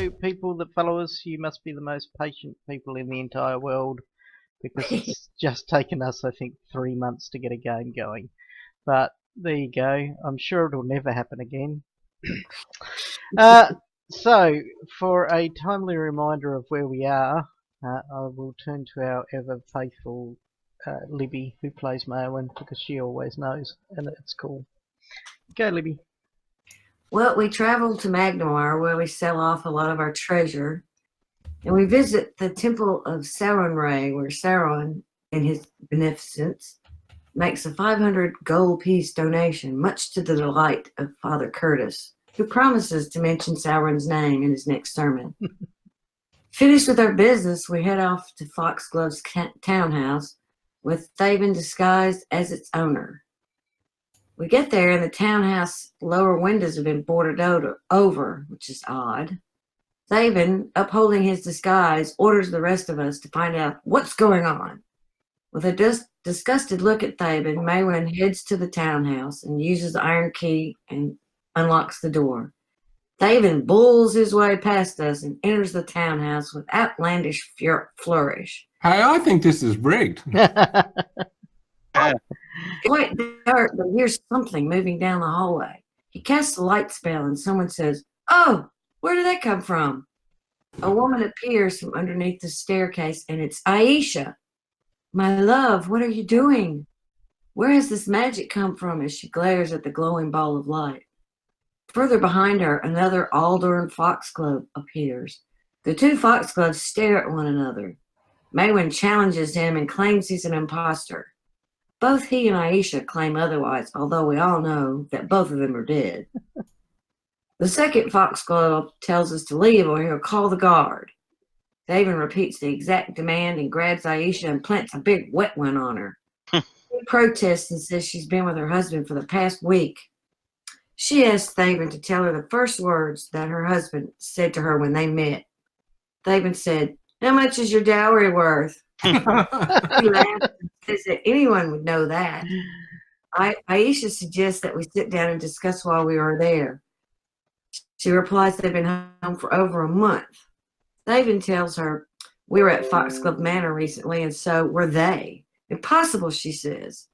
So, people that follow us, you must be the most patient people in the entire world because it's just taken us, I think, 3 months to get a game going. But there you go. I'm sure it'll never happen again. Uh, so, for a timely reminder of where we are, I will turn to our ever faithful Libby, who plays Maewyn, because she always knows, and it's cool. Go, Libby. Well, we travel to Magnemar, where we sell off a lot of our treasure, and we visit the temple of Sauron, where Sauron, in his beneficence, makes a 500 gold piece donation, much to the delight of Father Curtis, who promises to mention Sauron's name in his next sermon. Finished with our business, we head off to Foxglove's townhouse, with Thaven disguised as its owner. We get there, and the townhouse lower windows have been boarded over, which is odd. Thaven, upholding his disguise, orders the rest of us to find out what's going on. With a disgusted look at Thaven, Maewyn heads to the townhouse and uses the iron key and unlocks the door. Thaven bulls his way past us and enters the townhouse with outlandish flourish. Hey, I think this is rigged. Quite dark, but here's something moving down the hallway. He casts a light spell, and someone says, "Oh, where did that come from?" A woman appears from underneath the staircase, and it's Aisha. "My love, what are you doing? Where has this magic come from?" as she glares at the glowing ball of light. Further behind her, another Aldern foxglove appears. The two foxgloves stare at one another. Maewyn challenges him and claims he's an imposter. Both he and Aisha claim otherwise, although we all know that both of them are dead. The second foxglove tells us to leave or he'll call the guard. Thaven repeats the exact demand and grabs Aisha and plants a big wet one on her. She protests and says she's been with her husband for the past week. She asks Thaven to tell her the first words that her husband said to her when they met. Thaven said, "How much is your dowry worth?" He laughed and says that anyone would know that. Aisha suggests that we sit down and discuss while we are there. She replies they've been home for over a month. Thaven tells her, "We were at Foxglove Manor recently, and so were they." "Impossible," she says.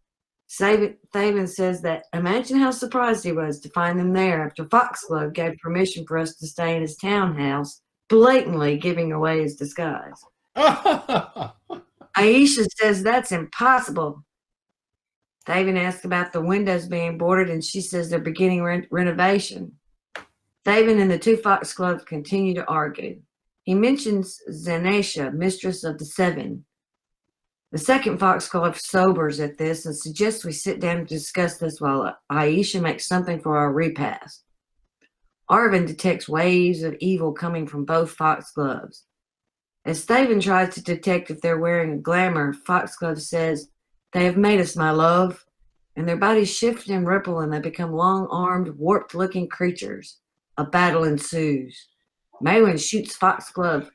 Thaven says that imagine how surprised he was to find them there after Foxglove gave permission for us to stay in his townhouse, blatantly giving away his disguise. Aisha says that's impossible. Thaven asks about the windows being boarded, and she says they're beginning renovation. Thaven and the two foxgloves continue to argue. He mentions Zanesha, mistress of the Seven. The second foxglove sobers at this and suggests we sit down and discuss this while Aisha makes something for our repast. Arvin detects waves of evil coming from both foxgloves. As Thaven tries to detect if they're wearing a glamour, Foxglove says, "They have made us, my love," and their bodies shift and ripple, and they become long-armed, warped-looking creatures. A battle ensues. Maewyn shoots Foxglove,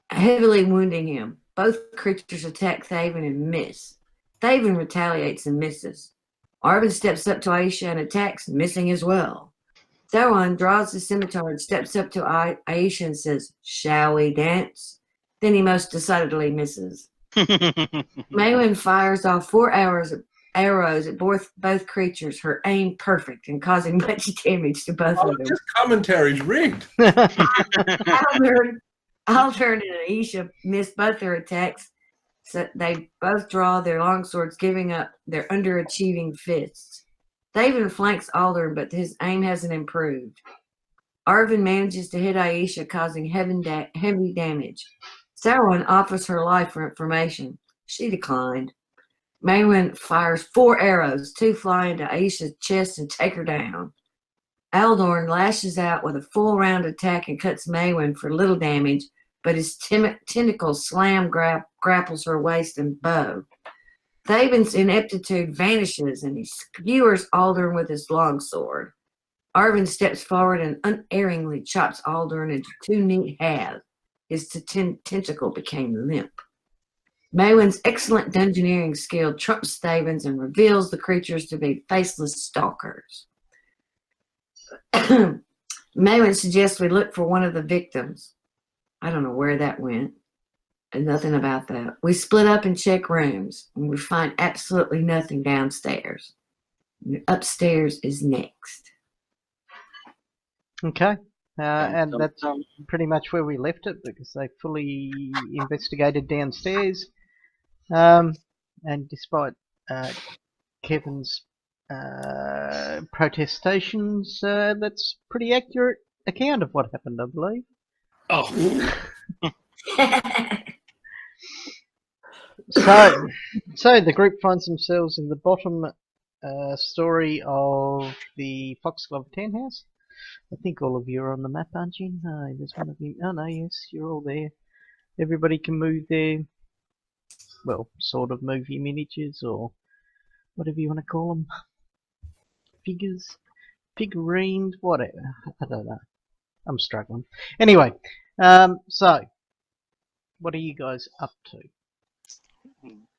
heavily wounding him. Both creatures attack Thaven and miss. Thaven retaliates and misses. Arvin steps up to Aisha and attacks, missing as well. Sauron draws the scimitar and steps up to Aisha and says, "Shall we dance?" Then he most decidedly misses. Maewyn fires off 4 arrows at both creatures, her aim perfect and causing much damage to both of them. This commentary's rigged. Aldern and Aisha miss both their attacks, so they both draw their longswords, giving up their underachieving fists. Thaven flanks Aldern, but his aim hasn't improved. Arvin manages to hit Aisha, causing heavy damage. Sauron offers her life for information. She declined. Maewyn fires 4 arrows, 2 fly into Aisha's chest and take her down. Aldern lashes out with a full round attack and cuts Maewyn for little damage, but his tentacles grapples her waist and bow. Thaven's ineptitude vanishes, and he skewers Aldern with his longsword. Arvin steps forward and unerringly chops Aldern into 2 neat halves. His tentacle became limp. Maewyn's excellent dungeoneering skill trumps Thaven's and reveals the creatures to be faceless stalkers. Maywin suggests we look for one of the victims. I don't know where that went. And nothing about that. We split up and check rooms, and we find absolutely nothing downstairs. Upstairs is next. Okay. And Dum, that's dum. pretty much where we left it because they fully investigated downstairs. And despite Kevin's protestations, that's pretty accurate account of what happened, I believe. Oh, So the group finds themselves in the bottom story of the Foxglove Townhouse. I think all of you are on the map, aren't you? No, there's one of you. Oh no, yes, you're all there. Everybody can move their, well, sort of move your miniatures or whatever you want to call them. Figures, figurines, whatever. I don't know. I'm struggling. Anyway, so what are you guys up to?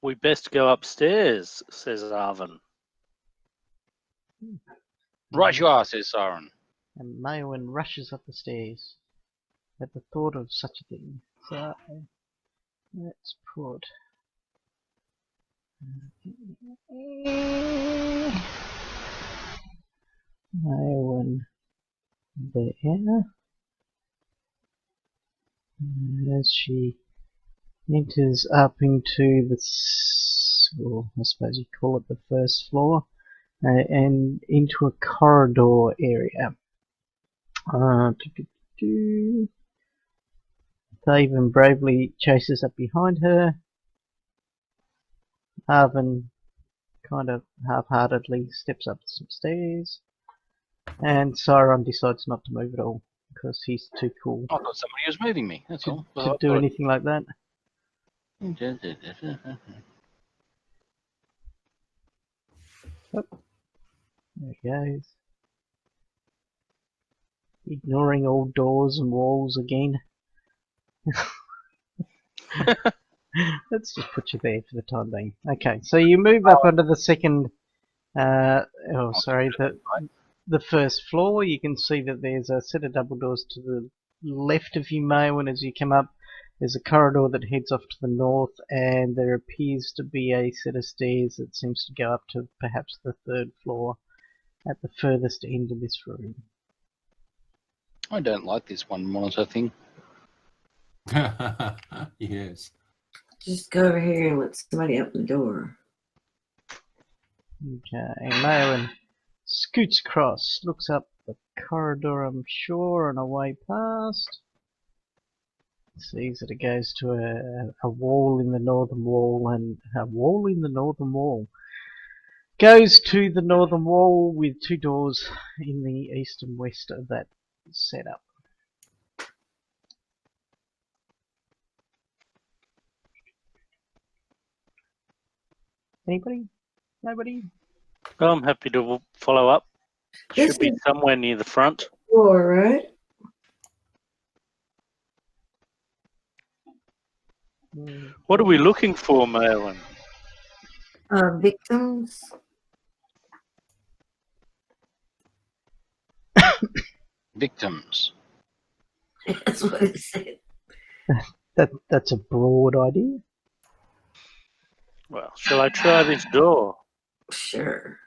We best go upstairs, says Arvin. Right you are, says Siren. And Maywin rushes up the stairs at the thought of such a thing. So let's put Maywin there. As she enters up into the, well, I suppose you call it the first floor, and into a corridor area. Thaven bravely chases up behind her. Arvin kind of half-heartedly steps up some stairs. And Siron decides not to move at all because he's too cool I thought somebody was moving me, that's all. to do anything like that. There he goes. Ignoring all doors and walls again. Let's just put you there for the time being. Okay, so you move up onto the second, the first floor. You can see that there's a set of double doors to the left of you, Maywin, as you come up. There's a corridor that heads off to the north, and there appears to be a set of stairs that seems to go up to perhaps the third floor at the furthest end of this room. I don't like this one monitor thing. yes. Just go over here and let somebody open the door. Okay, Maywin scoots across, looks up the corridor, I'm sure, and away past. Sees that it goes to a wall in the northern wall, and a wall in the northern wall. Goes to the northern wall with two doors in the east and west of that setup. Anybody? Nobody? Well, I'm happy to follow up. This Should be is- somewhere near the front. Door, right? What are we looking for, Maywin? Victims. Victims. That's what it said. That's a broad idea. Well, shall I try this door? Sure.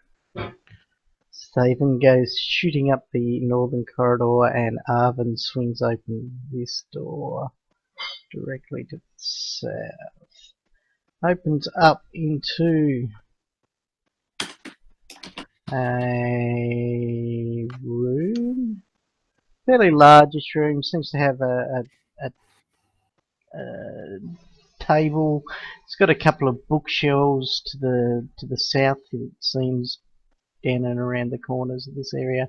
Thaven goes shooting up the northern corridor, and Arvin swings open this door directly to the south. Opens up into a room, fairly largish room. Seems to have a table. It's got a couple of bookshelves to the south. It seems down and around the corners of this area.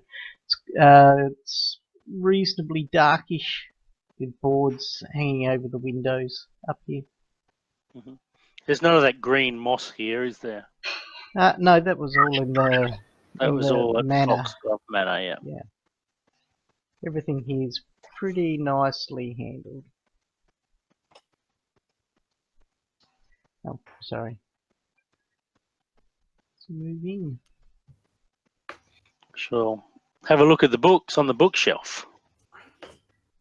It's reasonably darkish, with boards hanging over the windows up here. There's none of that green moss here, is there? No, that was all in the. That in was the all at manor. Foxglove Manor, yeah. Everything here is pretty nicely handled. Oh, sorry. Let's move in. Sure. Have a look at the books on the bookshelf.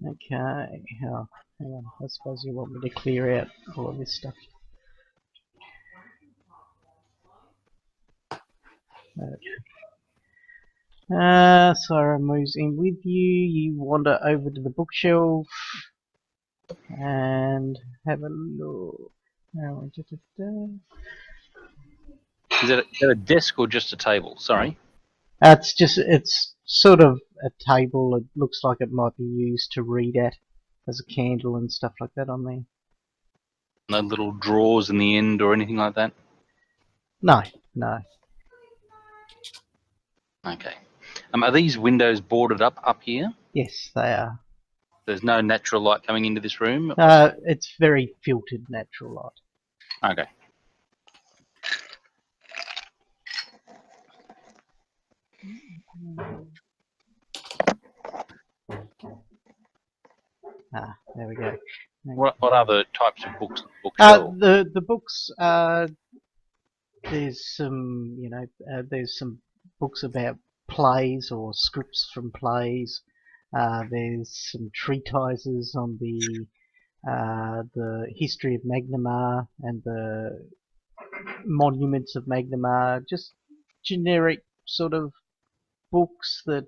Okay. Oh, hang on. I suppose you want me to clear out all of this stuff. Sarah moves in with you. You wander over to the bookshelf and have a look. Is that a desk or just a table? Sorry. It's sort of a table. It looks like it might be used to read at. There's a candle and stuff like that on there. No little drawers in the end or anything like that? No, no. Okay. Are these windows boarded up here? Yes, they are. There's no natural light coming into this room? It's very filtered natural light. Okay. There we go. What other types of books on the bookshelf? The books. There's some, there's some books about plays or scripts from plays. There's some treatises on the history of Magnamar and the monuments of Magnamar. Just generic sort of books that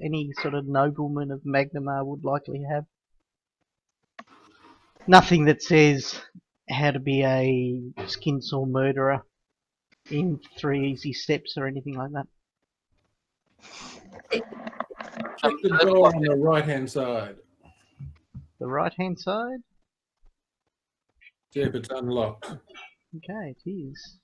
any sort of nobleman of Magnamar would likely have. Nothing that says how to be a skin saw murderer in 3 easy steps or anything like that. Check the door on the right-hand side. The right-hand side? See if it's unlocked. Okay, it is.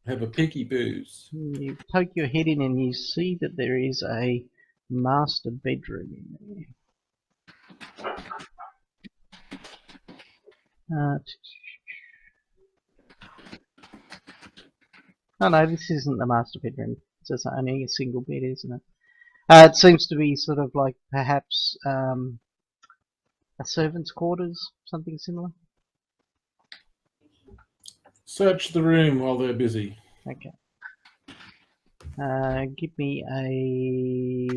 Have a picky booze. You poke your head in and you see that there is a master bedroom in there. Oh no, this isn't the master bedroom. It's just only a single bed, isn't it? It seems to be sort of like perhaps a servant's quarters, something similar. Search the room while they're busy. Okay. Give me a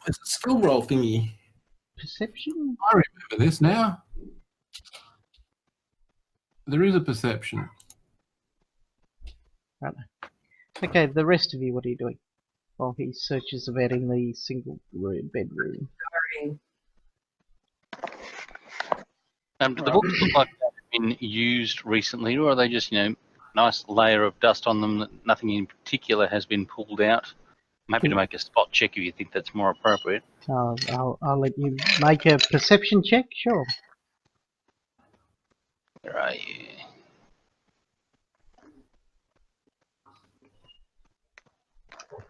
There's a skill roll thingy. perception. I remember this now. There is a perception. Right. Okay, the rest of you, what are you doing? While he searches about in the single room bedroom. Do the books look like they've been used recently, or are they just, nice layer of dust on them that nothing in particular has been pulled out? I'm happy to make a spot check if you think that's more appropriate. I'll let you make a perception check, sure. Where are you?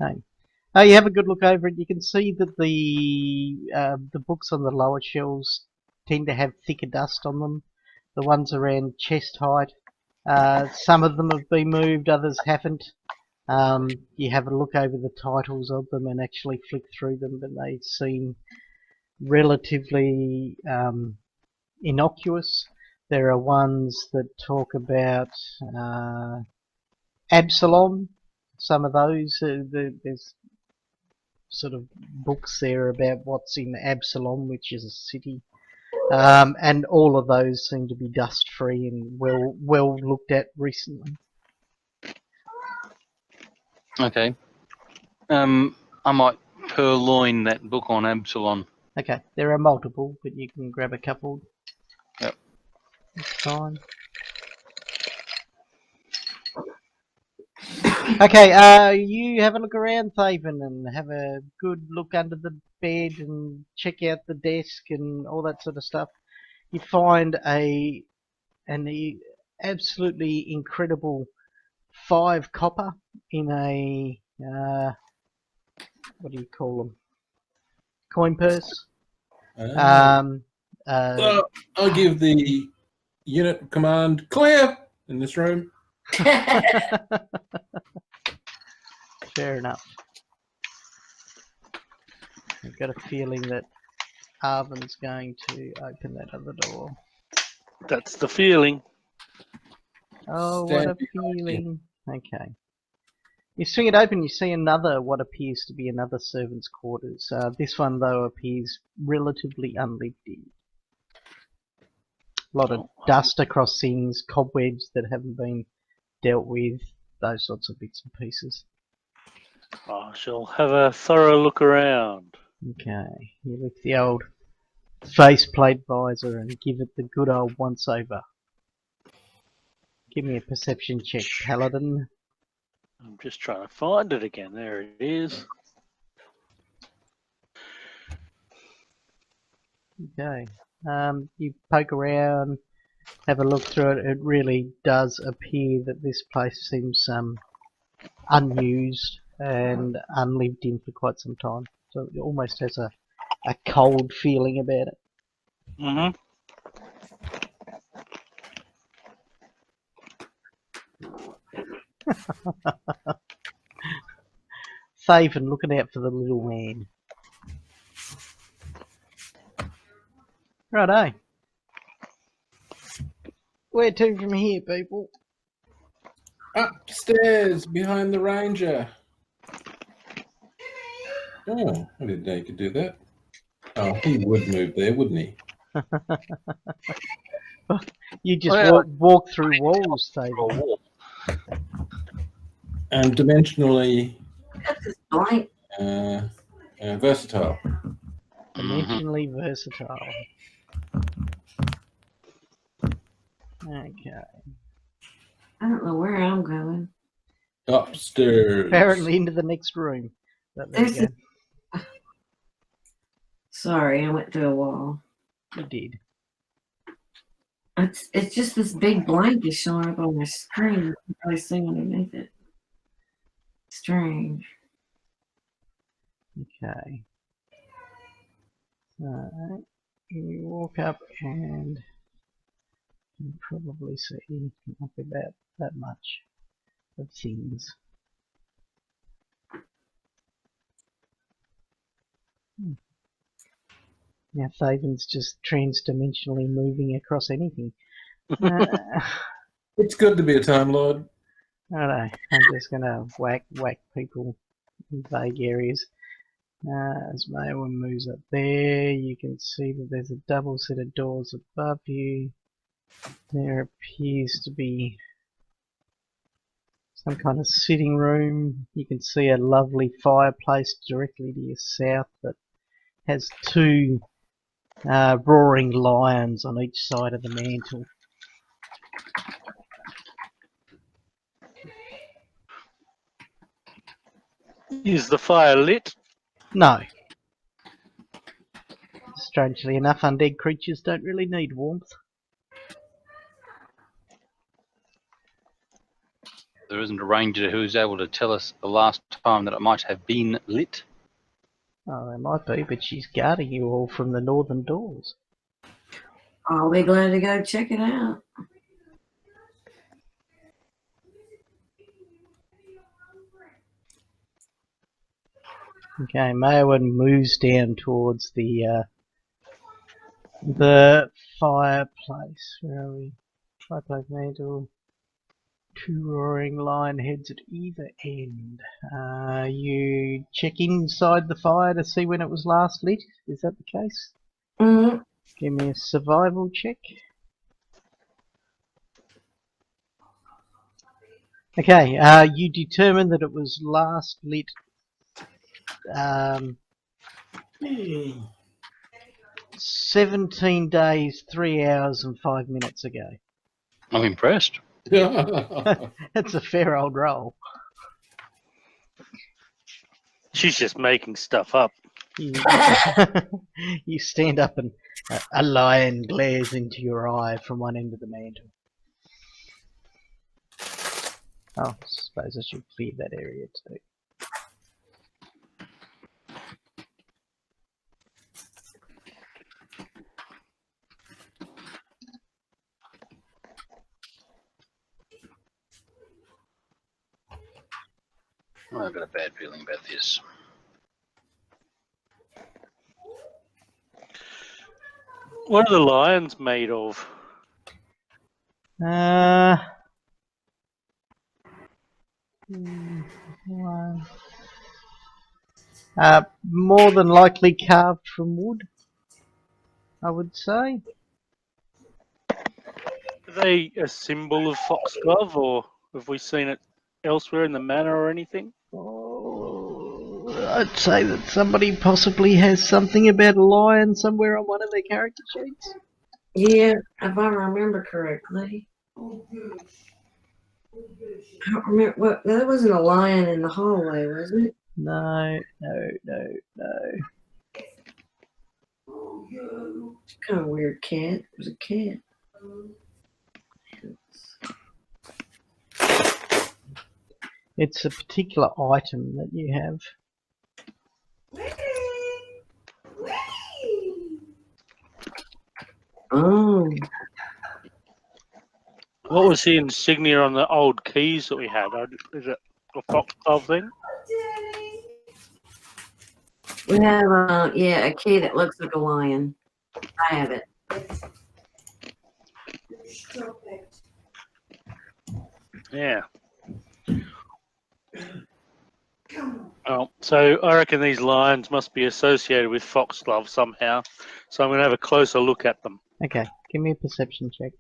Okay. You have a good look over it. You can see that the books on the lower shelves tend to have thicker dust on them. The ones around chest height, some of them have been moved, others haven't. You have a look over the titles of them and actually flick through them, but they seem relatively innocuous. There are ones that talk about Absalom. Some of those, there's sort of books there about what's in Absalom, which is a city. And all of those seem to be dust-free and well looked at recently. Okay. I might purloin that book on Absalom. Okay, there are multiple, but you can grab a couple. Yep. That's fine. Okay, you have a look around, Thaven, and have a good look under the bed and check out the desk and all that sort of stuff. You find an absolutely incredible 5 copper in a what do you call them? Coin purse. Well, I'll give the unit command clear in this room. Fair enough. I've got a feeling that Arvin's going to open that other door. That's the feeling. Oh, Stand what a behind you. feeling. Okay. You swing it open, you see another, what appears to be another servant's quarters. This one, though, appears relatively unlived in. A lot of dust across things, cobwebs that haven't been dealt with, those sorts of bits and pieces. I shall have a thorough look around. Okay, you lift the old faceplate visor and give it the good old once over. Give me a perception check, Paladin. I'm just trying to find it again. There it is. Okay. You poke around, have a look through it. It really does appear that this place seems unused and unlived in for quite some time. So it almost has a cold feeling about it. Mm-hmm. Thaven looking out for the little man. Righto. Where to from here, people? Upstairs, behind the ranger. Oh, I didn't know you could do that. Oh, he would move there, wouldn't he? You just Well, walk through walls, Through a Thaven. wall. And dimensionally That's his blank. versatile. Dimensionally versatile. Okay. I don't know where I'm going. Upstairs. Apparently into the next room. But there you go. Sorry, I went through a wall. You did. It's just this big blank is showing up on my screen. You can probably see underneath it. Strange. Okay. So you walk up and you probably see not about that much of things. Now Thaven's just trans-dimensionally moving across anything. It's good to be a Time Lord. I don't know. I'm just gonna whack people in vague areas. As Mayowa moves up there, you can see that there's a double set of doors above you. There appears to be some kind of sitting room. You can see a lovely fireplace directly to your south that has two roaring lions on each side of the mantle. Is the fire lit? No. Strangely enough, undead creatures don't really need warmth. There isn't a ranger who's able to tell us the last time that it might have been lit. Oh, there might be, but she's guarding you all from the northern doors. I'll be glad to go check it out. Okay, Mayowan moves down towards the fireplace. Where are we? Fireplace mantle. Two roaring lion heads at either end. You check inside the fire to see when it was last lit. Is that the case? Mm-hmm. Give me a survival check. Okay, you determine that it was last lit 17 days, 3 hours and 5 minutes ago. I'm impressed. That's a fair old roll. She's just making stuff up. You stand up and a lion glares into your eye from one end of the mantle. Oh, I suppose I should clear that area too. I've got a bad feeling about this. What are the lions made of? One. More than likely carved from wood, I would say. Are they a symbol of foxglove, or have we seen it elsewhere in the manor or anything? Oh, I'd say that somebody possibly has something about a lion somewhere on one of their character sheets. Yeah, if I remember correctly. I don't remember what. That wasn't a lion in the hallway, was it? No. It's kind of weird cat. It was a cat. It's a particular item that you have. Oh, What was the insignia on the old keys that we had? Is it a foxglove thing? we have a key that looks like a lion. I have it. Yeah. Oh, so I reckon these lions must be associated with foxglove somehow. So I'm going to have a closer look at them. Okay, give me a perception check.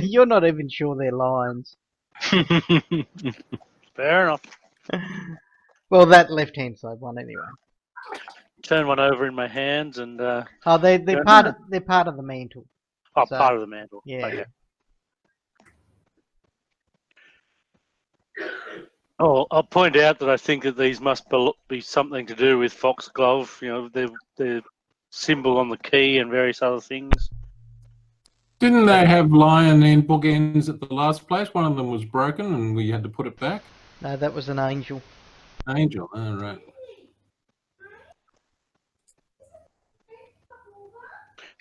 You're not even sure they're lions. Fair enough. Well, that left-hand side one anyway. Turn one over in my hands and Oh, they're part of the mantle. oh, So, part of the mantle. Yeah. Okay. Oh, I'll point out that I think that these must be something to do with foxglove. You know, the symbol on the key and various other things. Didn't they have lion and bookends at the last place? One of them was broken and we had to put it back. No, that was an angel. Angel, oh, right.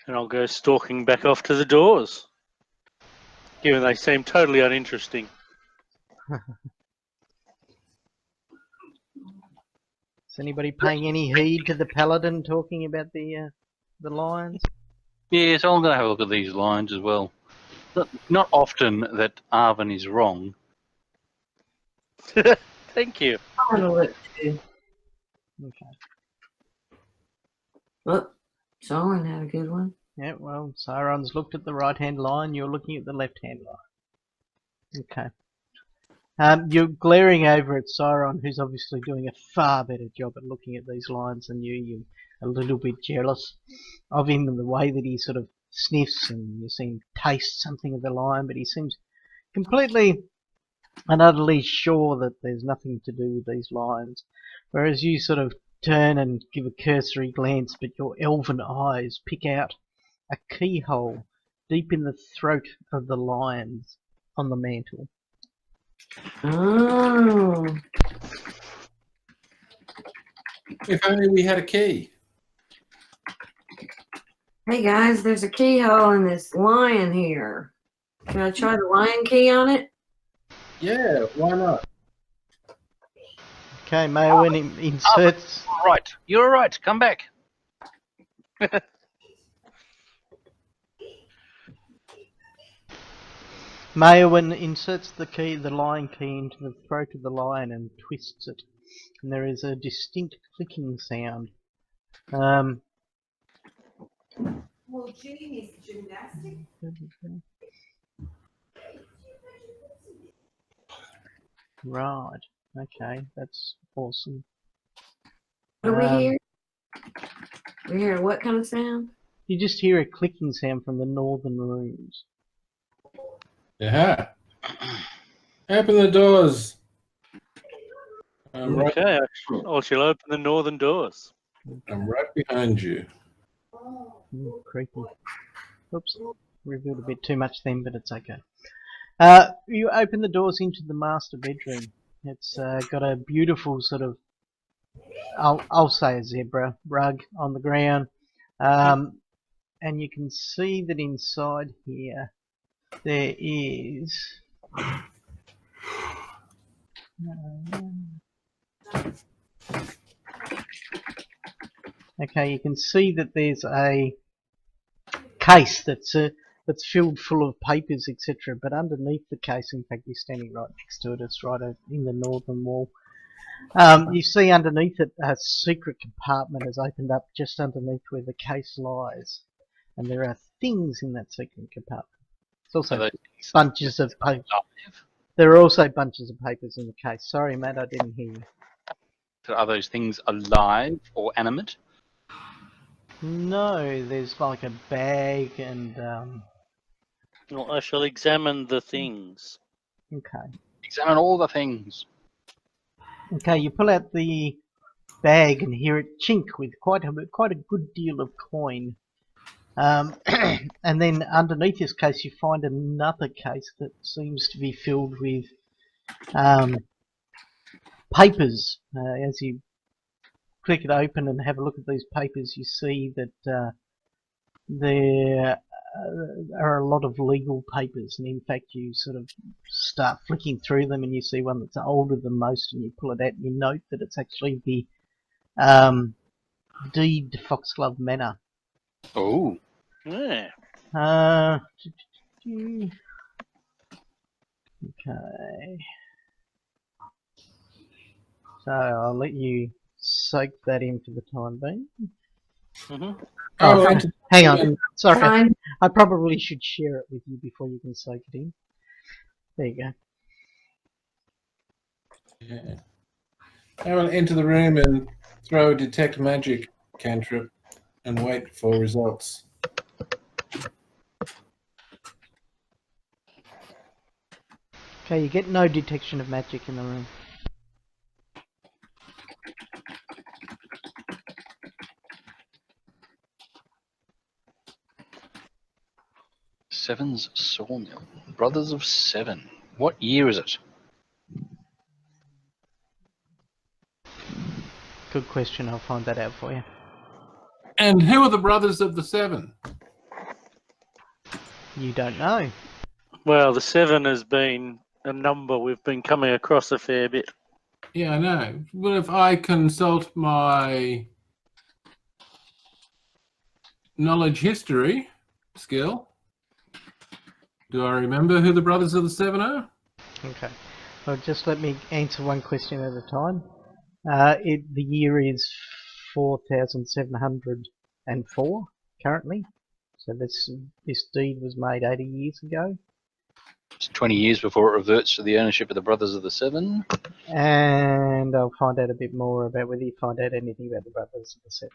And I'll go stalking back off to the doors, given they seem totally uninteresting. Is anybody paying any heed to the paladin talking about the lions? Yeah, so I'm going to have a look at these lines as well. Not often that Arvin is wrong. Thank you. I'll have a look too. Okay. Look, Solon had a good one. Yeah, well, Sauron's looked at the right-hand line, you're looking at the left-hand line. Okay. You're glaring over at Sauron, who's obviously doing a far better job at looking at these lines than you. You're a little bit jealous of him and the way that he sort of sniffs, and you see him taste something of the line, but he seems completely and utterly sure that there's nothing to do with these lines. Whereas you sort of turn and give a cursory glance, but your elven eyes pick out a keyhole deep in the throat of the lions on the mantle. Oh, If only we had a key. hey guys, there's a keyhole in this lion here. Can I try the lion key on it? Yeah, why not? Okay, Maewyn inserts... Right, you're right. Come back. Maewyn inserts the lion key into the throat of the lion and twists it, and there is a distinct clicking sound. Well, Jean is gymnastic. Right. Okay, that's awesome. What do we hear? We hear what kind of sound? You just hear a clicking sound from the northern rooms. Yeah. Open the doors. I'm right, Okay, I shall open the northern doors. I'm right behind you. Creepy. Oops, revealed a bit too much then, but it's okay. You open the doors into the master bedroom. It's got a beautiful sort of, I'll say a zebra rug on the ground, and you can see that inside here there is Okay, you can see that there's a case that's filled full of papers, etc. But underneath the case, in fact, you're standing right next to it. It's right in the northern wall. You see underneath it a secret compartment has opened up just underneath where the case lies, and there are things in that secret compartment. It's also Are those things bunches of papers. alive? There are also bunches of papers in the case. Sorry, Matt, I didn't hear you. So are those things alive or animate? No, there's like a bag and Well, I shall examine the things. okay. Examine all the things. Okay, you pull out the bag and hear it chink with quite a good deal of coin. And then underneath this case you find another case that seems to be filled with papers. As you click it open and have a look at these papers, you see that there are a lot of legal papers, and in fact you sort of start flicking through them and you see one that's older than most, and you pull it out and you note that it's actually the deed to Foxglove Manor. Oh. Yeah. Okay. So I'll let you soak that in for the time being. Mm-hmm. Oh, Okay. Hang on. Sorry. Fine. I probably should share it with you before you can soak it in. There you go. Yeah. I will enter the room and throw a detect magic cantrip and wait for results. Okay, you get no detection of magic in the room. Seven's Sawmill. Brothers of Seven. What year is it? Good question. I'll find that out for you. And who are the brothers of the Seven? You don't know. Well, the 7 has been a number we've been coming across a fair bit. Yeah, I know. Well, if I consult my knowledge history skill, do I remember who the brothers of the Seven are? Okay. Well, just let me answer one question at a time. The year is 4,704 currently. So this deed was made 80 years ago. It's 20 years before it reverts to the ownership of the Brothers of the Seven. And I'll find out a bit more about whether you find out anything about the Brothers of the Seven.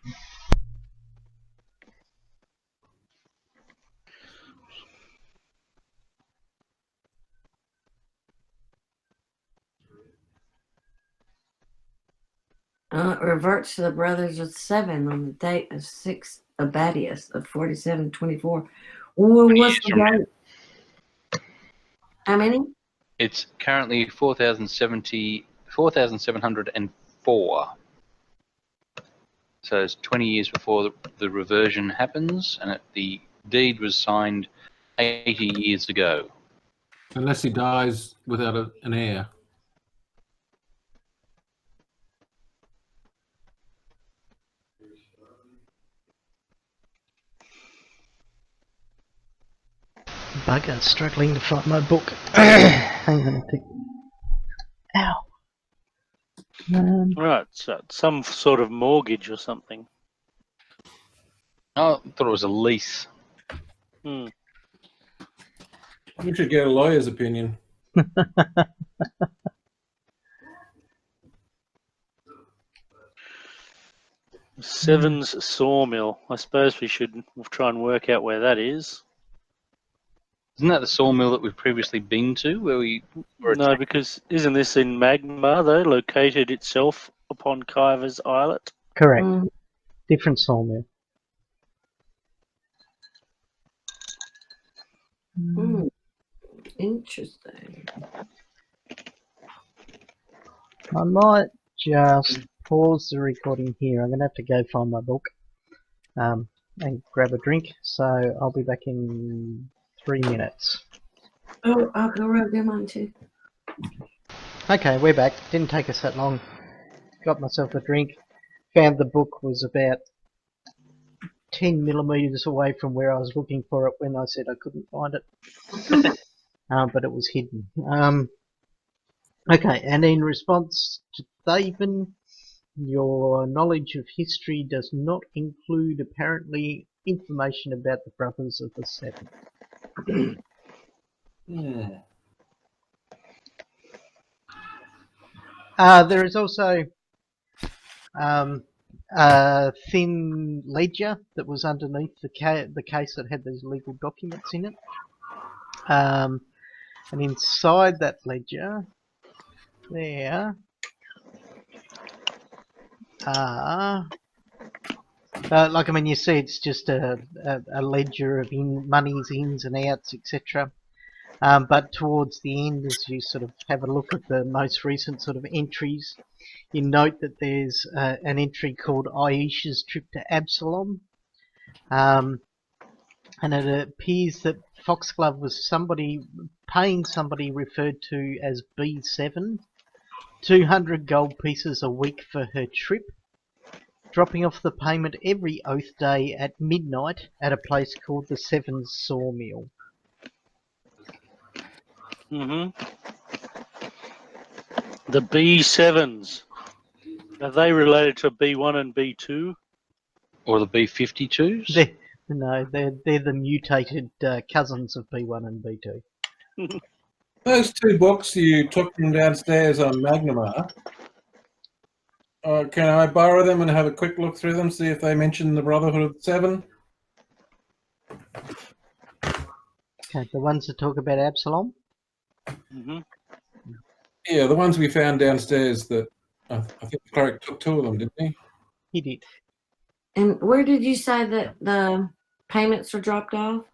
It reverts to the brothers of Seven on the date of 6 Abadius of 4724. Well, 20 what's years the from now. date? How many? It's currently 4,704. So it's 20 years before the reversion happens, and the deed was signed 80 years ago. Unless he dies without an heir. Bugger, struggling to find my book. Hang on a tick. Ow. Right, so it's some sort of mortgage or something. Oh, I thought it was a lease. Hmm. We should get a lawyer's opinion. Seven's Sawmill. I suppose we should try and work out where that is. Isn't that the sawmill that we've previously been to, where we were No, because isn't this in Magma, though, located itself upon Kyver's Islet? Correct. Mm, Different sawmill. interesting. I might just pause the recording here. I'm going to have to go find my book and grab a drink. So I'll be back in 3 minutes. Oh, I'll go rub them on too. Okay, we're back. Didn't take us that long. got myself a drink. Found the book was about 10 millimeters away from where I was looking for it when I said I couldn't find it. But it was hidden. Okay, and in response to Thaven, your knowledge of history does not include apparently information about the Brothers of the Seven. There is also a thin ledger that was underneath the case that had these legal documents in it. And inside that ledger, there are, like, I mean, you see it's just a ledger of money's ins and outs, etc. But towards the end, as you sort of have a look at the most recent sort of entries, you note that there's an entry called Aisha's trip to Absalom. And it appears that Foxglove was paying somebody referred to as B7, 200 gold pieces a week for her trip, dropping off the payment every oath day at midnight at a place called the Seven Sawmill. The B7s. Are they related to B1 and B2? Or the B52s? They're the mutated cousins of B1 and B2. Those two books, you took them downstairs on Magnamar. Can I borrow them and have a quick look through them, see if they mention the Brotherhood of the Seven? Okay, the ones that talk about Absalom? Yeah, the ones we found downstairs that I think the cleric took two of them, didn't he? He did. And where did you say that the payments are dropped off?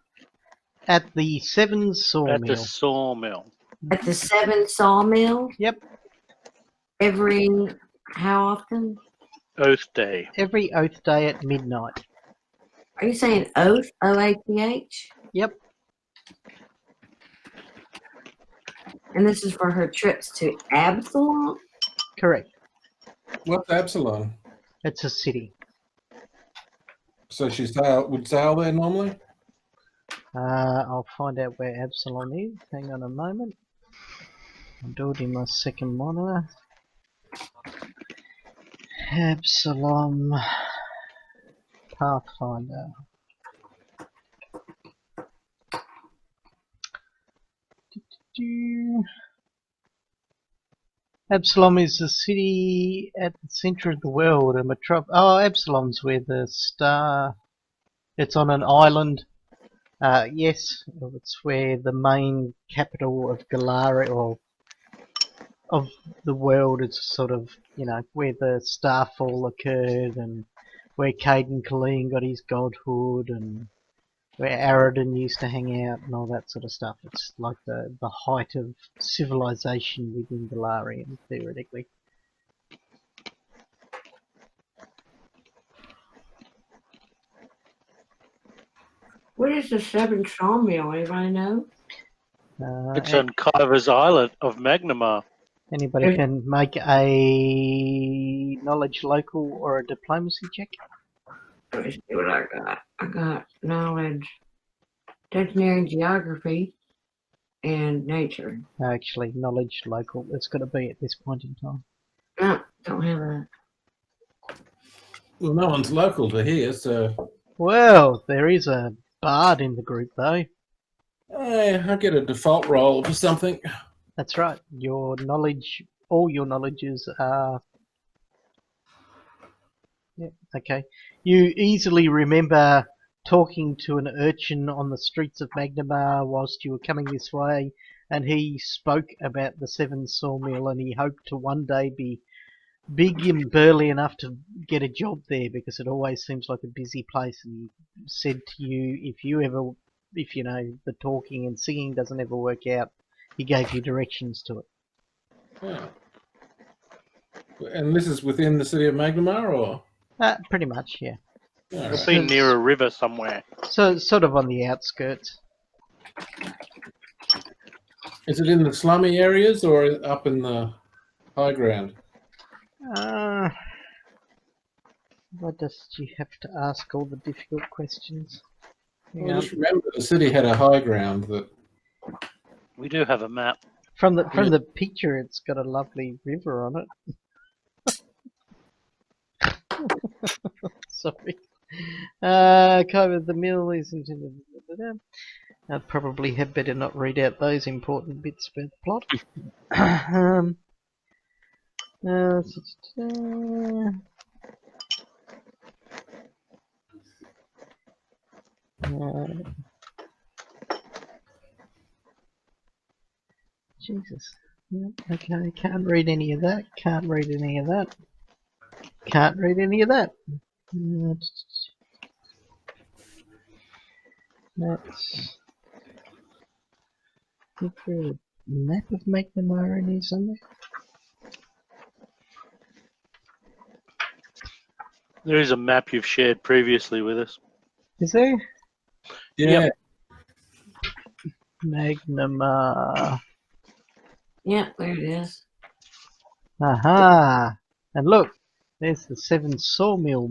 At the Seven Sawmill. At the sawmill. At the Seven Sawmill? Yep. Every, how often? Oath day. Every oath day at midnight. Are you saying oath? O-A-T-H? Yep. And this is for her trips to Absalom? Correct. What's Absalom? It's a city. So she would sail there normally? I'll find out where Absalom is. Hang on a moment. I'll do it in my second monitor. Absalom Pathfinder. Absalom is a city at the center of the world, a Absalom's where the star. It's on an island. Yes, it's where the main capital of Galari, or of the world, is sort of, where the starfall occurred, and where Caden Colleen got his godhood, and where Aradin used to hang out and all that sort of stuff. It's like the height of civilization within Galarian, theoretically. What is the Seven Sawmill? Anybody know? It's on Kyver's Island of Magnamar. Anybody can make a knowledge local or a diplomacy check. Let me see what I got. I got knowledge, engineering, geography, and nature. Actually, knowledge local. It's got to be at this point in time. No, don't have that. Well, no one's local to here, so... Well, there is a bard in the group, though. I get a default roll for something. That's right. Your knowledge, all your knowledges are... Yeah, okay. You easily remember talking to an urchin on the streets of Magnamar whilst you were coming this way, and he spoke about the Seven Sawmill, and he hoped to one day be big and burly enough to get a job there, because it always seems like a busy place. And he said to you, if the talking and singing doesn't ever work out, he gave you directions to it. Oh. And this is within the city of Magnamar, or? Pretty much, yeah. It'll be near a river somewhere. So sort of on the outskirts. Is it in the slummy areas or up in the high ground? Why does you have to ask all the difficult questions? Hang Well, on. just remember the city had a high ground that. We do have a map. From the picture, it's got a lovely river on it. Sorry. Covered the mill is into the. I'd probably had better not read out those important bits about the plot. Jesus. Yeah, okay, can't read any of that. Can't read any of that. Can't read any of that. That's. Is there a map of McNamara in here somewhere? There is a map you've shared previously with us. Is there? Yeah. Yep. McNamara. Yeah, there it is. Aha! And look, there's the 7 sawmill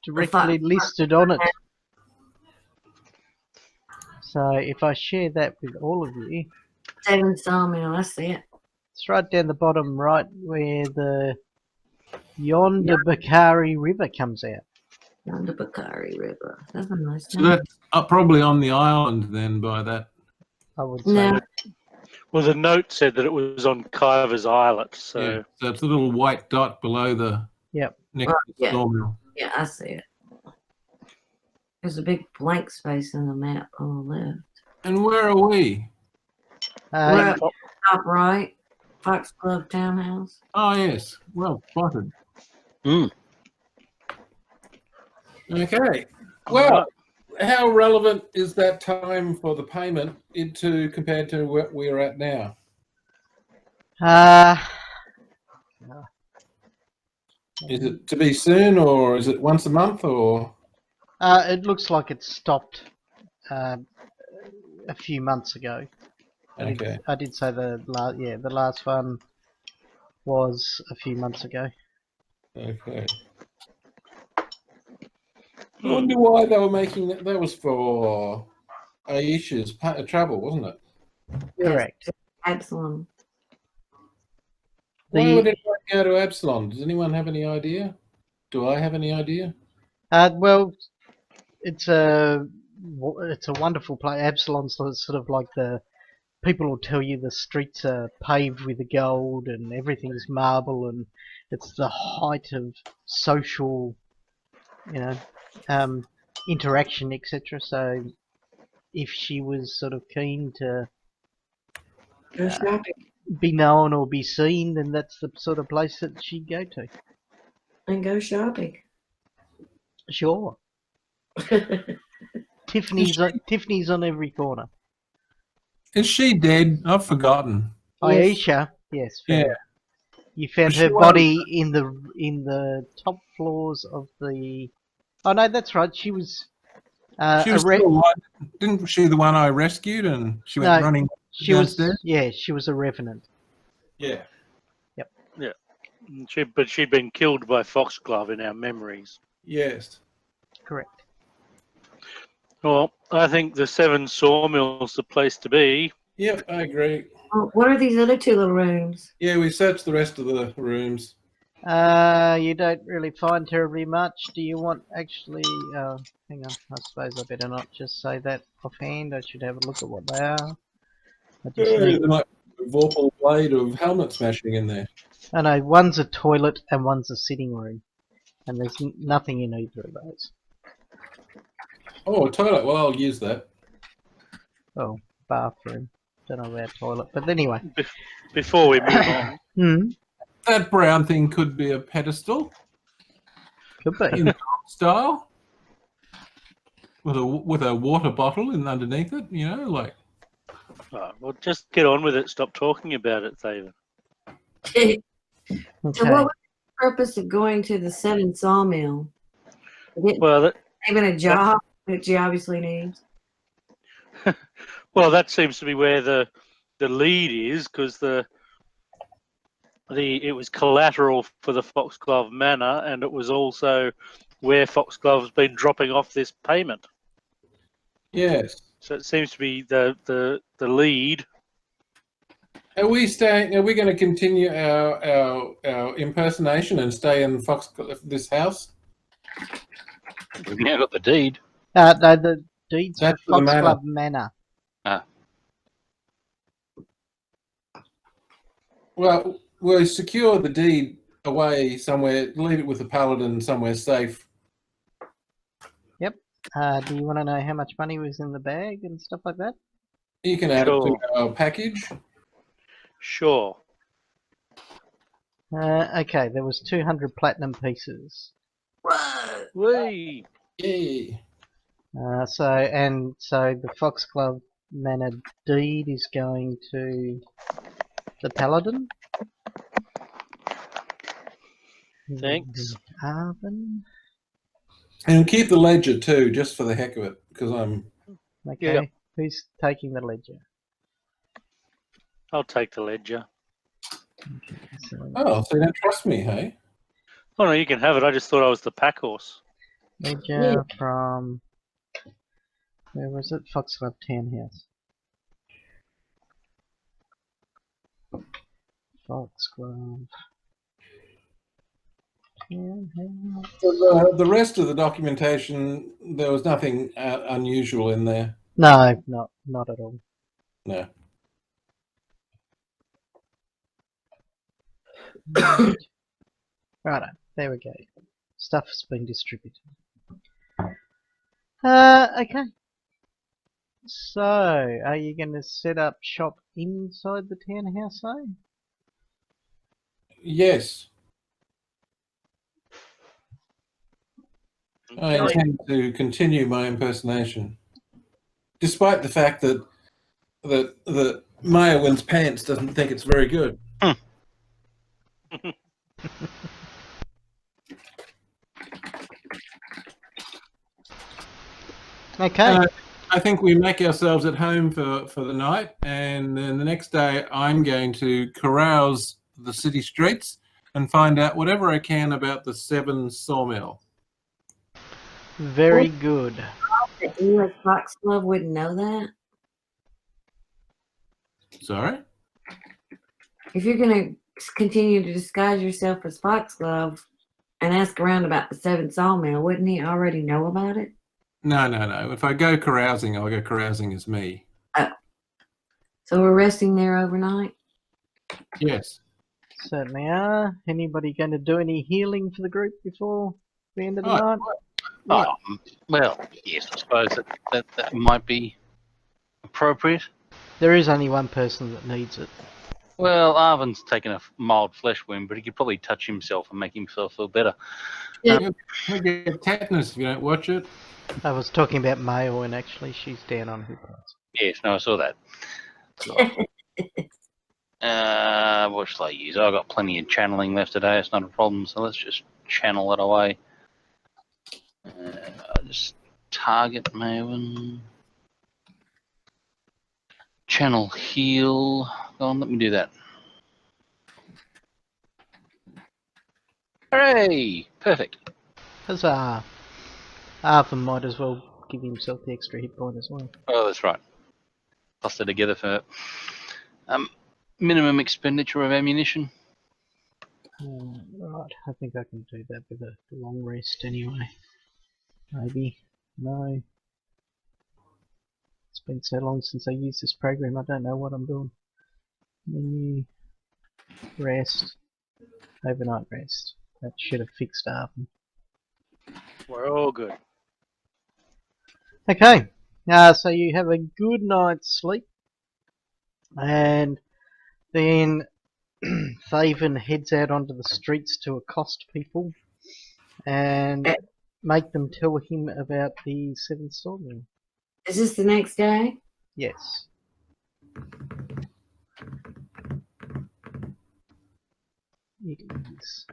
directly listed on it. So if I share that with all of you, 7 sawmill, I see it. it's right down the bottom right where the Yonder Bakari River comes out. On the Bakari River. That's a nice So name. that's probably on the island then by that. I would say. No, Well, the note said that it was on Kyver's Islet, so Yeah. So it's a little white dot below the Yep. next to the Yeah. sawmill. yeah, I see it. There's a big blank space in the map on the left. And where are we? We're up top right, Foxglove Townhouse. Oh yes, well spotted. Mm. Okay. Well, how relevant is that time for the payment compared to what we're at now? Is it to be soon, or is it once a month, or? It looks like it stopped a few months ago. Okay. I did say the last one was a few months ago. Okay. I wonder why they were making that. That was for Aisha's travel, wasn't it? Correct. Absalom. Why would anyone go to Absalom? Does anyone have any idea? Do I have any idea? Well, it's a wonderful place. Absalom's sort of like the people will tell you the streets are paved with gold and everything's marble, and it's the height of social, interaction, etc. So, if she was sort of keen to Go shopping. be known or be seen, then that's the sort of place that she'd go to. And go shopping. Sure. Tiffany's on every corner. Is she dead? I've forgotten. Aisha, yes. Yeah. You found She her was- body in the top floors of the. Oh no, that's right. She was. She was still alive. Didn't she the one I rescued and she went No, running She was. downstairs? Yeah, she was a revenant. Yeah. but she'd been killed by Foxglove in our memories. Yes. Correct. Well, I think the 7 sawmill's the place to be. Yep, I agree. Oh, what are these other 2 little rooms? Yeah, we searched the rest of the rooms. You don't really find terribly much. Do you want actually? Hang on. I suppose I better not just say that offhand. I should have a look at what they are. I just Yeah, need. there might be a vorpal blade of helmet smashing in there. I know one's a toilet and one's a sitting room, and there's nothing in either of those. Oh, a toilet. Well, I'll use that. Oh, bathroom. Don't know about toilet, but anyway. Before we move on, That brown thing could be a pedestal Could be. in style, with a water bottle underneath it. Like. well, just get on with it. Stop talking about it, Thaven. So Okay. what was the purpose of going to the 7 sawmill? Well, Even a job, which she obviously needs. that seems to be where the lead is, because it was collateral for the Foxglove Manor, and it was also where Foxglove's been dropping off this payment. Yes. So it seems to be the lead. Are we staying? Are we going to continue our impersonation and stay in this house? We've now got the deed. No, the deeds for That's for the manor. Foxglove Manor. Well, we'll secure the deed away somewhere. Leave it with the paladin somewhere safe. Do you want to know how much money was in the bag and stuff like that? You can add it Sure. to our package. Sure. Okay, there was 200 platinum pieces. Whoa. Whee! Yeah. So the Foxglove Manor deed is going to the paladin. Thanks. Arvin. And keep the ledger too, just for the heck of it, because I'm. Okay. Yep. Who's taking the ledger? I'll take the ledger. So, Oh, so you don't trust me, hey? Oh no, you can have it. I just thought I was the pack horse. ledger from where was it? Foxglove Townhouse. Foxglove Townhouse. So the rest of the documentation, there was nothing unusual in there. No, not at all. No. Righto, there we go. Stuff's been distributed. Okay. So, are you going to set up shop inside the townhouse, though? Yes, I Okay. intend to continue my impersonation, despite the fact that Mayawen's pants doesn't think it's very good. Okay. I think we make ourselves at home for the night, and then the next day I'm going to carouse the city streets and find out whatever I can about the 7 sawmill. Very good. You as Foxglove wouldn't know that. Sorry? If you're going to continue to disguise yourself as Foxglove and ask around about the 7 sawmill, wouldn't he already know about it? No. If I go carousing, I'll go carousing as me. So we're resting there overnight? Yes. Certainly are. Anybody going to do any healing for the group before the end of the night? Well, yes, I suppose that might be appropriate. There is only one person that needs it. Well, Arvin's taken a mild flesh wound, but he could probably touch himself and make himself feel better. You'll get tetanus if you don't watch it. I was talking about Mayo, and actually she's down on her points. Yes, no, I saw that. What shall I use? I've got plenty of channeling left today. It's not a problem, so let's just channel it away. I'll just target Maven. Channel heal. Go on, let me do that. Hooray! Perfect. Huzzah! Arthur might as well give himself the extra hit point as well. Oh, that's right. Cluster together for minimum expenditure of ammunition. Right, I think I can do that with a long rest anyway. Maybe. No. It's been so long since I used this program, I don't know what I'm doing. Menu. Rest. Overnight rest. That should have fixed Arthur. We're all good. Okay, so you have a good night's sleep, and then Thaven heads out onto the streets to accost people and make them tell him about the 7 sawmill. Is this the next day? Yes. It is.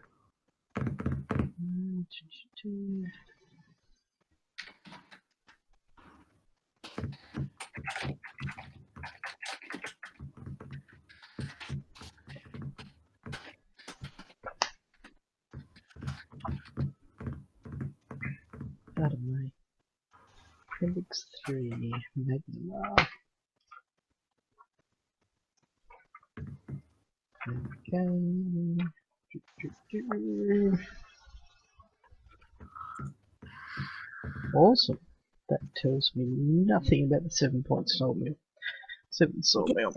Pardon me. Appendix 3, Magma. Okay. Awesome. That tells me nothing about the 7-point sawmill. 7 sawmill.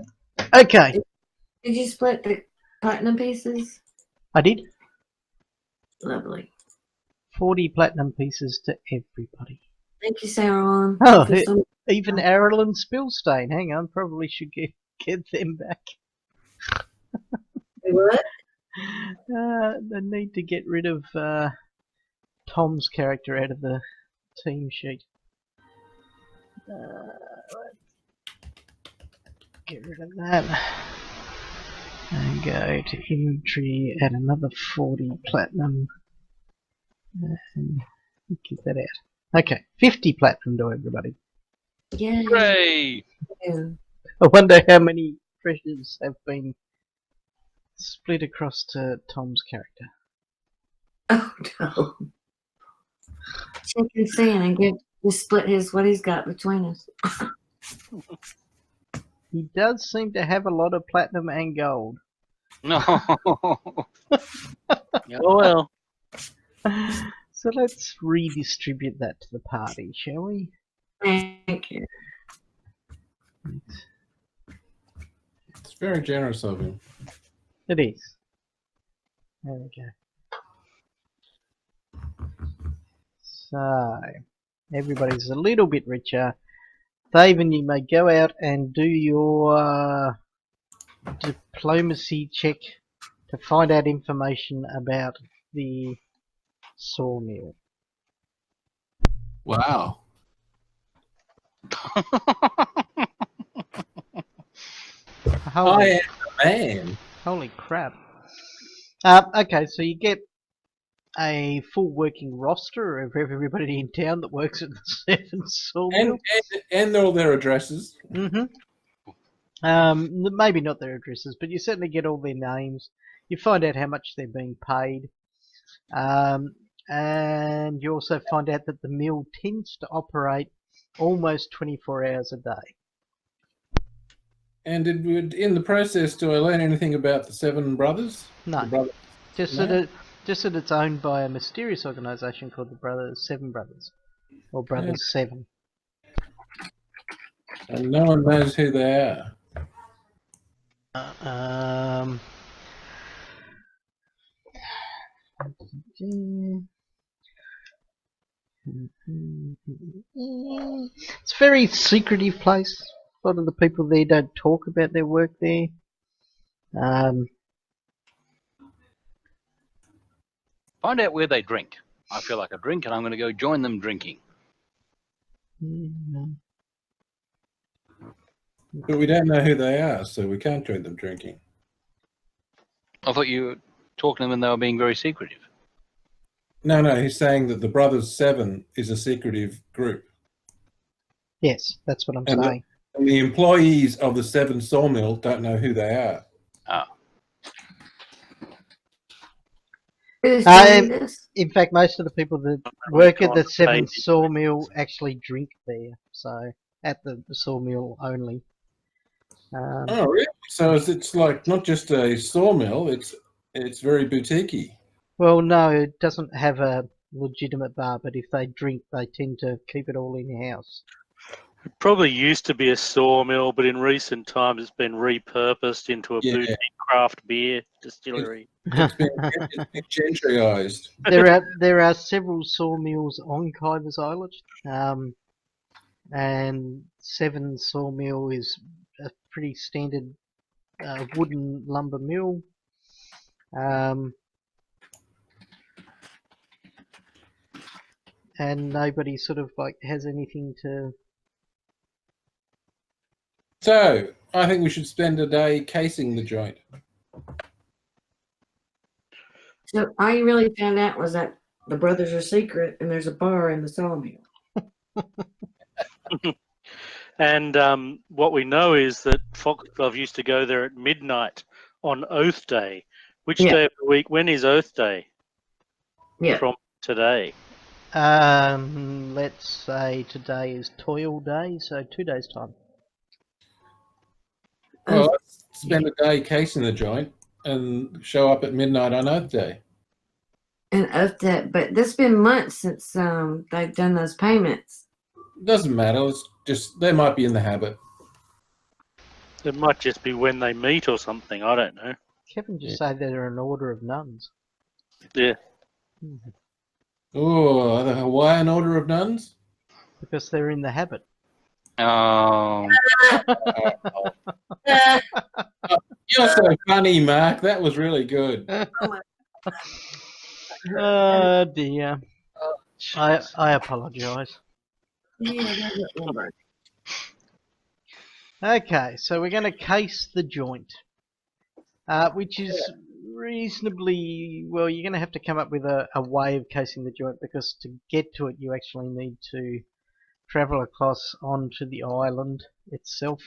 Okay, Did you split the platinum pieces? I did. Lovely. 40 platinum pieces to everybody. Thank you, Sarah. Oh, Thank you so much. even Errol and Spillstain. Hang on, probably should get them back. What? They need to get rid of Tom's character out of the team sheet. Get rid of that. And go to inventory, add another 40 platinum. And get that out. Okay, 50 platinum to everybody. Yeah. Hooray! I wonder how many treasures have been split across to Tom's character. Oh no. Check and Sam and just split what he's got between us. He does seem to have a lot of platinum and gold. No. Oh well. So let's redistribute that to the party, shall we? Thank you. It's very generous of him. It is. There we go. So, everybody's a little bit richer. Thaven, you may go out and do your diplomacy check to find out information about the sawmill. Wow. I am a man. Holy crap. Okay, so you get a full working roster of everybody in town that works at the 7 sawmill. And all their addresses. Maybe not their addresses, but you certainly get all their names. You find out how much they're being paid. And you also find out that the mill tends to operate almost 24 hours a day. And in the process, do I learn anything about the 7 brothers? No. The brothers? Just that it's owned by a mysterious organisation called the Seven Brothers. Or Brothers 7. And no one knows who they are. It's a very secretive place. A lot of the people there don't talk about their work there. Find out where they drink. I feel like a drink and I'm going to go join them drinking. But we don't know who they are, so we can't join them drinking. I thought you were talking to them and they were being very secretive. No, he's saying that the Brothers 7 is a secretive group. Yes, that's what I'm And saying. And the employees of the 7 sawmill don't know who they are. Who's doing this? In fact, most of the people that work at the 7 sawmill actually drink there. So, at the sawmill only. Oh, really? So it's like not just a sawmill, it's very boutique-y. Well, no, it doesn't have a legitimate bar, but if they drink, they tend to keep it all in-house. It probably used to be a sawmill, but in recent times it's been repurposed into a boutique craft beer distillery. It's been gentrified. There are several sawmills on Kivers Island, and 7 sawmill is a pretty standard wooden lumber mill. And nobody sort of like has anything to. So I think we should spend a day casing the joint. So all you really found out was that the brothers are secret and there's a bar in the sawmill. And what we know is that Foxglove used to go there at midnight on Oath Day. Which day of the week? When is Oath Day? Yeah. From today. Let's say today is toil day, so 2 days time. Well, let's spend a day casing the joint and show up at midnight on Earth Day. And up that, but it's been months since they've done those payments. Doesn't matter. It's just they might be in the habit. It might just be when they meet or something. I don't know. Kevin just say they're an order of nuns. Yeah. Oh, the Hawaiian Order of Nuns? Because they're in the habit. Oh, You're so funny, Mark. That was really good. Oh dear. I apologise. Okay, so we're going to case the joint, which is reasonably, well, you're going to have to come up with a way of casing the joint, because to get to it you actually need to travel across onto the island itself,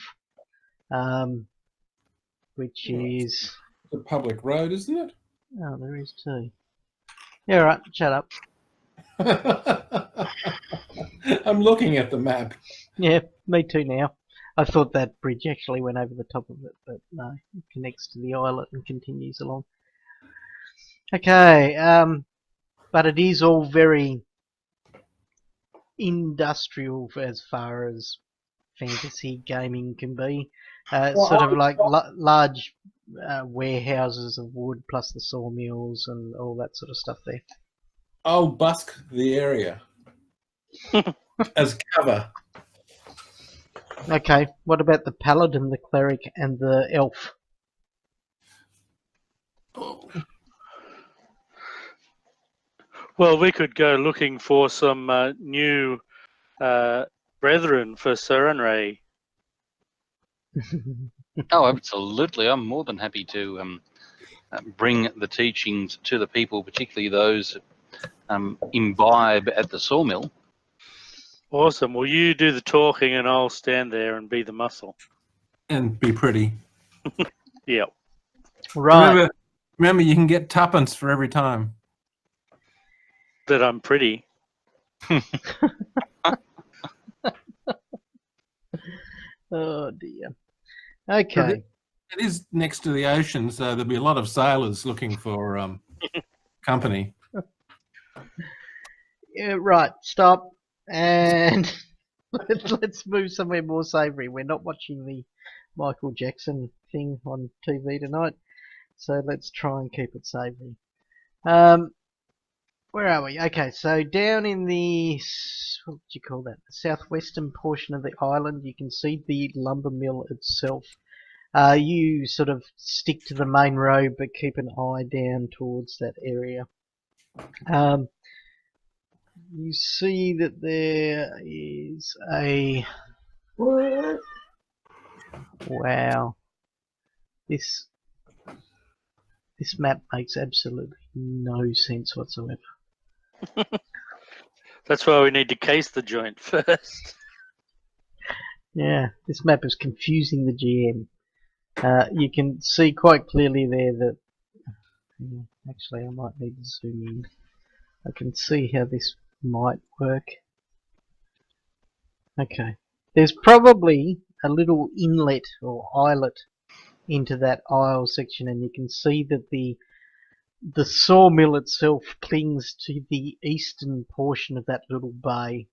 which is... The public road, isn't it? Oh, there is too. Yeah, right, shut up. I'm looking at the map. Yeah, me too now. I thought that bridge actually went over the top of it, but no, it connects to the islet and continues along. Okay, but it is all very industrial as far as fantasy gaming can be. Sort of like large warehouses of wood, plus the sawmills and all that sort of stuff there. I'll busk the area as cover. Okay, what about the paladin, the cleric, and the elf? Well, we could go looking for some new brethren for Serenray. oh, absolutely. I'm more than happy to bring the teachings to the people, particularly those imbibe at the sawmill. Awesome. Well, you do the talking and I'll stand there and be the muscle. And be pretty. Yeah. Right. Remember, you can get tuppence for every time. That I'm pretty. Oh dear. Okay. It is next to the ocean, so there'll be a lot of sailors looking for company. Yeah, right. Stop. And let's move somewhere more savoury. We're not watching the Michael Jackson thing on TV tonight, so let's try and keep it savoury. Where are we? Okay, so down in the, what would you call that? The southwestern portion of the island, you can see the lumber mill itself. You sort of stick to the main road, but keep an eye down towards that area. You see that there is a... Wow. This map makes absolutely no sense whatsoever. That's why we need to case the joint first. Yeah, this map is confusing the GM. You can see quite clearly there that... Actually, I might need to zoom in. I can see how this might work. Okay. There's probably a little inlet or islet into that isle section, and you can see that the sawmill itself clings to the eastern portion of that little bay.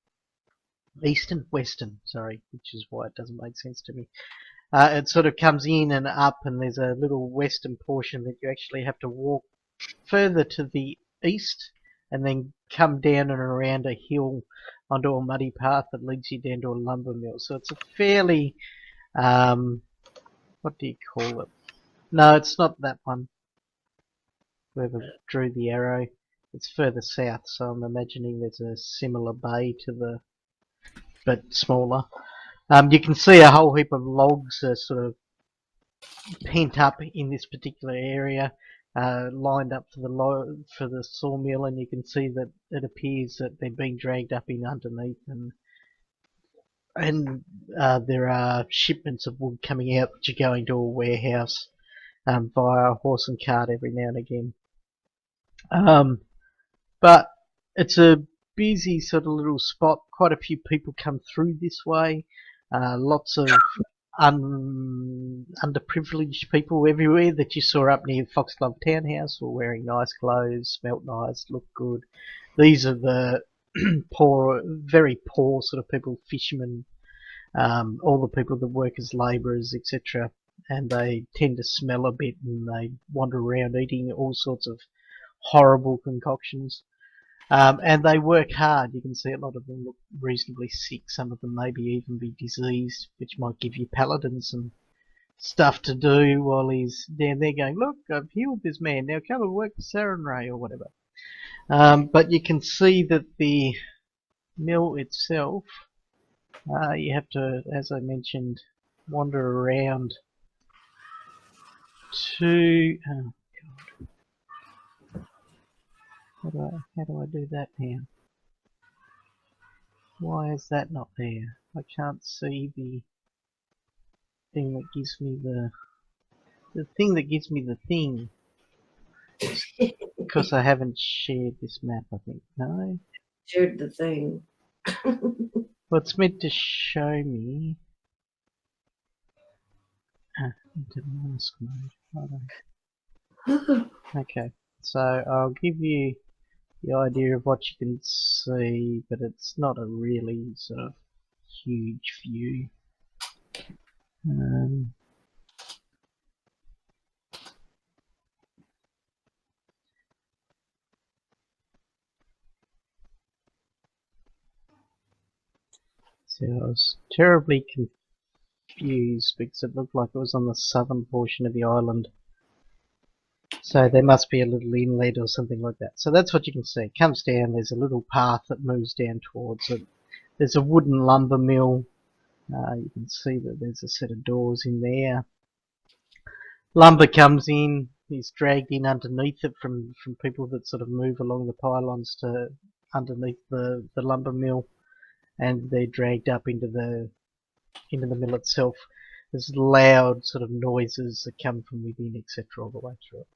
Western, sorry, which is why it doesn't make sense to me. It sort of comes in and up, and there's a little western portion that you actually have to walk further to the east and then come down and around a hill onto a muddy path that leads you down to a lumber mill. So it's a fairly, what do you call it? No, it's not that one. Whoever drew the arrow. It's further south, so I'm imagining there's a similar bay to the, but smaller. You can see a whole heap of logs are sort of pent up in this particular area, lined up for the sawmill, and you can see that it appears that they're being dragged up in underneath, and there are shipments of wood coming out which are going to a warehouse via a horse and cart every now and again. But it's a busy sort of little spot. Quite a few people come through this way. Lots of underprivileged people everywhere that you saw up near Foxglove Townhouse, all wearing nice clothes, smelt nice, looked good. These are the poor, very poor sort of people, fishermen, all the people that work as labourers, etc. And they tend to smell a bit, and they wander around eating all sorts of horrible concoctions. And they work hard. You can see a lot of them look reasonably sick. Some of them maybe even be diseased, which might give you Paladin some stuff to do while he's down there going, look, I've healed this man, now come and work the Sarin Ray or whatever. But you can see that the mill itself, you have to, as I mentioned, wander around to... Oh, God. How do I do that now? Why is that not there? I can't see the thing that gives me the thing that gives me the thing. Because I haven't shared this map, I think. No? Shared the thing. Well, it's meant to show me into mask mode. Okay, so I'll give you the idea of what you can see, but it's not a really sort of huge view. So I was terribly confused because it looked like it was on the southern portion of the island. So there must be a little inlet or something like that. So that's what you can see. It comes down, there's a little path that moves down towards it. There's a wooden lumber mill. You can see that there's a set of doors in there. Lumber comes in, is dragged in underneath it from people that sort of move along the pylons to underneath the lumber mill, and they're dragged up into the mill itself. There's loud sort of noises that come from within, etc., all the way through it.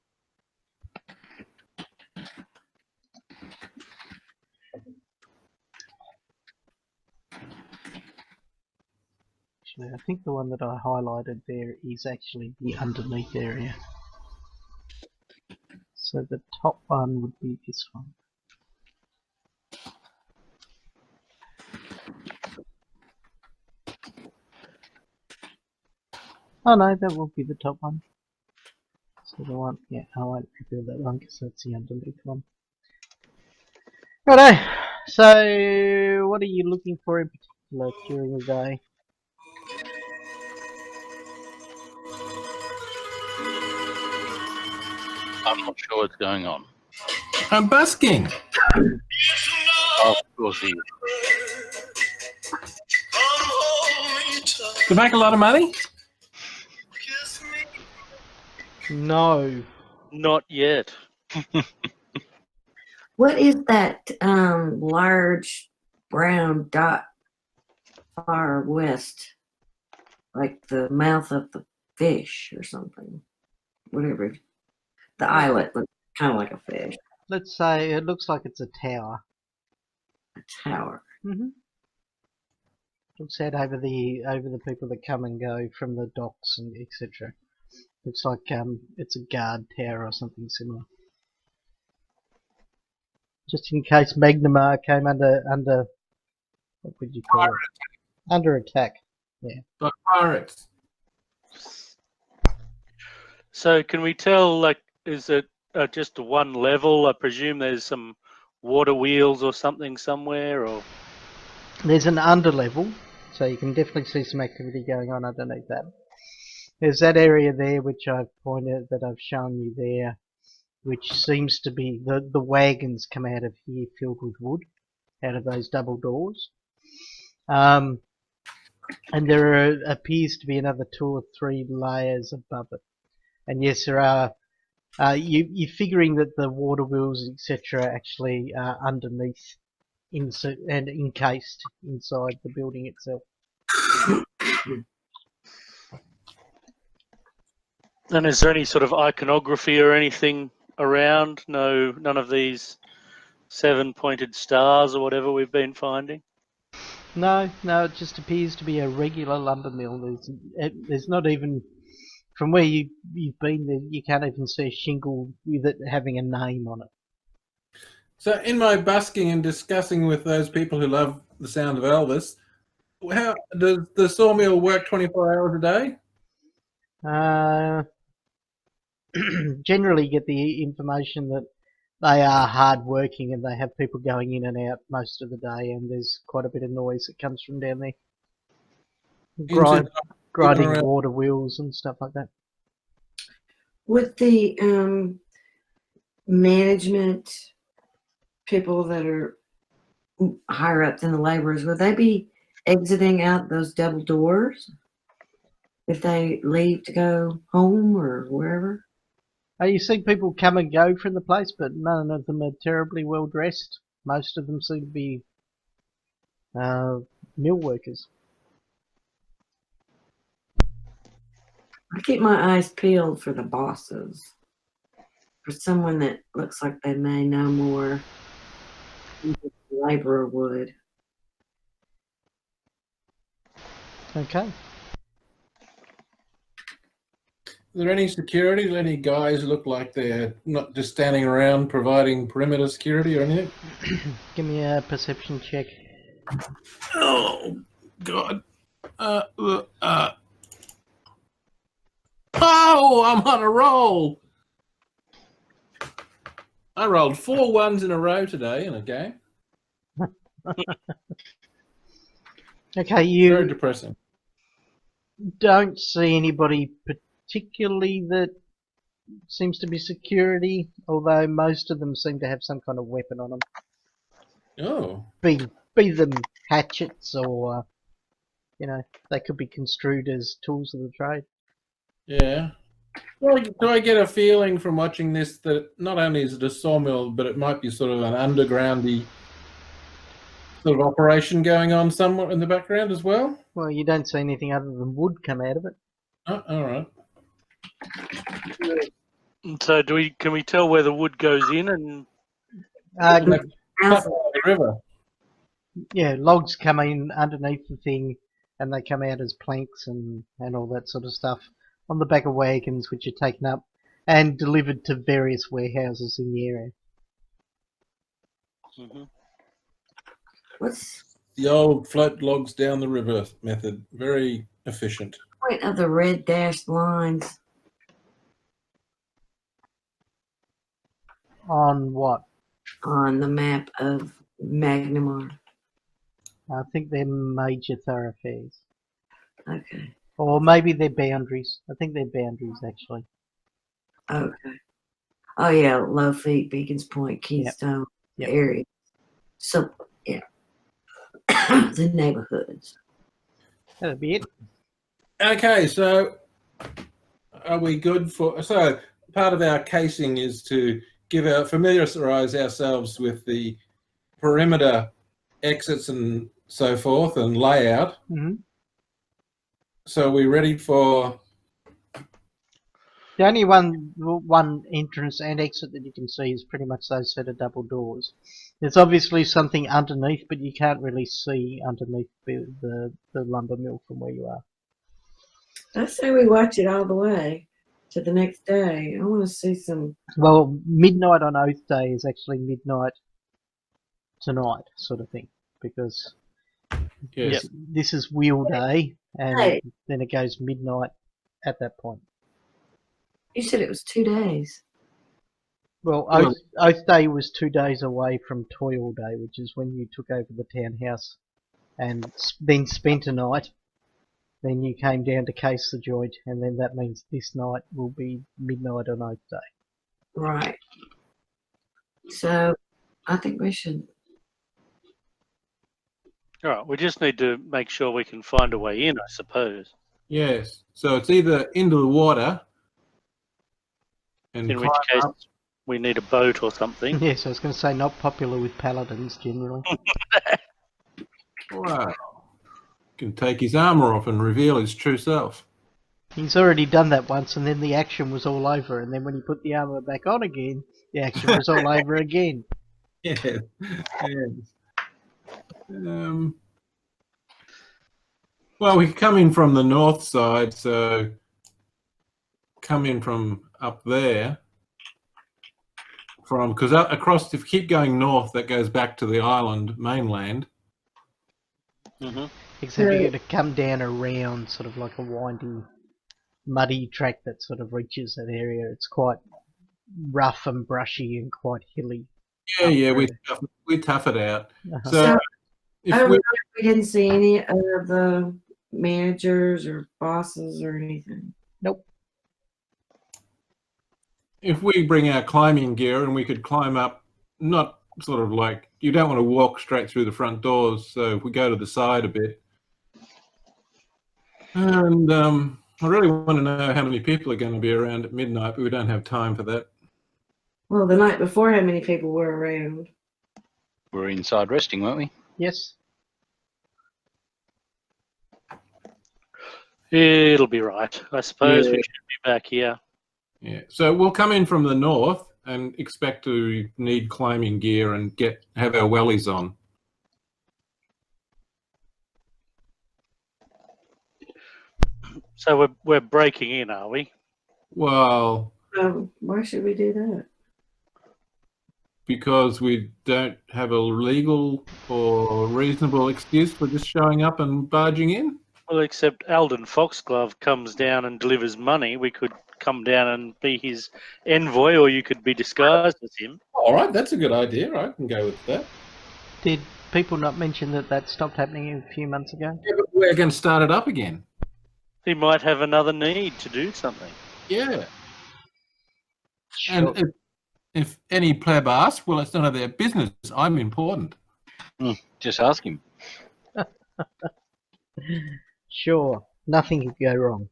Actually, I think the one that I highlighted there is actually the underneath area. So the top one would be this one. Oh no, that will be the top one. So the one, yeah, I won't reveal that one because that's the underneath one. Righto, so what are you looking for in particular during the day? I'm not sure what's going on. I'm busking. Of course he is. To make a lot of money? No. Not yet. What is that large brown dot far west? Like the mouth of the fish or something. Whatever. The eyelet looks kind of like a fish. Let's say it looks like it's a tower. A tower. Looks out over the people that come and go from the docks and etc. Looks like it's a guard tower or something similar. Just in case Magnamar came under what would you call it? Under attack. Yeah. Like pirates. So can we tell, like, is it just one level? I presume there's some water wheels or something somewhere, or... There's an underlevel, so you can definitely see some activity going on underneath that. There's that area there which I've pointed, that I've shown you there, which seems to be the wagons come out of here filled with wood, out of those double doors. And there appears to be another 2 or 3 layers above it. And yes, there are. You're figuring that the water wheels, etc., actually are underneath and encased inside the building itself. And is there any sort of iconography or anything around? No, none of these 7-pointed stars or whatever we've been finding? No, it just appears to be a regular lumber mill. There's not even, from where you've been there, you can't even see a shingle with it having a name on it. So, in my busking and discussing with those people who love the sound of Elvis, how does the sawmill work 24 hours a day? Generally get the information that they are hard working and they have people going in and out most of the day, and there's quite a bit of noise that comes from down there. Grinding around. water wheels and stuff like that. With the management people that are higher up than the laborers, would they be exiting out those double doors if they leave to go home or wherever? You see people come and go from the place, but none of them are terribly well dressed. Most of them seem to be mill workers. I keep my eyes peeled for the bosses, for someone that looks like they may know more than the laborer would. Okay. Is there any security? Do any guys look like they're not just standing around providing perimeter security or anything? Give me a perception check. Oh, God. Oh, I'm on a roll. I rolled 4 ones in a row today in a game. Okay, Very you depressing. don't see anybody particularly that seems to be security, although most of them seem to have some kind of weapon on them. Oh. Be them hatchets or, they could be construed as tools of the trade. Yeah. Well, do I get a feeling from watching this that not only is it a sawmill, but it might be sort of an undergroundy sort of operation going on somewhere in the background as well? Well, you don't see anything other than wood come out of it. Oh, all right. So can we tell where the wood goes in? And Up the river. Yeah, logs come in underneath the thing and they come out as planks and all that sort of stuff on the back of wagons, which are taken up and delivered to various warehouses in the area. What's The old float logs down the river method. Very efficient. the point of the red dashed lines? On what? On the map of Magnamar. I think they're major thoroughfares. Okay. Or maybe they're boundaries. I think they're boundaries, actually. Okay. Oh yeah, Low Feet, Beacons Point, Keystone Yep. area. So yeah, the neighborhoods. That'll be it. Okay, so are we good for... So part of our casing is to familiarize ourselves with the perimeter exits and so forth and layout. Mm-hmm. So are we ready for... The only one entrance and exit that you can see is pretty much those set of double doors. There's obviously something underneath, but you can't really see underneath the lumber mill from where you are. I say we watch it all the way to the next day. I want to see some. Well, midnight on Oath Day is actually midnight tonight, sort of thing, because Yes. this is Wheel Day, and Hey. then it goes midnight at that point. You said it was 2 days. Well, Well- Oath Day was 2 days away from Toil Day, which is when you took over the townhouse and then spent a night. Then you came down to case the joint, and then that means this night will be midnight on Oath Day. Right. So I think we should. all right, we just need to make sure we can find a way in, I suppose. Yes. So it's either into the water and In which climb case, up. we need a boat or something. Yes, I was going to say not popular with paladins generally. Wow. Can take his armor off and reveal his true self. He's already done that once, and then the action was all over. And then when he put the armor back on again, the action was all over again. Yes. Yes. Well, we come in from the north side, so come in from up there. Because across, if you keep going north, that goes back to the island mainland. Hmm. Except you got to come down around sort of like a windy, muddy track that sort of reaches that area. It's quite rough and brushy and quite hilly. Yeah, up yeah, there. we tough it out. Uh-huh. So if we, We didn't see any of the managers or bosses or anything. Nope. if we bring our climbing gear and we could climb up, not sort of like, you don't want to walk straight through the front doors, so if we go to the side a bit. And I really want to know how many people are going to be around at midnight, but we don't have time for that. Well, the night before, how many people were around? We're inside resting, weren't we? Yes. It'll be right. I suppose Yeah. we should be back here. Yeah, so we'll come in from the north and expect to need climbing gear and have our wellies on. So we're breaking in, are we? Well, Why should we do that? because we don't have a legal or reasonable excuse for just showing up and barging in. Well, except Aldern Foxglove comes down and delivers money. We could come down and be his envoy, or you could be disguised as him. All right, that's a good idea. I can go with that. Did people not mention that stopped happening a few months ago? Yeah, but we're going to start it up again. He might have another need to do something. Yeah. Sure. And if any pleb asks, well, it's none of their business. I'm important. Just ask him. Sure. Nothing could go wrong.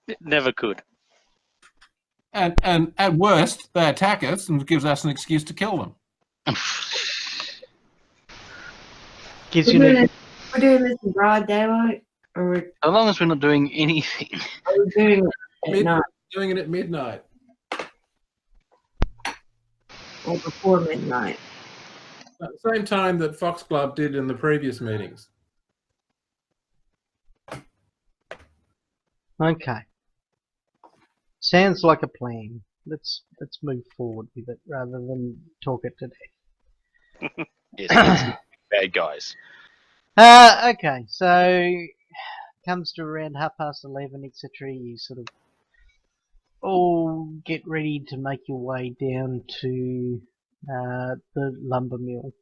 It never could. And at worst, they attack us and gives us an excuse to kill them. Gives We're you doing, an, we're doing this in broad daylight, or As long as we're not doing anything. are we doing it at night Doing it at midnight. or before midnight? At the same time that Foxglove did in the previous meetings. Okay. Sounds like a plan. Let's move forward with it rather than talk it to death. Yes, bad guys. Okay, so comes to around 11:30, etc. You sort of all get ready to make your way down to the lumber mill.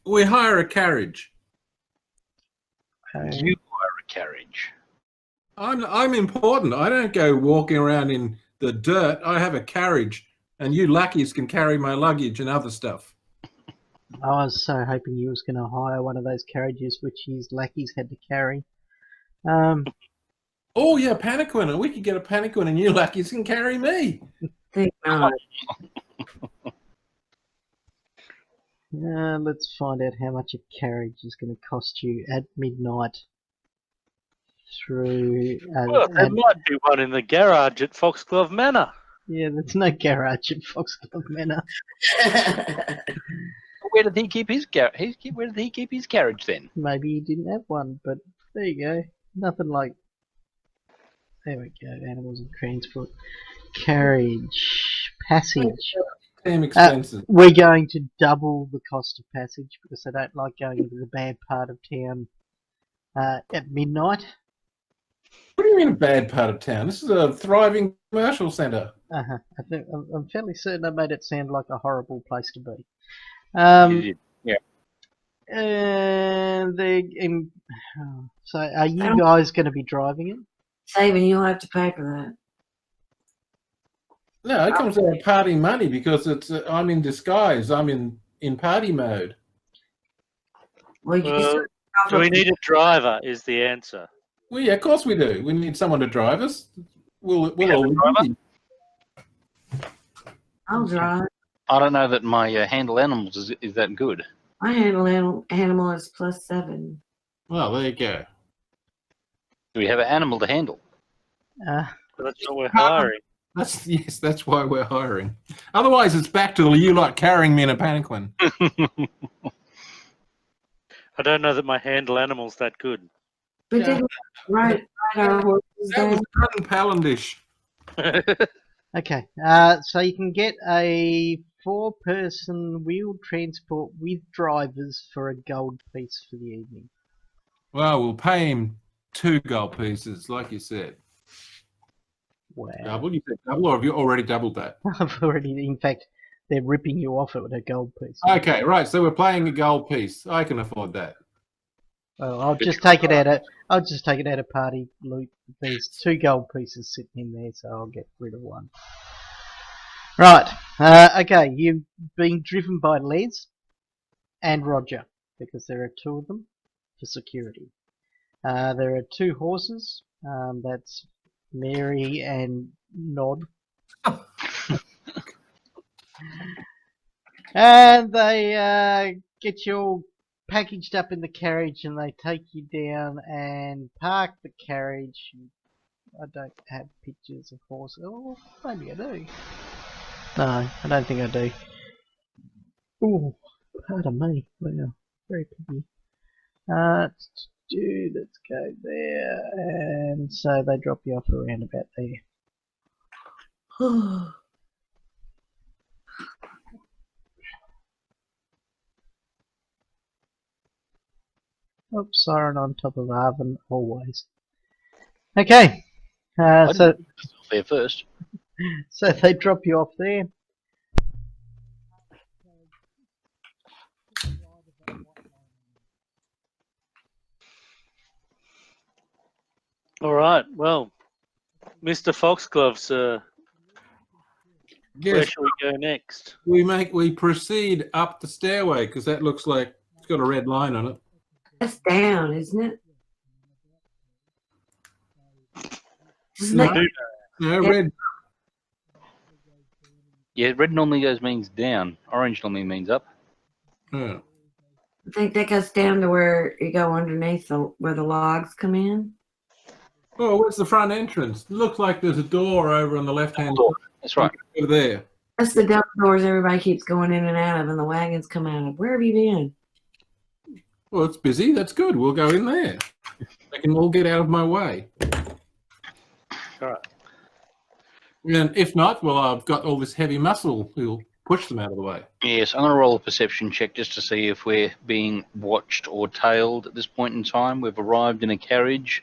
We hire a carriage. You are a carriage. I'm important. I don't go walking around in the dirt. I have a carriage, and you lackeys can carry my luggage and other stuff. I was so hoping you was going to hire one of those carriages which his lackeys had to carry. Oh yeah, Panaquin. We could get a Panaquin, and you lackeys can carry me. Think not. Let's find out how much a carriage is going to cost you at midnight. Through Well, there might be one in the garage at Foxglove Manor. yeah, there's no garage at Foxglove Manor. Where did he keep his Where did he keep his carriage then? Maybe he didn't have one, but there you go. Nothing like. There we go. Animals and transport, carriage, passage. Damn expensive. We're going to double the cost of passage because I don't like going into the bad part of town at midnight. What do you mean a bad part of town? This is a thriving commercial centre. I'm fairly certain I made it sound like a horrible place to be. You did. So are you guys going to be driving it? Saving, you'll have to pay for that. No, it comes out of party money because it's. I'm in disguise. I'm in party mode. Well, you Well, can do we need a driver? Is the answer. Well, yeah, of course we do. We need someone to drive us. We'll have a all driver? I'll drive. I don't know that my handle animals is that good. My animal is +7. Well, there you go. Do we have an animal to handle? Uh, That's what we're hiring. That's why we're hiring. Otherwise, it's back to you lot carrying me in a palanquin. I don't know that my handle animal's that good. We Yeah. didn't ride our horses That was down. unpalandish. Okay, so you can get a 4-person wheeled transport with drivers for a gold piece for the evening. Well, we'll pay him 2 gold pieces, like you said. Wow. Double? You said double, or have you already doubled that? I've already, in fact, they're ripping you off it with a gold piece. Okay, right. So we're playing a gold piece. I can afford that. Well, I'll just take it out of party loot. There's 2 gold pieces sitting in there, so I'll get rid of 1. Right. Okay, you've been driven by Les and Roger, because there are 2 of them for security. There are 2 horses. That's Mary and Nod. And they get you all packaged up in the carriage, and they take you down and park the carriage. I don't have pictures of horses. Oh, maybe I do. No, I don't think I do. Ooh, pardon me. Wow, very picky. Let's go there. And so they drop you off around about there. Oh, siren on top of Arvin, always. Okay, so There first. they drop you off there. All right. Well, Mr. Foxgloves, where Yes, shall we go next? we proceed up the stairway because that looks like it's got a red line on it. That's down, isn't it? Isn't No. it? No, Yeah. red. Yeah, red normally means down. Orange normally means up. Oh. I think that goes down to where you go underneath where the logs come in. Oh, where's the front entrance? It looks like there's a door over on the left-hand Door. That's right. over there. That's the double doors everybody keeps going in and out of, and the wagons come out of. Where have you been? Well, it's busy. That's good. We'll go in there. They can all get out of my way. All right. And if not, well, I've got all this heavy muscle. We'll push them out of the way. Yes, I'm going to roll a perception check just to see if we're being watched or tailed at this point in time. We've arrived in a carriage.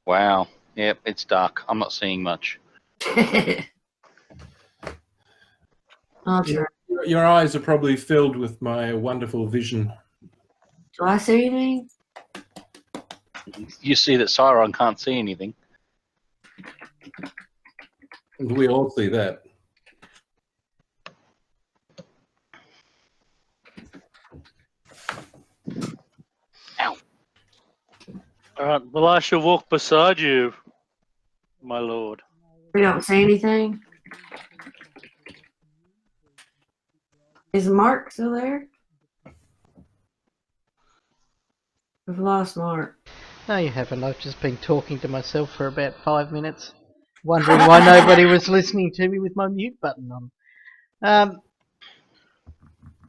Wow. Yep, it's dark. I'm not seeing much. I'll try. Your eyes are probably filled with my wonderful vision. Do I see anything? You see that Siron can't see anything. We all see that. Ow. All right. Well, I shall walk beside you, my lord. We don't see anything. Is Mark still there? We've lost Mark. No, you haven't. I've just been talking to myself for about 5 minutes, wondering why nobody was listening to me with my mute button on.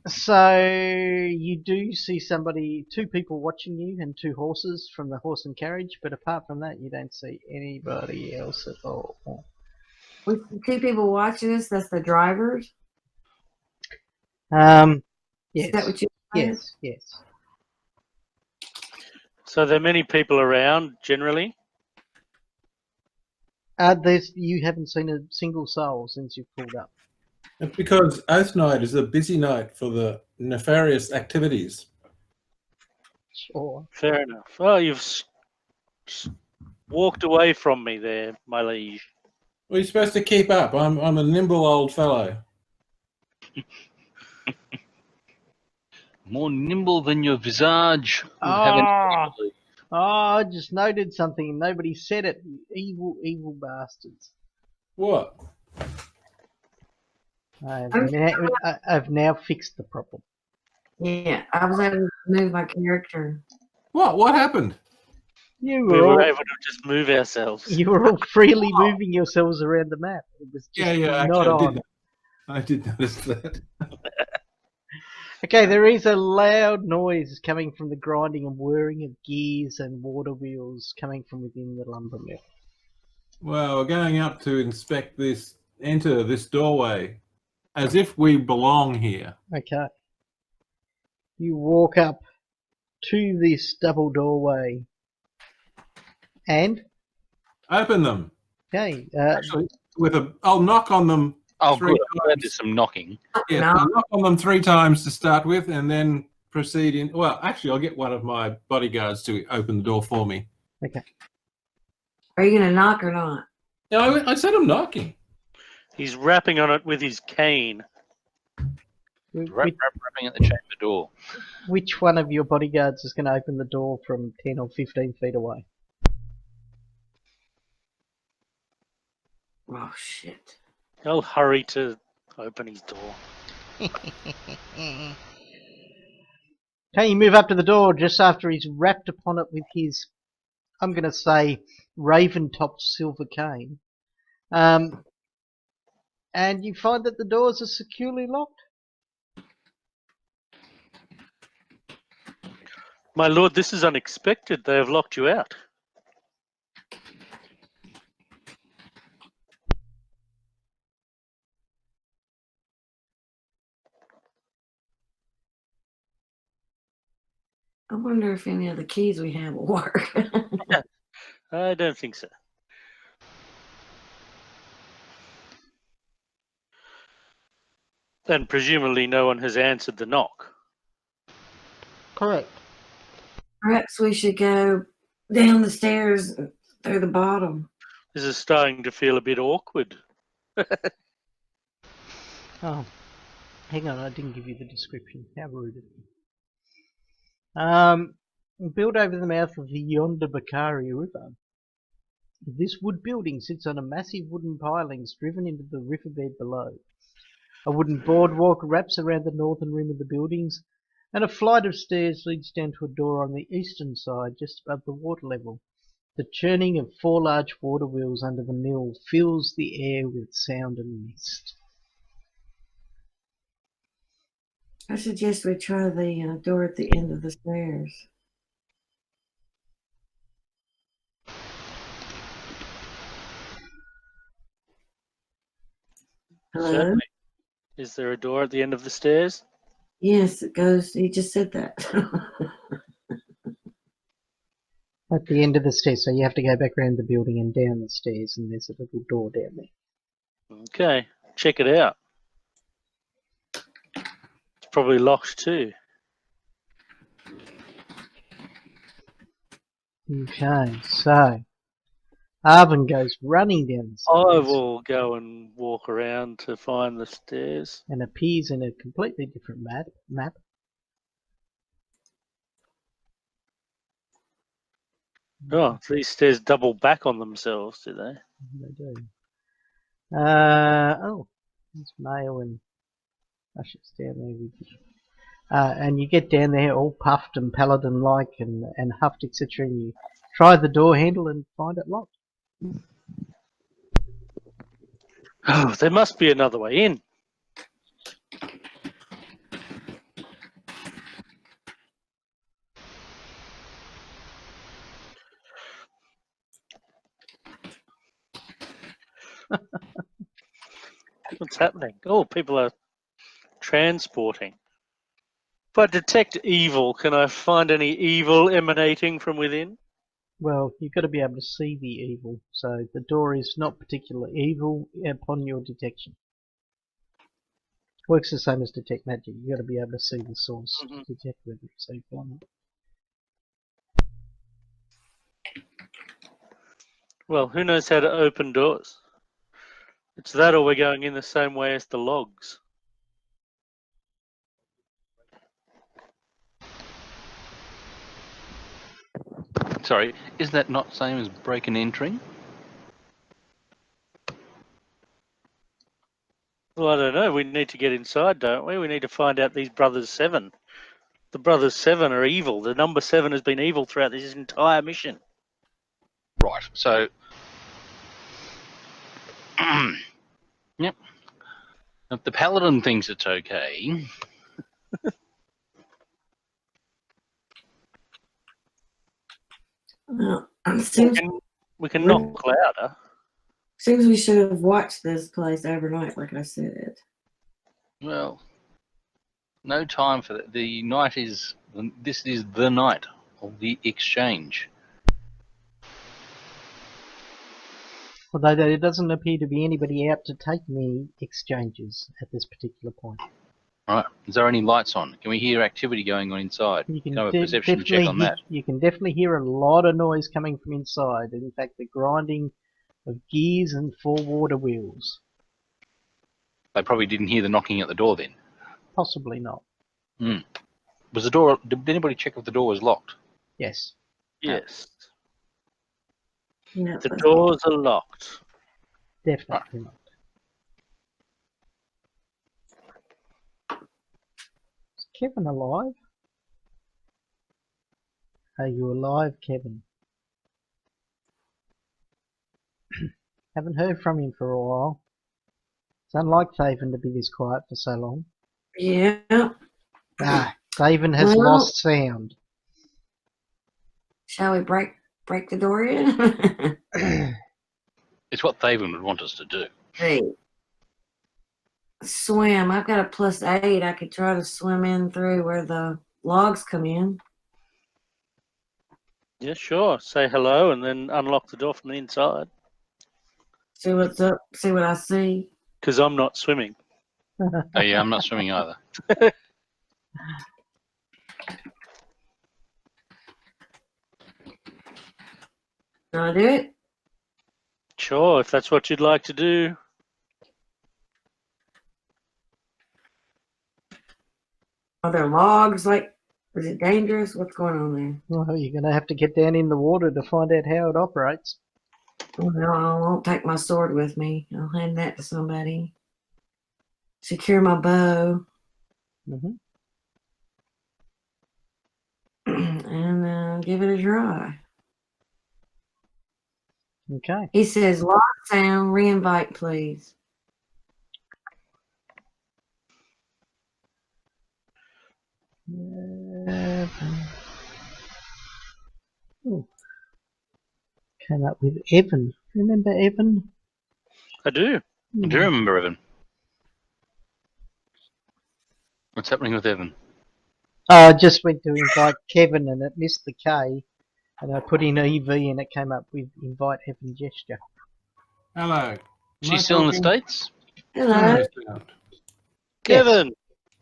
So you do see 2 people watching you and 2 horses from the horse and carriage, but apart from that, you don't see anybody else at all. We see 2 people watching us. That's the drivers. Yes. Is that what you said? Yes. So there are many people around generally. You haven't seen a single soul since you've pulled up. It's because Oath Night is a busy night for the nefarious activities. Sure. Fair enough. Oh, you've walked away from me there, my liege. Well, you're supposed to keep up. I'm a nimble old fellow. More nimble than your visage. would have Ah. any- Oh, I just noted something and nobody said it. You evil bastards. What? I've now fixed the problem. Yeah, I was able to move my character. What? What happened? You We were were all, able to just move ourselves. you were all freely moving yourselves around the map. It was just Yeah, not actually, on. I did notice that. Okay, there is a loud noise coming from the grinding and whirring of gears and water wheels coming from within the lumber mill. Well, we're going up to enter this doorway, as if we belong here. Okay. You walk up to this double doorway and, Open them. okay, Actually, I'll knock on them Oh, 3 good. I'm glad times. there's some knocking. Yes, No. I'll knock on them 3 times to start with, and then proceed in. Well, actually, I'll get one of my bodyguards to open the door for me. Are you gonna knock or not? No, I said I'm knocking. He's rapping on it with his cane. Rapping at the chamber door. which one of your bodyguards is going to open the door from 10 or 15 feet away? Oh shit. He'll hurry to open his door. Okay, you move up to the door just after he's rapped upon it with his, I'm going to say, raven-topped silver cane. And you find that the doors are securely locked. My lord, this is unexpected. They have locked you out. I wonder if any of the keys we have will work. I don't think so. And presumably no one has answered the knock. Correct. Perhaps we should go down the stairs through the bottom. This is starting to feel a bit awkward. Oh, hang on, I didn't give you the description. How rude of me. Built over the mouth of the Yonder Bakari River. This wood building sits on a massive wooden pilings driven into the riverbed below. A wooden boardwalk wraps around the northern rim of the buildings, and a flight of stairs leads down to a door on the eastern side just above the water level. The churning of 4 large water wheels under the mill fills the air with sound and mist. I suggest we try the door at the end of the stairs. Hello? Certainly. Is there a door at the end of the stairs? Yes, it goes. He just said that. At the end of the stairs, so you have to go back around the building and down the stairs, and there's a little door down there. Okay, check it out. It's probably locked too. Okay, so Arvin goes running down the I stairs will go and walk around to find the stairs. and appears in a completely different map. Oh, these stairs double back on themselves, do they? They do. Oh, there's Mail and Usher's down there with you. And you get down there all puffed and paladin-like and huffed, etc. And you try the door handle and find it locked. Oh, there must be another way in. What's happening? Oh, people are transporting. If I detect evil, can I find any evil emanating from within? Well, you've got to be able to see the evil, so the door is not particularly evil upon your detection. Works the same as detect magic. You've got to be able to see the source to detect whether it's evil or not. Well, who knows how to open doors? It's that or we're going in the same way as the logs. Sorry, is that not same as break and entering? Well, I don't know. We need to get inside, don't we? We need to find out these Brothers 7. The Brothers 7 are evil. The number 7 has been evil throughout this entire mission. Right. So, yep. If the paladin thinks it's okay, Well, it We seems, can knock louder. seems we should have watched this place overnight, like I said. well, no time for that. The night is. This is the night of the exchange. Although there doesn't appear to be anybody out to take any exchanges at this particular point. Right. Is there any lights on? Can we hear activity going on inside? You can Can I have a perception check on that? You can definitely hear a lot of noise coming from inside. In fact, the grinding of gears and 4 water wheels. They probably didn't hear the knocking at the door then. Possibly not. Was the door? Did anybody check if the door was locked? Yes. Yes. Yeah, The doors are locked. Definitely not. Is Kevin alive? Are you alive, Kevin? Haven't heard from him for a while. It's unlike Thaven to be this quiet for so long. yeah. Ah, Thaven has Well- lost sound. Shall we break the door in? It's what Thaven would want us to do. Hey, swim. I've got a +8. I could try to swim in through where the logs come in. Yeah, sure. Say hello and then unlock the door from the inside. See what's up. See what I see. Because I'm not swimming. Oh yeah, I'm not swimming either. Can I do it? Sure, if that's what you'd like to do. Are there logs? Like, is it dangerous? What's going on there? Well, you're going to have to get down in the water to find out how it operates. Well, I won't take my sword with me. I'll hand that to somebody. Secure my bow. hmm And give it a try. Okay. He says, lock sound, re-invite, please. Ooh. Came up with Evan. Remember Evan? I do. I do remember Evan. What's happening with Evan? I just went to invite Kevin and it missed the K, and I put in EV and it came up with invite Evan gesture. Hello. Am I She's still in the talking? States? Hello. No, it's not. Kevin!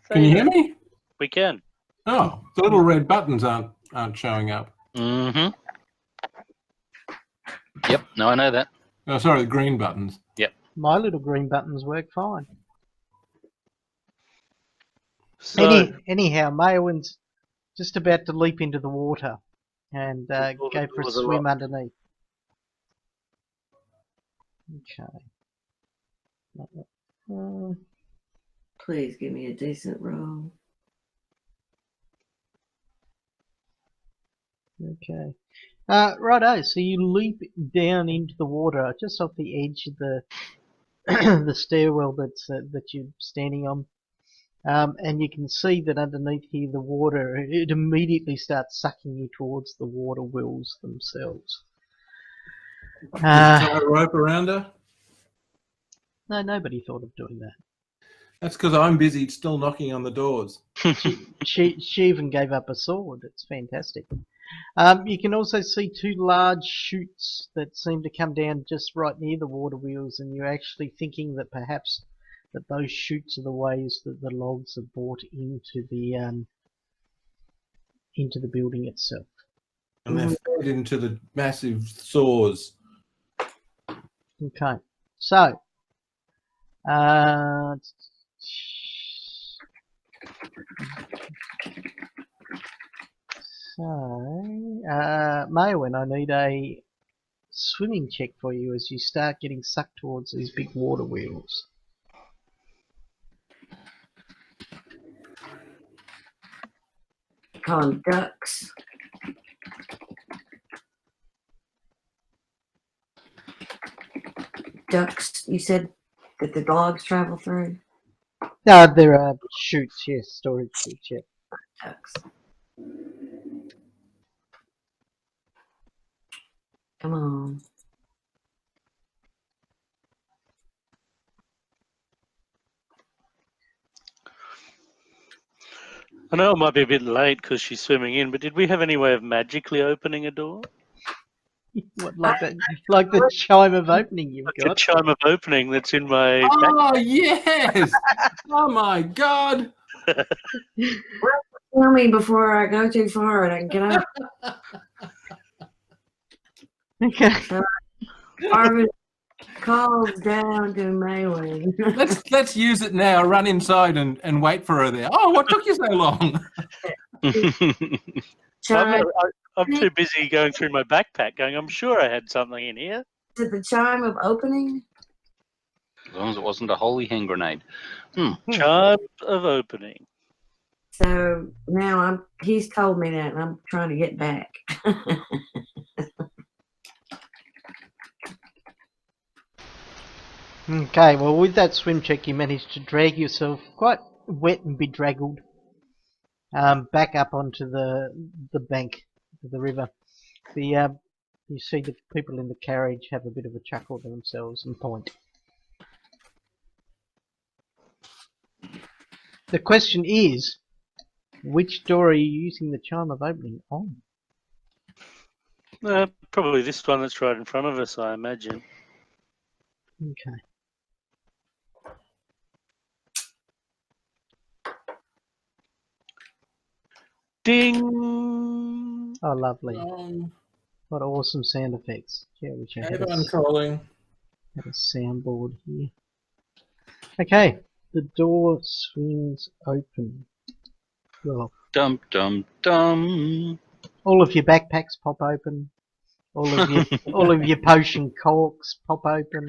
Can you hear me? We can. Oh, the little red buttons aren't showing up. Mm-hmm. Yep, no, I know that. Oh, sorry, the green buttons. My little green buttons work fine. So, Anyhow, Maywin's just about to leap into the water and go for a doors are swim locked. underneath. Okay. Please give me a decent roll. Okay. Righto, so you leap down into the water just off the edge of the the stairwell that you're standing on. And you can see that underneath here the water, it immediately starts sucking you towards the water wheels themselves. Tie a rope around her? No, nobody thought of doing that. That's because I'm busy still knocking on the doors. She even gave up a sword. It's fantastic. You can also see 2 large chutes that seem to come down just right near the water wheels, and you're actually thinking that perhaps that those chutes are the ways that the logs are brought into the building itself. And they're fed into the massive saws. Okay, so Maywin, I need a swimming check for you as you start getting sucked towards these big water wheels. Call them ducks. ducts you said that the dogs travel through? No, there are chutes, yes, storage chutes, yeah. Ducts. Come on. I know it might be a bit late because she's swimming in, but did we have any way of magically opening a door? What, like the chime of opening you've Like a got? chime of opening that's in my back. Oh, yes! Oh, my God! Tell me before I go too far and I can get up. Okay. Marvin calls down to Mayway. Let's use it now. Run inside and wait for her there. Oh, what took you so long? Chime, I'm too busy going through my backpack going, I'm sure I had something in here. is it the chime of opening? As long as it wasn't a holy hand grenade. Chime of opening. So now he's told me that and I'm trying to get back. Okay, well, with that swim check, you managed to drag yourself quite wet and bedraggled back up onto the bank of the river. You see the people in the carriage have a bit of a chuckle to themselves and point. The question is, which door are you using the chime of opening on? Probably this one that's right in front of us, I imagine. Okay. Ding! Oh, lovely. What awesome sound effects. Yeah, we should have Avon calling. a soundboard here. Okay, the door swings open. Well, Dum dum dum. all of your backpacks pop open. All of your potion corks pop open.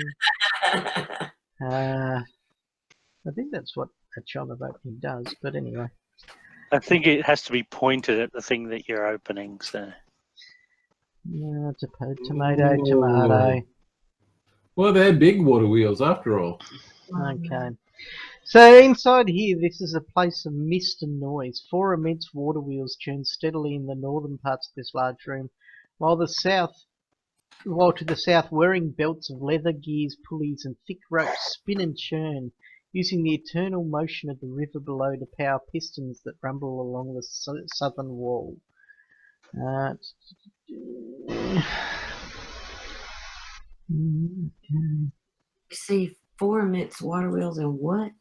I think that's what a chime of opening does, but anyway. I think it has to be pointed at the thing that you're opening, so. Yeah, tomato, tomato. Well, they're big water wheels after all. Okay. So inside here, this is a place of mist and noise. 4 immense water wheels churn steadily in the northern parts of this large room, while to the south, whirring belts of leather, gears, pulleys, and thick ropes spin and churn, using the eternal motion of the river below to power pistons that rumble along the southern wall. You see 4 immense water wheels and what?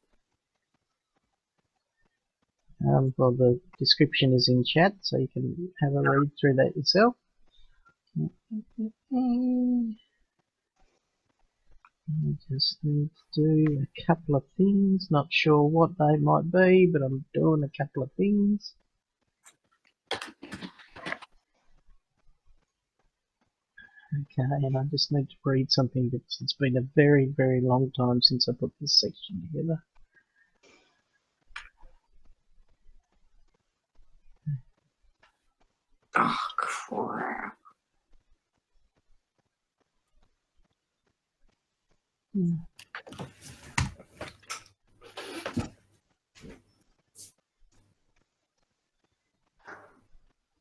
Well, the description is in chat, so you can have a read through that yourself. I just need to do a couple of things. Not sure what they might be, but I'm doing a couple of things. Okay, and I just need to read something because it's been a very, very long time since I put this section together. Oh, crap.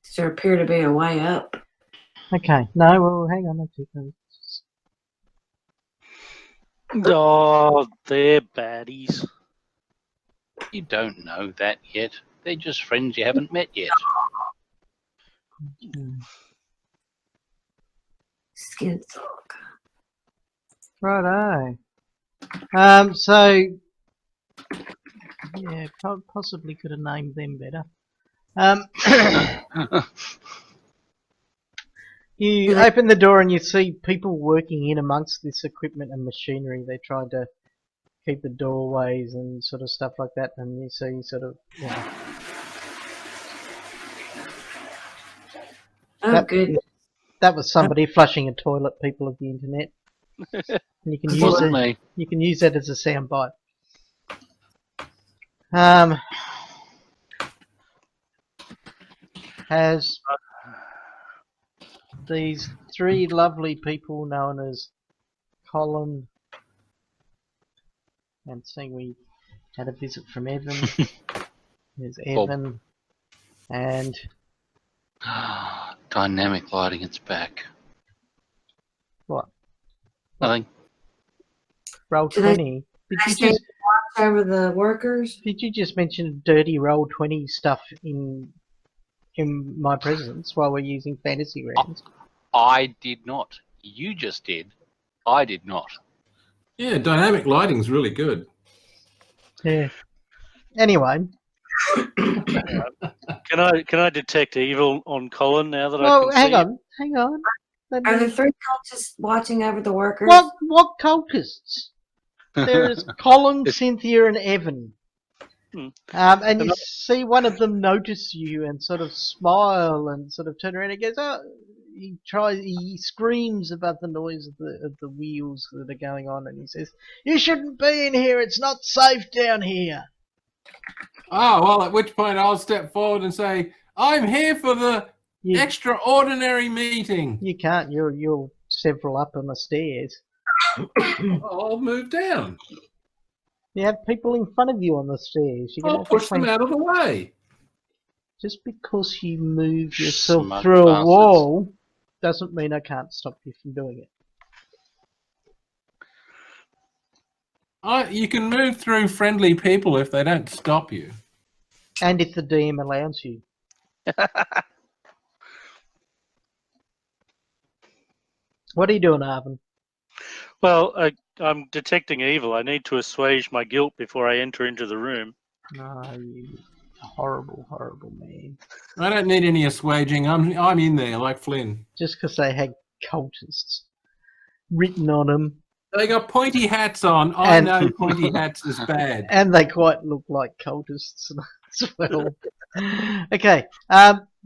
Does there appear to be a way up? Okay, no, well, hang on a second. Oh, they're baddies. You don't know that yet. They're just friends you haven't met yet. Skin talk. Righto. So, yeah, possibly could have named them better. You open the door and you see people working in amongst this equipment and machinery. They're trying to keep the doorways and sort of stuff like that, and you see sort of, you know, Oh, goodness. that was somebody flushing a toilet, people of the internet. You can It use wasn't it. me. You can use that as a soundbite. Has these 3 lovely people known as Colin, and seeing we had a visit from Evan. There's Bob. Evan, and Dynamic lighting, it's back. what? Nothing. Roll Do they- 20. I stand over the workers. Did you just mention dirty roll 20 stuff in my presence while we're using fantasy rounds? I did not. You just did. I did not. Yeah, dynamic lighting's really good. Yeah. Anyway, Can I detect evil on Colin now that I well, can hang see on, hang on. Let Are me- there 3 cultists watching over the workers? What cultists? There is Colin, Cynthia, and Evan. Hmm. And you see one of them notice you and sort of smile and sort of turn around and goes, oh, he screams about the noise of the wheels that are going on, and he says, you shouldn't be in here, it's not safe down here. Oh, well, at which point I'll step forward and say, I'm here for the You, extraordinary meeting. you can't, you're several up on the stairs. I'll move down. You have people in front of you on the stairs. You're I'll gonna push them out of the way. Just because you move yourself Smug through a bastards. wall doesn't mean I can't stop you from doing it. You can move through friendly people if they don't stop you. And if the DM allows you. What are you doing, Arvin? Well, I'm detecting evil. I need to assuage my guilt before I enter into the room. No, you horrible, horrible man. I don't need any assuaging. I'm in there like Flynn. Just because they had cultists written on them, They got pointy hats on. I And- know pointy hats is bad. and they quite look like cultists as well. Okay,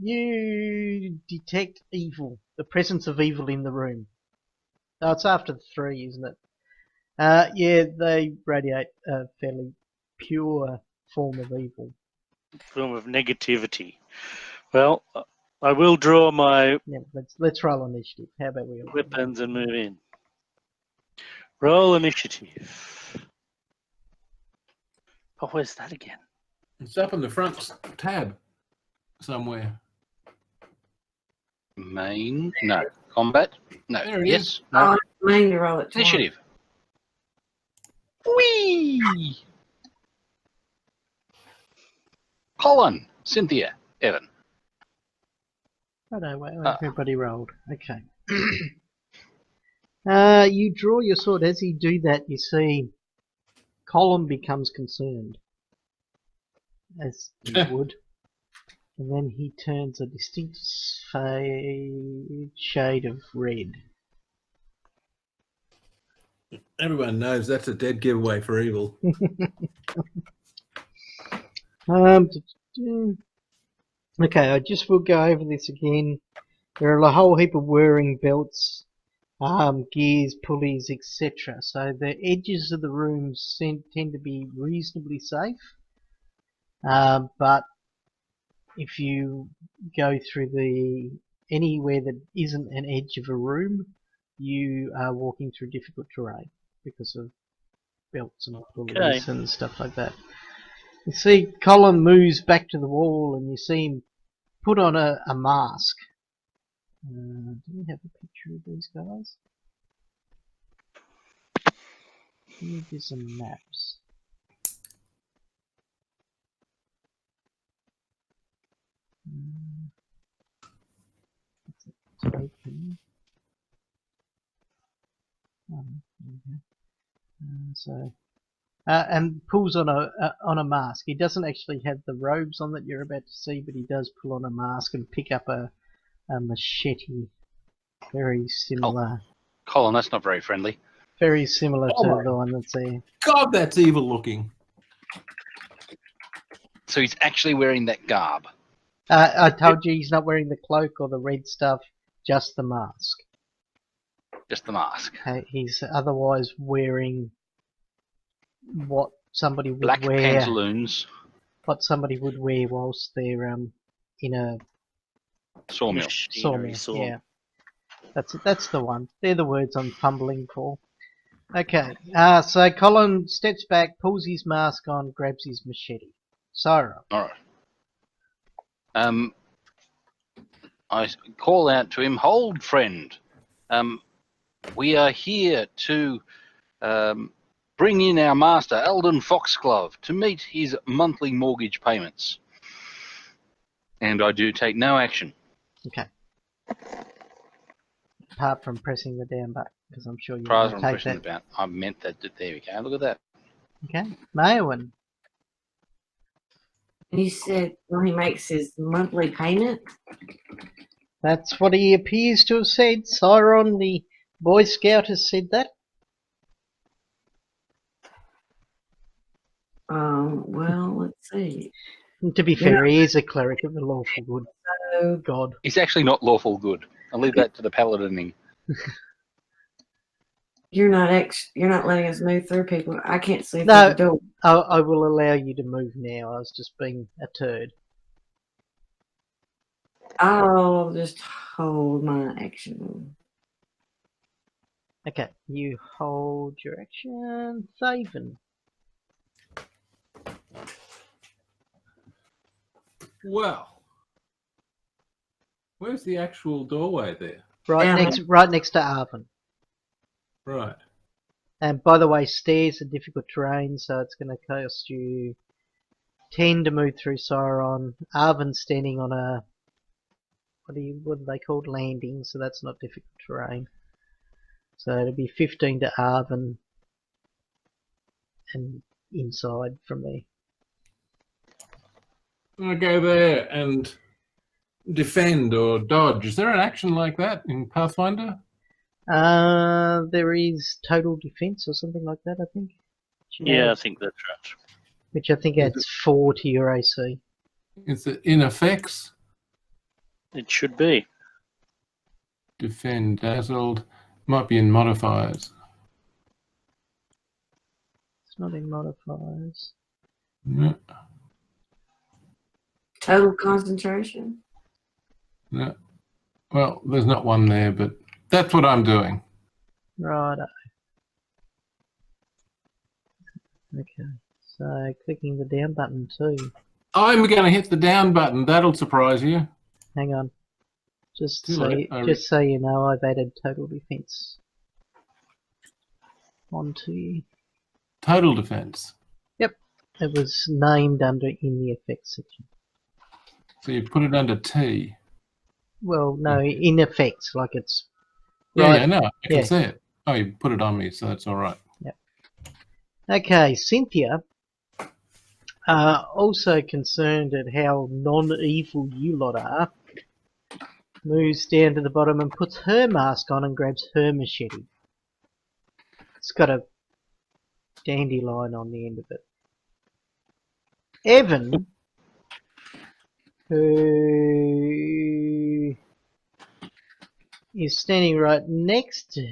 you detect evil, the presence of evil in the room. Oh, it's after the 3, isn't it? Yeah, they radiate a fairly pure form of evil. Form of negativity. Well, I will draw my Yeah, let's roll initiative. How about we all? weapons and move in. Roll initiative. Oh, where's that again? It's up in the front tab somewhere. Main? No. Combat? No. There it Yes. is. No. Main to roll it. twice. Initiative. Whee! Colin, Cynthia, Evan. Righto, well, Ah. everybody rolled. Okay. You draw your sword. As you do that, you see Colin becomes concerned, as he would, and then he turns a distinct shade of red. Everyone knows that's a dead giveaway for evil. Okay, I just will go over this again. There are a whole heap of whirring belts, gears, pulleys, etc. So the edges of the rooms tend to be reasonably safe. But if you go through anywhere that isn't an edge of a room, you are walking through difficult terrain because of belts and pulleys and stuff like that. You see Colin moves back to the wall and you see him put on a mask. Do we have a picture of these guys? Images and maps. It's open. Oh, there we go. And pulls on a mask. He doesn't actually have the robes on that you're about to see, but he does pull on a mask and pick up a machete. Very similar. Colin, that's not very friendly. Very similar Oh to my the one that's there. God, that's evil looking. So he's actually wearing that garb. I told you he's not wearing the cloak or the red stuff, just the mask. Just the mask. He's otherwise wearing what somebody would Black wear. pantaloons. What somebody would wear whilst they're in a Sawmill. sawmill. Yeah, that's the one. They're the words I'm fumbling for. Okay. So Colin steps back, pulls his mask on, grabs his machete. Siren. All right. I call out to him, "Hold, friend. We are here to bring in our master, Aldern Foxglove, to meet his monthly mortgage payments." And I do take no action. Okay. Apart from pressing the down button, because I'm sure you Prize want on to take pressing that. the button. I meant that. There we go. Look at that. Okay. Mayowen. He said when he makes his monthly payment. That's what he appears to have said. Siron, the Boy Scout, has said that. Well, let's see. And to be fair, he is a cleric of the lawful good So God. It's actually not lawful good. I'll leave that to the paladining. you're not letting us move through, people. I can't see No. through the door. I will allow you to move now. I was just being a turd. I'll just hold my action. Okay, you hold your action. Thaven. Well, where's the actual doorway there? Right next to Arvin. Right. And by the way, stairs are difficult terrain, so it's going to cost you 10 to move through Siron. Arvin's standing on a what are they called? Landing, so that's not difficult terrain. So it'll be 15 to Arvin and inside from there. I'll go there and defend or dodge. Is there an action like that in Pathfinder? There is total defense or something like that, I think. Yeah, I think that's right. Which I think adds 4 to your AC. Is it in effects? It should be. Defend, dazzled. Might be in modifiers. It's not in modifiers. No, Total concentration. no. Well, there's not one there, but that's what I'm doing. Righto. Okay, so clicking the down button too. I'm going to hit the down button. That'll surprise you. Hang on. Just Too so, late. just so you know, I've added total defense onto you. Total defense. It was named under in the effects section. So you put it under T. Well, no, in effects, like it's Yeah, right. yeah, no, I can Yeah. see it. Oh, you put it on me, so that's all right. Okay, Cynthia, also concerned at how non-evil you lot are, moves down to the bottom and puts her mask on and grabs her machete. It's got a dandelion on the end of it. Evan, who is standing right next to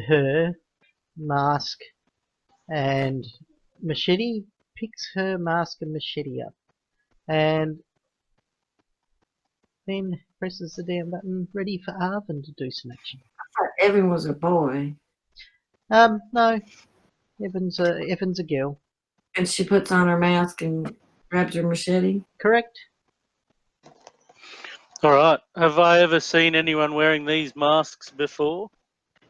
her mask and machete, picks her mask and machete up and then presses the down button, ready for Arvin to do some action. I thought Evan was a boy. No, Evan's a girl. And she puts on her mask and grabs her machete. Correct? All right. Have I ever seen anyone wearing these masks before?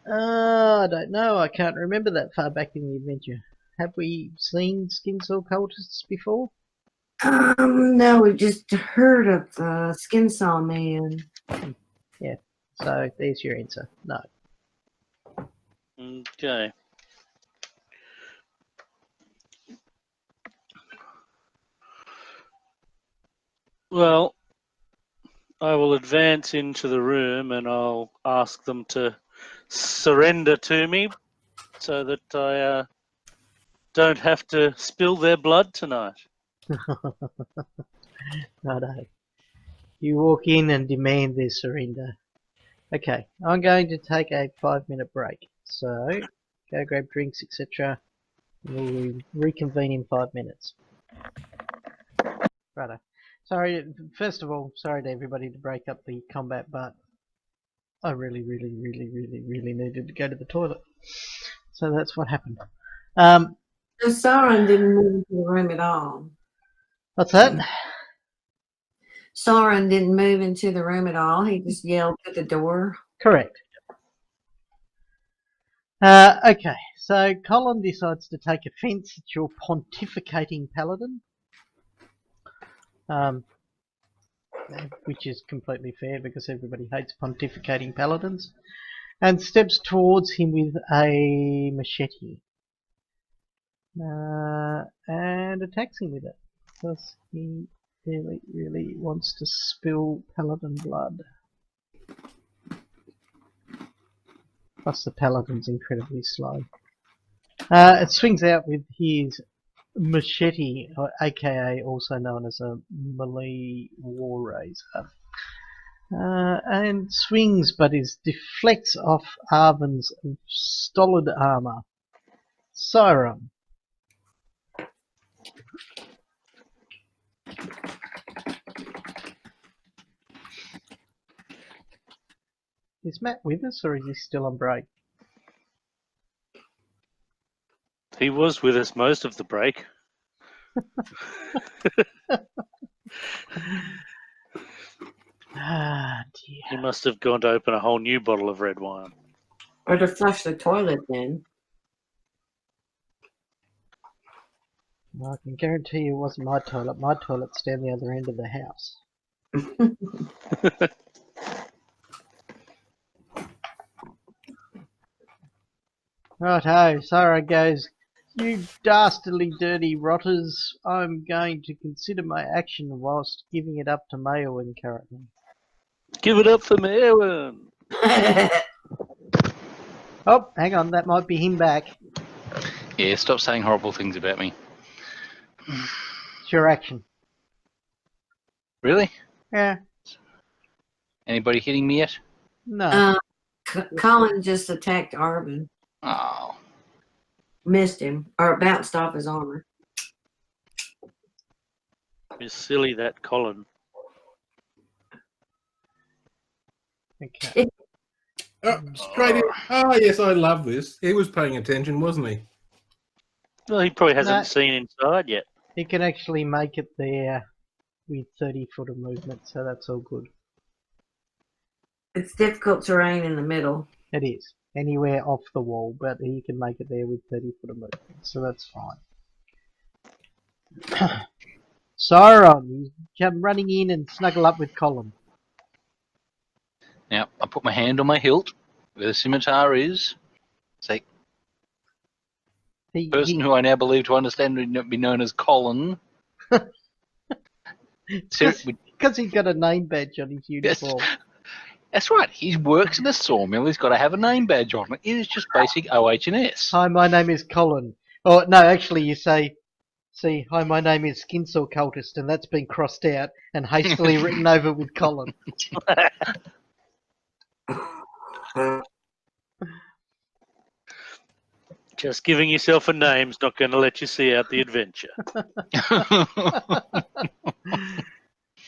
I don't know. I can't remember that far back in the adventure. Have we seen skin-saw cultists before? No, we just heard of the skin saw man. So there's your answer. No. Okay. Well, I will advance into the room and I'll ask them to surrender to me so that I don't have to spill their blood tonight. Righto. You walk in and demand their surrender. Okay, I'm going to take a 5-minute break. So, go grab drinks, etc. We'll reconvene in 5 minutes. Righto. Sorry, first of all, sorry to everybody to break up the combat, but I really needed to go to the toilet. So that's what happened. So Sauron didn't move into the room at all. What's that? Sauron didn't move into the room at all. He just yelled at the door. Correct. Okay, so Colin decides to take offence at your pontificating paladin, which is completely fair because everybody hates pontificating paladins, and steps towards him with a machete and attacks him with it because he really wants to spill paladin blood. Plus the paladin's incredibly slow. It swings out with his machete, aka also known as a melee war razor, and swings but deflects off Arvin's stolid armour. Sauron. Is Matt with us or is he still on break? He was with us most of the break. Ah, He dear. must have gone to open a whole new bottle of red wine. Or to flush the toilet then. Well, I can guarantee you it wasn't my toilet. My toilet's down the other end of the house. Righto, Sarah goes, "You dastardly dirty rotters, I'm going to consider my action whilst giving it up to Mayowen currently." Give it up for Merwin. Oh, hang on, that might be him back. Yeah, stop saying horrible things about me. It's your action. Really? Yeah, Anybody hitting me yet? no. Colin just attacked Arvin. Oh. Missed him. Or bounced off his armor. It's silly, that Colin. Okay. Oh, straight in. Oh, yes, I love this. He was paying attention, wasn't he? Well, he probably hasn't No. seen inside yet. He can actually make it there with 30 foot of movement, so that's all good. It's difficult terrain in the middle. It is. Anywhere off the wall, but he can make it there with 30 foot of movement, so that's fine. Sauron, you come running in and snuggle up with Colin. Now, I put my hand on my hilt, where the scimitar is. Say, He, person he, who I now believe to understand would be known as Colin. because he's got a name badge on his uniform. That's right. He works in a sawmill. He's got to have a name badge on it. It is just basic OH&S. Hi, my name is Colin. Oh, no, actually you say, see, hi, my name is Skinsaw Cultist, and that's been crossed out and hastily written over with Colin. Just giving yourself a name's not going to let you see out the adventure.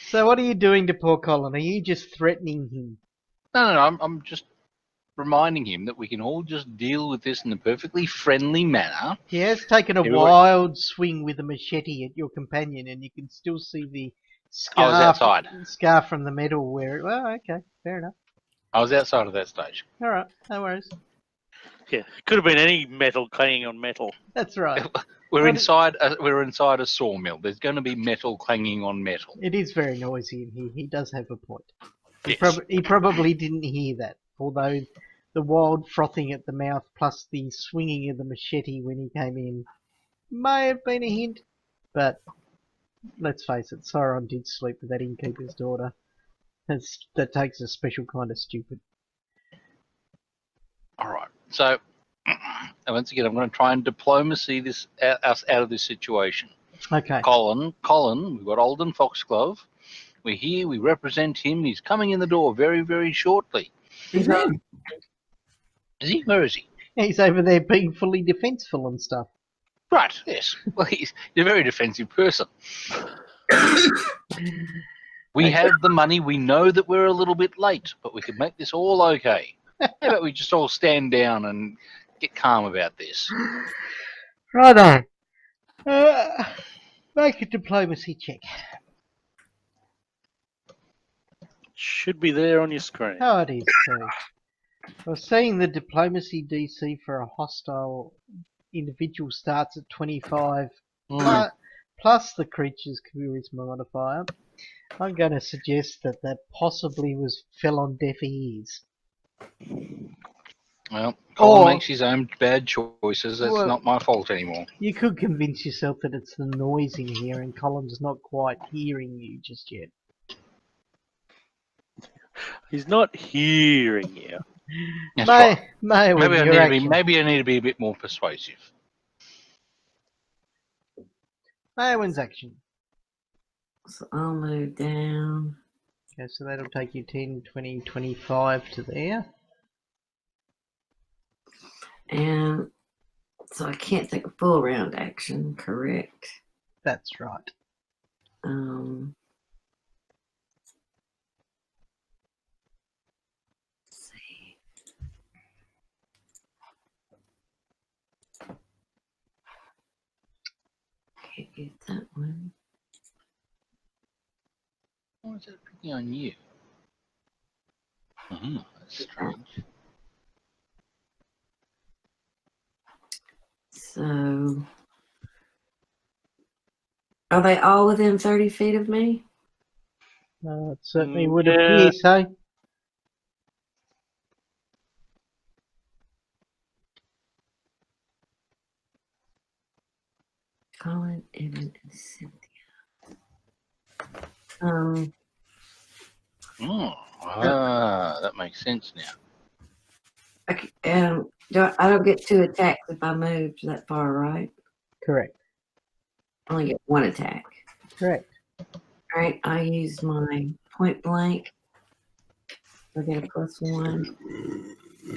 So what are you doing to poor Colin? Are you just threatening him? No, I'm just reminding him that we can all just deal with this in a perfectly friendly manner. He has taken a Everyone- wild swing with a machete at your companion, and you can still see the I was outside. scar from the metal where it... Well, okay, fair enough. I was outside of that stage. All right, no worries. Yeah, it could have been any metal clanging on metal. That's right. We're What- inside. We're inside a sawmill. There's going to be metal clanging on metal. It is very noisy in here. He does have a point. Yes. He probably didn't hear that, although the wild frothing at the mouth plus the swinging of the machete when he came in may have been a hint. But let's face it, Sauron did sleep with that innkeeper's daughter. That takes a special kind of stupid. All right. So, once again, I'm going to try and diplomacy us out of this situation. Okay. Colin, we've got Aldern Foxglove. We're here. We represent him. He's coming in the door very, very shortly. He's in. Is he? Where is he? He's over there being fully defenseful and stuff. Right. Yes. Well, he's a very defensive person. We have the money. We know that we're a little bit late, but we can make this all okay. How about we just all stand down and get calm about this. Righto. Make a diplomacy check. Should be there on your screen. Oh, it is too. I was saying the diplomacy DC for a hostile individual starts at 25, plus the creature's charisma modifier. I'm going to suggest that possibly fell on deaf ears. Well, Colin Or- makes his own bad choices. That's Well- not my fault anymore. You could convince yourself that it's the noise in here and Colin's not quite hearing you just yet. He's not hearing you. That's right. May Maybe I, your need to action. be, maybe I need to be a bit more persuasive. Maywin's action. So I'll move down. Okay, so that'll take you 10, 20, 25 to there. And so I can't take a full round action, correct? That's right. Let's see. Can't get that one. Why is that picking on you? That's strange. So are they all within 30 feet of me? It certainly Mm, would yeah. appear so. Colin, Evan, and Cynthia. That makes sense now. I don't get 2 attacks if I move that far, right? Correct. I only get 1 attack. Correct. All right, I use my point blank. I get a +1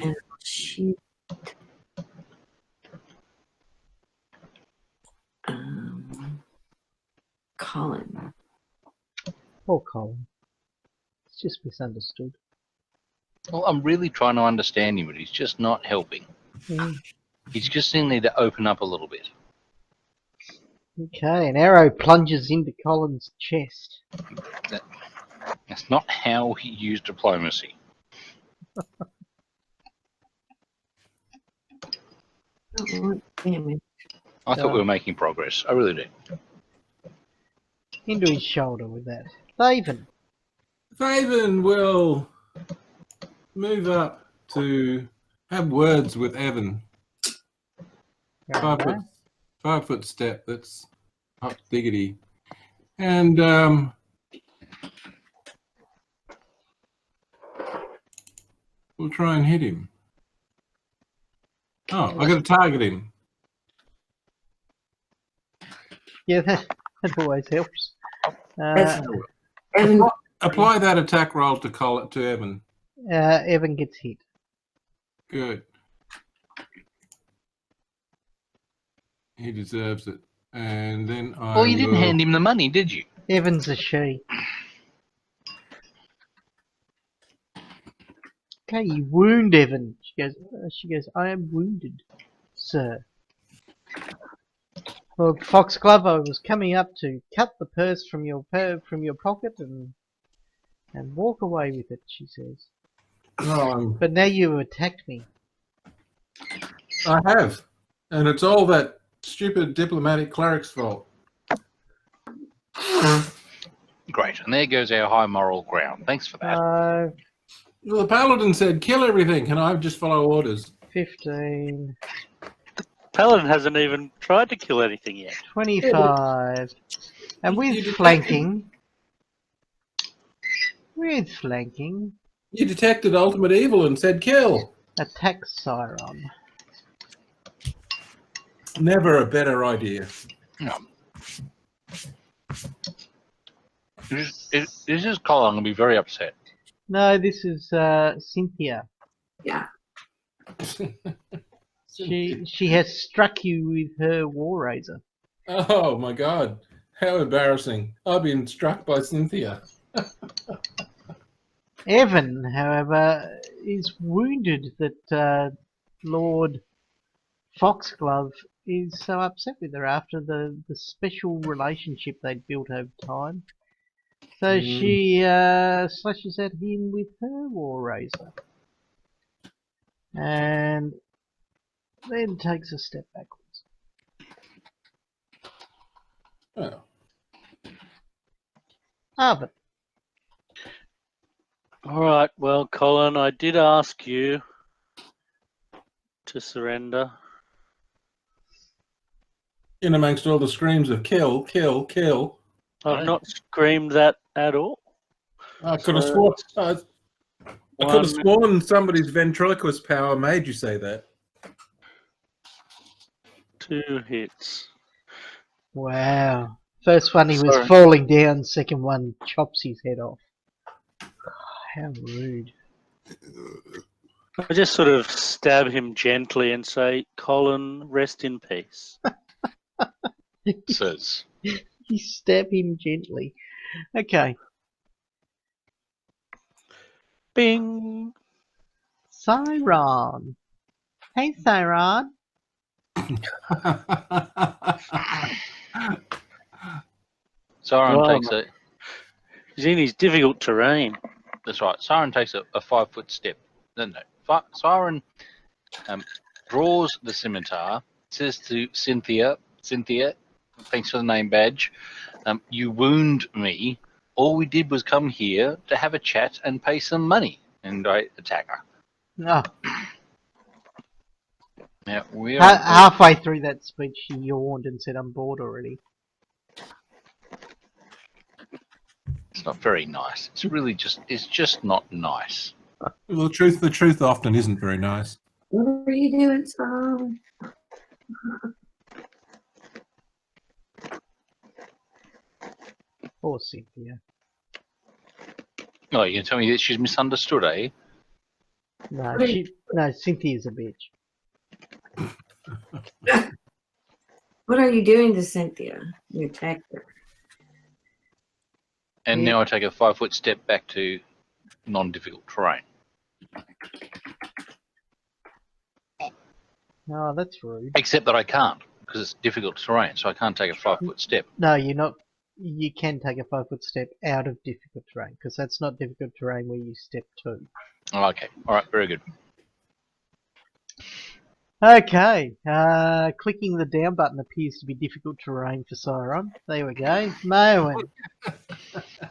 and I'll shoot. Colin. Poor Colin. It's just misunderstood. Well, I'm really trying to understand him, but he's just not helping. He's just sitting there to open up a little bit. Okay, an arrow plunges into Colin's chest. That's not how he used diplomacy. Oh, damn it. I thought we were making progress. I really did. Into his shoulder with that. Thaven. Faven will move up to have words with Evan. 5 foot step. That's hot diggity. And we'll try and hit him. Oh, I got to target him. Yeah, that always helps. That's- Evan, Apply that attack roll to Evan. Evan gets hit. Good. He deserves it. And then I Well, you didn't will- hand him the money, did you? Evan's a she. Okay, you wound Evan. She goes, I am wounded, sir. Well, Foxglove, was coming up to cut the purse from your pocket and walk away with it, she says. But now you attacked me. I have. And it's all that stupid diplomatic cleric's fault. Great. And there goes our high moral ground. Thanks for that. Well, the paladin said, kill everything. Can I just follow orders? 15, Paladin hasn't even tried to kill anything yet. 25. And with flanking, You detected ultimate evil and said kill. attack Siron. Never a better idea. No. This is Colin. I'm going to be very upset. No, this is Cynthia. yeah. She has struck you with her war razor. Oh my God. How embarrassing. I've been struck by Cynthia. Evan, however, is wounded that Lord Foxglove is so upset with her after the special relationship they'd built over time. So she slashes at him with her war razor. And then takes a step backwards. Oh. Arvin. All right. Well, Colin, I did ask you to surrender. In amongst all the screams of kill, kill, kill. I've not screamed that at all. I could have sworn. I could have sworn somebody's ventriloquist power made you say that. 2 hits. Wow. First one he was Sorry. falling down, second one chops his head off. How rude. I just sort of stab him gently and say, Colin, rest in peace. Says. You stab him gently. Okay. Bing! Siron. Hey, Siron. Siren Wow. takes a. He's in his difficult terrain. That's right. Siren takes a 5-foot step. No. Siren draws the scimitar. Says to Cynthia, thanks for the name badge. You wound me. All we did was come here to have a chat and pay some money. And I attack her. Oh, Now we're halfway through that speech, she yawned and said, I'm bored already. It's not very nice. It's just not nice. Well, the truth often isn't very nice. What are you doing, son? Poor Cynthia. Oh, you're gonna tell me that she's misunderstood, eh? No, Cynthia's a bitch. What are you doing to Cynthia? You attacked her. And Yeah. now I take a 5-foot step back to non-difficult terrain. Oh, that's rude. Except that I can't, because it's difficult terrain, so I can't take a 5-foot step. No, you're not. You can take a 5-foot step out of difficult terrain, because that's not difficult terrain where you step to. Oh, okay, all right, very good. Okay, clicking the down button appears to be difficult terrain for Siron. There we go. Moen. All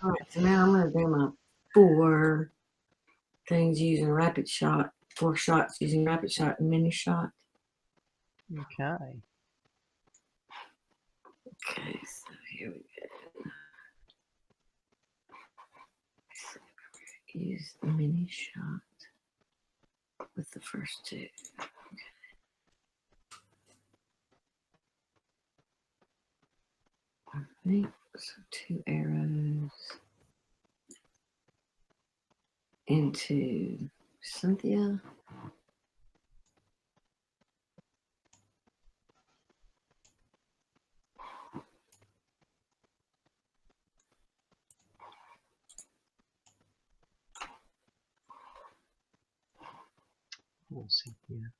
right, so now I'm going to do my 4 things using rapid shot, 4 shots using rapid shot and mini shot. Okay. Okay, so here we go. Use the mini shot with the first 2. Right, so 2 arrows into Cynthia. Poor Cynthia.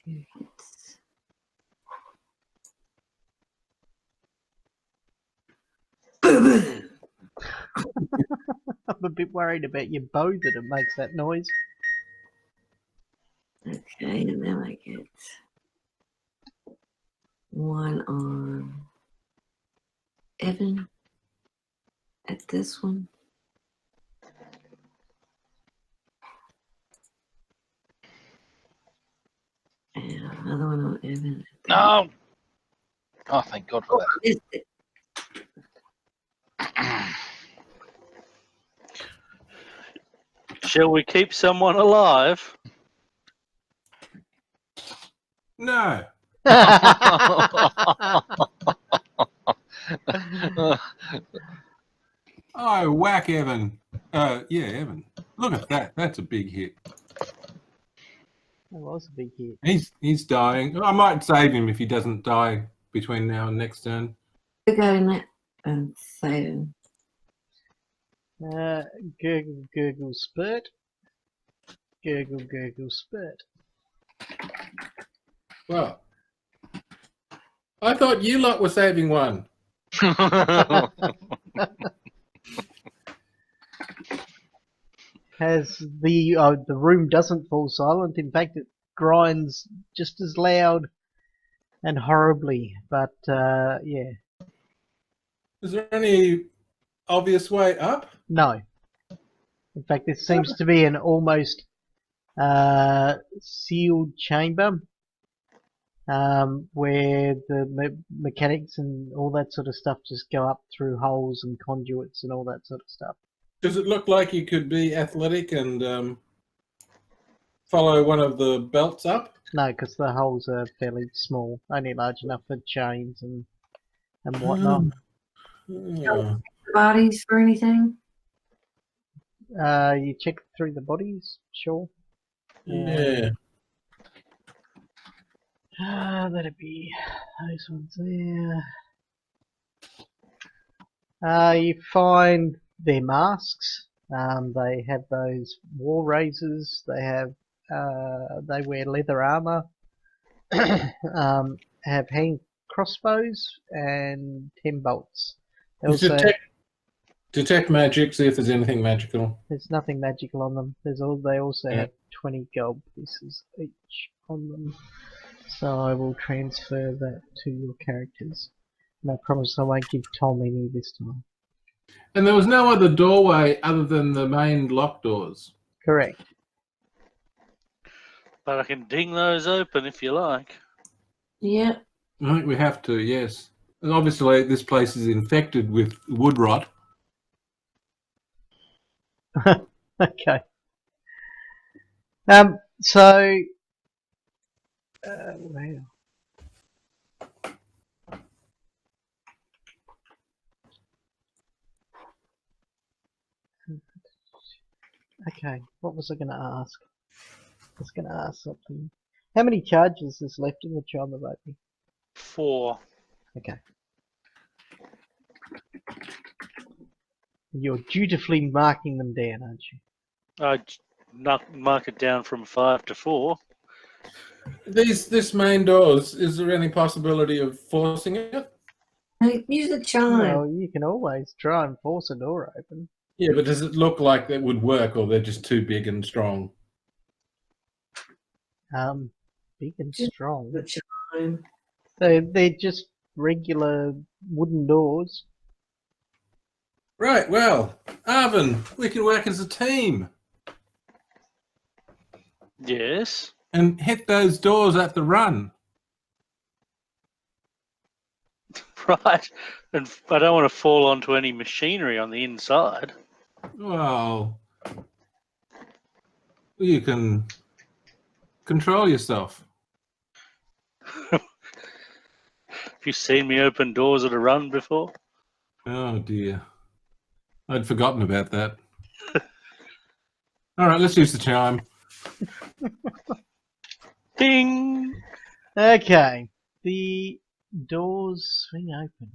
2 hits. I'm a bit worried about your bow that it makes that noise. Okay, and then I get 1 on Evan at this one. And another one on Evan. At No! Oh, thank God for Oh, missed it. that. Shall we keep someone alive? No. Oh, whack Evan. Yeah, Evan. Look at that. That's a big hit. That was a big hit. He's dying. I might save him if he doesn't die between now and next turn. Go in that and save. Gurgle, gurgle, spurt. Gurgle, gurgle, spurt. Well, I thought you lot were saving one. Has the room doesn't fall silent. In fact, it grinds just as loud and horribly. But yeah, Is there any obvious way up? no. In fact, this seems to be an almost sealed chamber where the mechanics and all that sort of stuff just go up through holes and conduits and all that sort of stuff. Does it look like you could be athletic and follow one of the belts up? No, because the holes are fairly small, only large enough for chains and whatnot. Yeah. Bodies for anything? You check through the bodies, sure. Yeah. That'd be those ones there. You find their masks. They have those war razors. They have. They wear leather armor. Have hand crossbows and 10 bolts. They also, Detect magic, see if there's anything magical. there's nothing magical on them. They also have 20 gold pieces each on them. So I will transfer that to your characters. And I promise I won't give Tom any this time. And there was no other doorway other than the main lock doors. Correct. But I can ding those open if you like. Yeah. I think we have to, yes. And obviously this place is infected with wood rot. Okay. So wow. Okay, what was I going to ask? I was going to ask something. How many charges is left in the charm of opening? 4. Okay. You're dutifully marking them down, aren't you? Mark it down from 5 to 4. This main doors, is there any possibility of forcing it? Hey, use the chime. Well, you can always try and force a door open. Yeah, but does it look like that would work, or they're just too big and strong? Big and Just strong. The chime. They're just regular wooden doors. Right, well, Arvin, we can work as a team Yes. and hit those doors at the run. Right. And I don't want to fall onto any machinery on the inside. Well, you can control yourself. Have you seen me open doors at a run before? Oh dear. I'd forgotten about that. All right, let's use the chime. Ding! Okay. The doors swing open.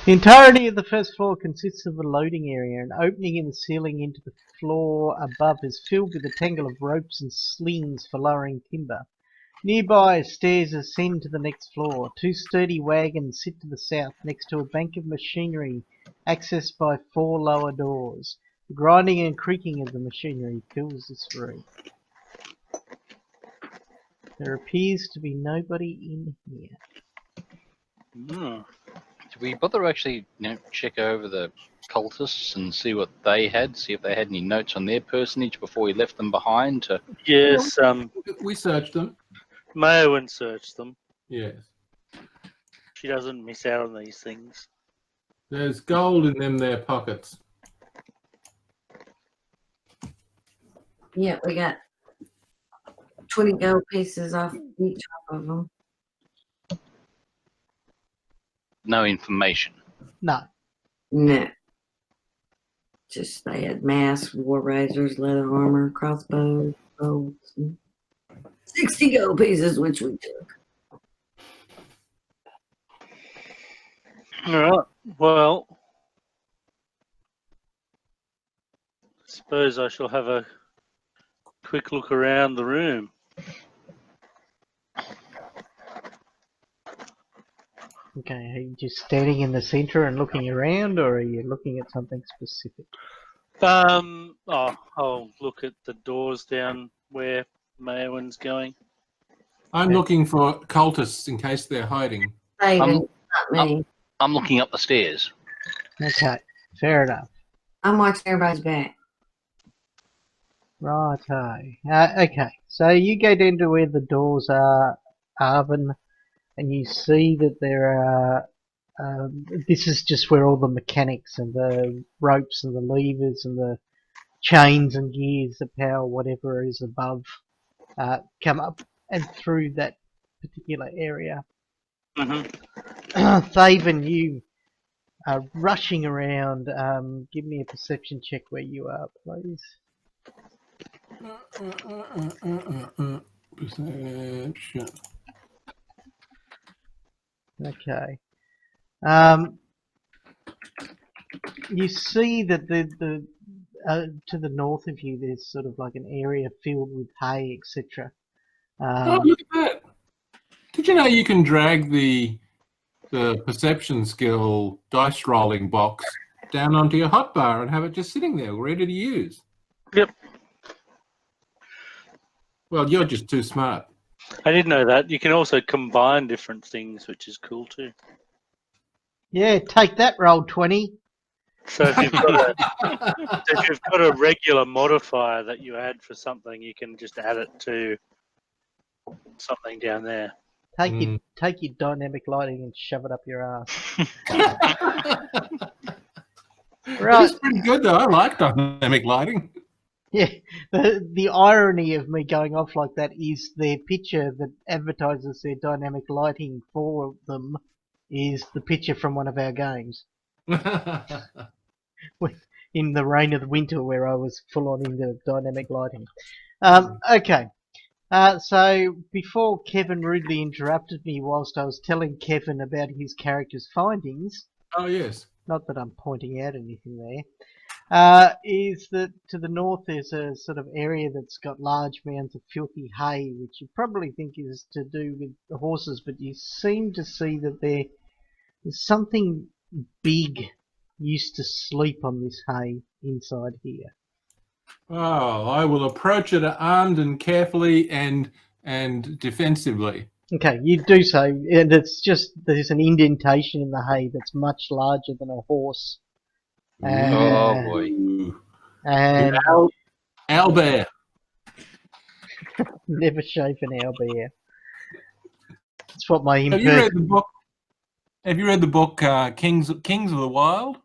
The entirety of the first floor consists of a loading area. An opening in the ceiling into the floor above is filled with a tangle of ropes and slings for lowering timber. Nearby, stairs ascend to the next floor. 2 sturdy wagons sit to the south next to a bank of machinery accessed by 4 lower doors. The grinding and creaking of the machinery fills this room. There appears to be nobody in here. Hmm. Did we bother actually, check over the cultists and see what they had, see if they had any notes on their personage before we left them behind? Yes, We searched them. Mayo and search them. Yes. She doesn't miss out on these things. There's gold in them there pockets. Yeah, we got 20 gold pieces off each of them. No information. No. No. Just they had masks, war razors, leather armor, crossbows, bolts. 60 gold pieces, which we took. All right. Well, I suppose I shall have a quick look around the room. Okay, are you just standing in the centre and looking around, or are you looking at something specific? I'll look at the doors down where Mayowen's going. I'm looking for cultists in case they're hiding. Saving, not me. I'm looking up the stairs. Okay, fair enough. I'm watching everybody's back. Righto. Okay, so you go down to where the doors are, Arvin, and you see that there are. This is just where all the mechanics and the ropes and the levers and the chains and gears, the power, whatever is above, come up and through that particular area. Thaven, you are rushing around. Give me a perception check where you are, please. Perception. Okay. You see that the to the north of you, there's sort of like an area filled with hay, etc. Oh, look at that! Did you know you can drag the perception skill dice rolling box down onto your hotbar and have it just sitting there, ready to use? Yep. Well, you're just too smart. I didn't know that. You can also combine different things, which is cool too. Yeah, take that, roll 20. So if you've got a regular modifier that you add for something, you can just add it to something down there. Take your dynamic lighting and shove it up your ass. Right. It's pretty good though. I like dynamic lighting. Yeah, the irony of me going off like that is their picture that advertises their dynamic lighting for them is the picture from one of our games. In the rain of the winter where I was full on into dynamic lighting. Okay, so before Kevin rudely interrupted me whilst I was telling Kevin about his character's findings, Oh yes. not that I'm pointing out anything there, is that to the north there's a sort of area that's got large mounds of filthy hay, which you probably think is to do with the horses, but you seem to see that there's something big used to sleep on this hay inside here. Oh, I will approach it armed and carefully and defensively. Okay, you do so, and it's just there's an indentation in the hay that's much larger than a horse. Oh boy. Ooh. And Owlbear. never shave an owlbear. That's what my Have you read the book? Have you read the book Kings of the Wild?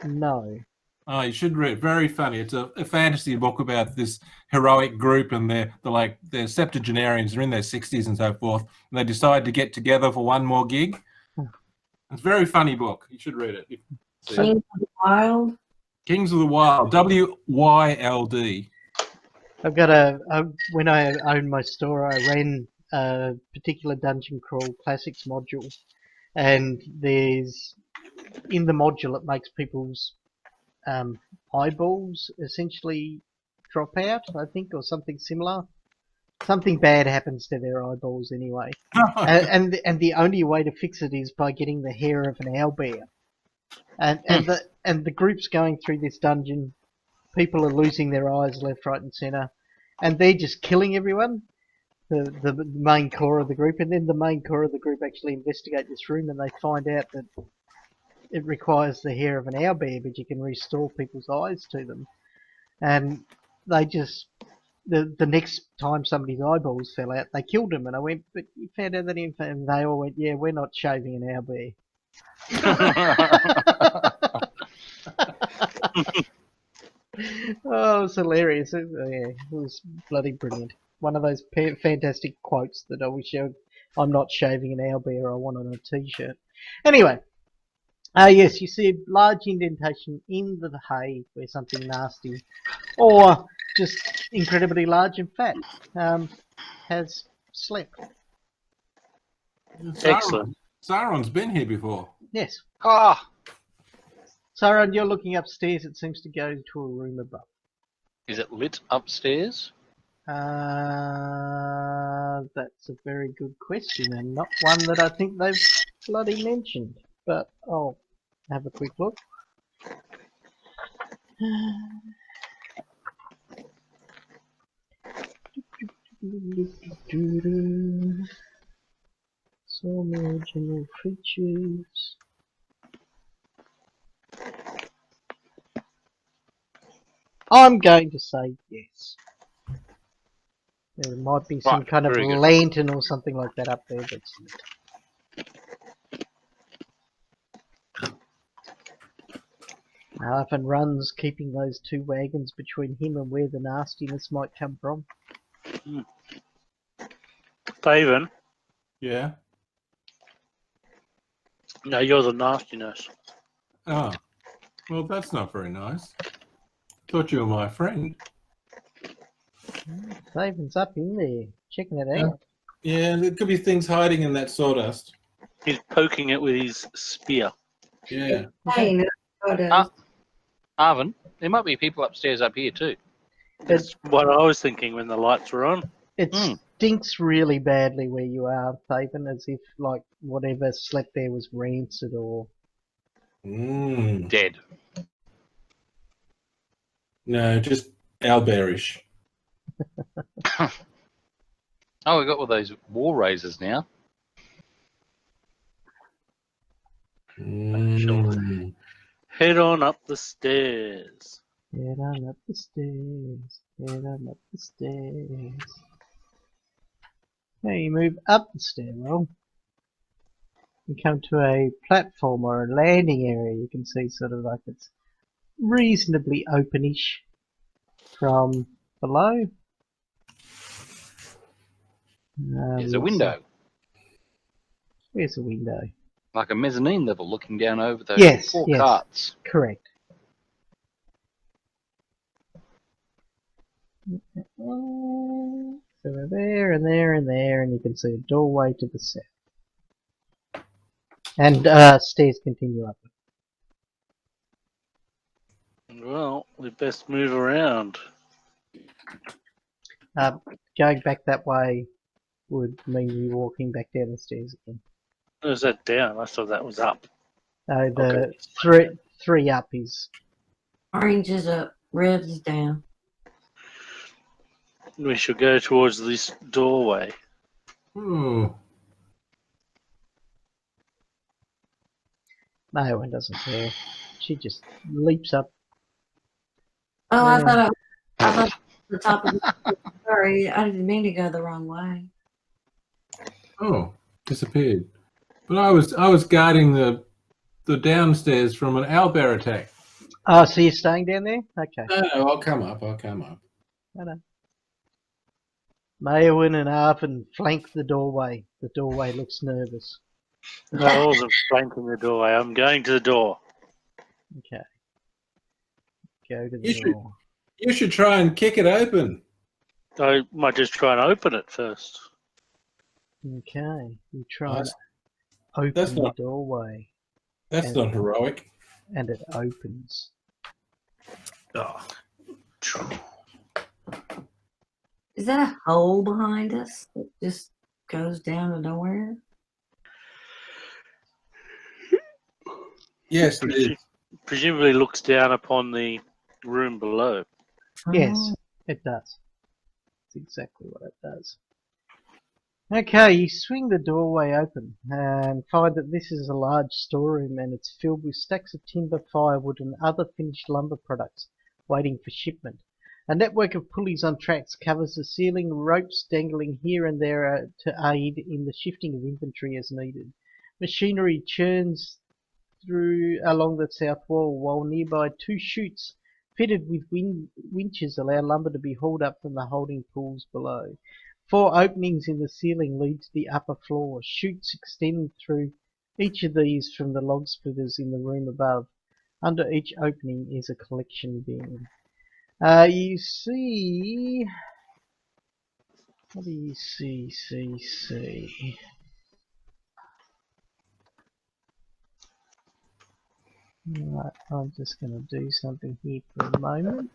No. Oh, you should read it. Very funny. It's a fantasy book about this heroic group, and they're septuagenarians. They're in their 60s and so forth. And they decide to get together for one more gig. It's a very funny book. You should read it. Kings of the Wild. Kings of the Wild. WYLD. I've got when I owned my store, I ran a particular Dungeon Crawl Classics module, and there's in the module it makes people's eyeballs essentially drop out, I think, or something similar. Something bad happens to their eyeballs anyway, and the only way to fix it is by getting the hair of an owlbear. And the group's going through this dungeon. People are losing their eyes left, right, and centre, and they're just killing everyone. The main core of the group, and then the main core of the group actually investigate this room, and they find out that it requires the hair of an owlbear, but you can restore people's eyes to them. And they just the next time somebody's eyeballs fell out, they killed him. And I went, but you found out that info, and they all went, yeah, we're not shaving an owlbear. Oh, it was hilarious. It was bloody brilliant. One of those fantastic quotes that I wish I'm not shaving an owlbear I want on a t-shirt. Anyway, yes, you see a large indentation in the hay where something nasty, or just incredibly large and fat, has slept. Excellent. Sauron's been here before. Yes. Ah, Sauron, you're looking upstairs. It seems to go to a room above. is it lit upstairs? That's a very good question, and not one that I think they've bloody mentioned. But I'll have a quick look. Sawmill general features. I'm going to say yes. There might be some Right, kind of very good. lantern or something like that up there that's Arthur runs, keeping those two wagons between him and where the nastiness might come from. Faven, Yeah. no, you're the nastiness. Oh, well, that's not very nice. Thought you were my friend. Faven's up in there, checking it Yeah. out. Yeah, there could be things hiding in that sawdust. He's poking it with his spear. Yeah. Hey, photos. Ah. Arvin, there might be people upstairs up here too. That's what I was thinking when the lights were on. It Mm. stinks really badly where you are, Faven, as if like whatever slept there was rancid or... Mm. Dead. No, just owlbearish. Oh, we got all those war razors now. Mm. Head on up the stairs. Head on up the stairs, head on up the stairs. Now you move up the stairwell. You come to a platform or a landing area. You can see sort of like it's reasonably openish from below. There's a window, Where's the window? like a mezzanine level, looking down over those Yes, four yes. carts. Correct. So we're there and there and there, and you can see a doorway to the south. And stairs continue up. Well, we best move around. Going back that way would mean you walking back down the stairs again. Is that down? I thought that was up. The Okay. three up is Orange is up, red is down. We should go towards this doorway. Oh. no one doesn't care. She just leaps up. Oh, Yeah. I thought the top of the sorry, I didn't mean to go the wrong way. Oh, disappeared. But I was guarding the downstairs from an owlbear attack. Oh, so you're staying down there? Okay. No, I'll come up. I know. Maewyn and Arvin flank the doorway. The doorway looks nervous. No, I wasn't flanking the doorway. I'm going to the door. Okay. Go to the You should- door. You should try and kick it open. I might just try and open it first. Okay. You try and That's- open that's the not- doorway, That's not heroic. and it opens. Oh. Is that a hole behind us that just goes down to nowhere? Yes, it is. Presumably looks down upon the room below. Yes, Oh, it does. That's exactly what it does. Okay, you swing the doorway open and find that this is a large storeroom, and it's filled with stacks of timber, firewood and other finished lumber products waiting for shipment. A network of pulleys on tracks covers the ceiling, ropes dangling here and there to aid in the shifting of inventory as needed. Machinery churns through along the south wall, while nearby two chutes fitted with winches allow lumber to be hauled up from the holding pools below. 4 openings in the ceiling lead to the upper floor. Chutes extend through each of these from the log splitters in the room above. Under each opening is a collection bin. You see... What do you see? Right, I'm just going to do something here for a moment.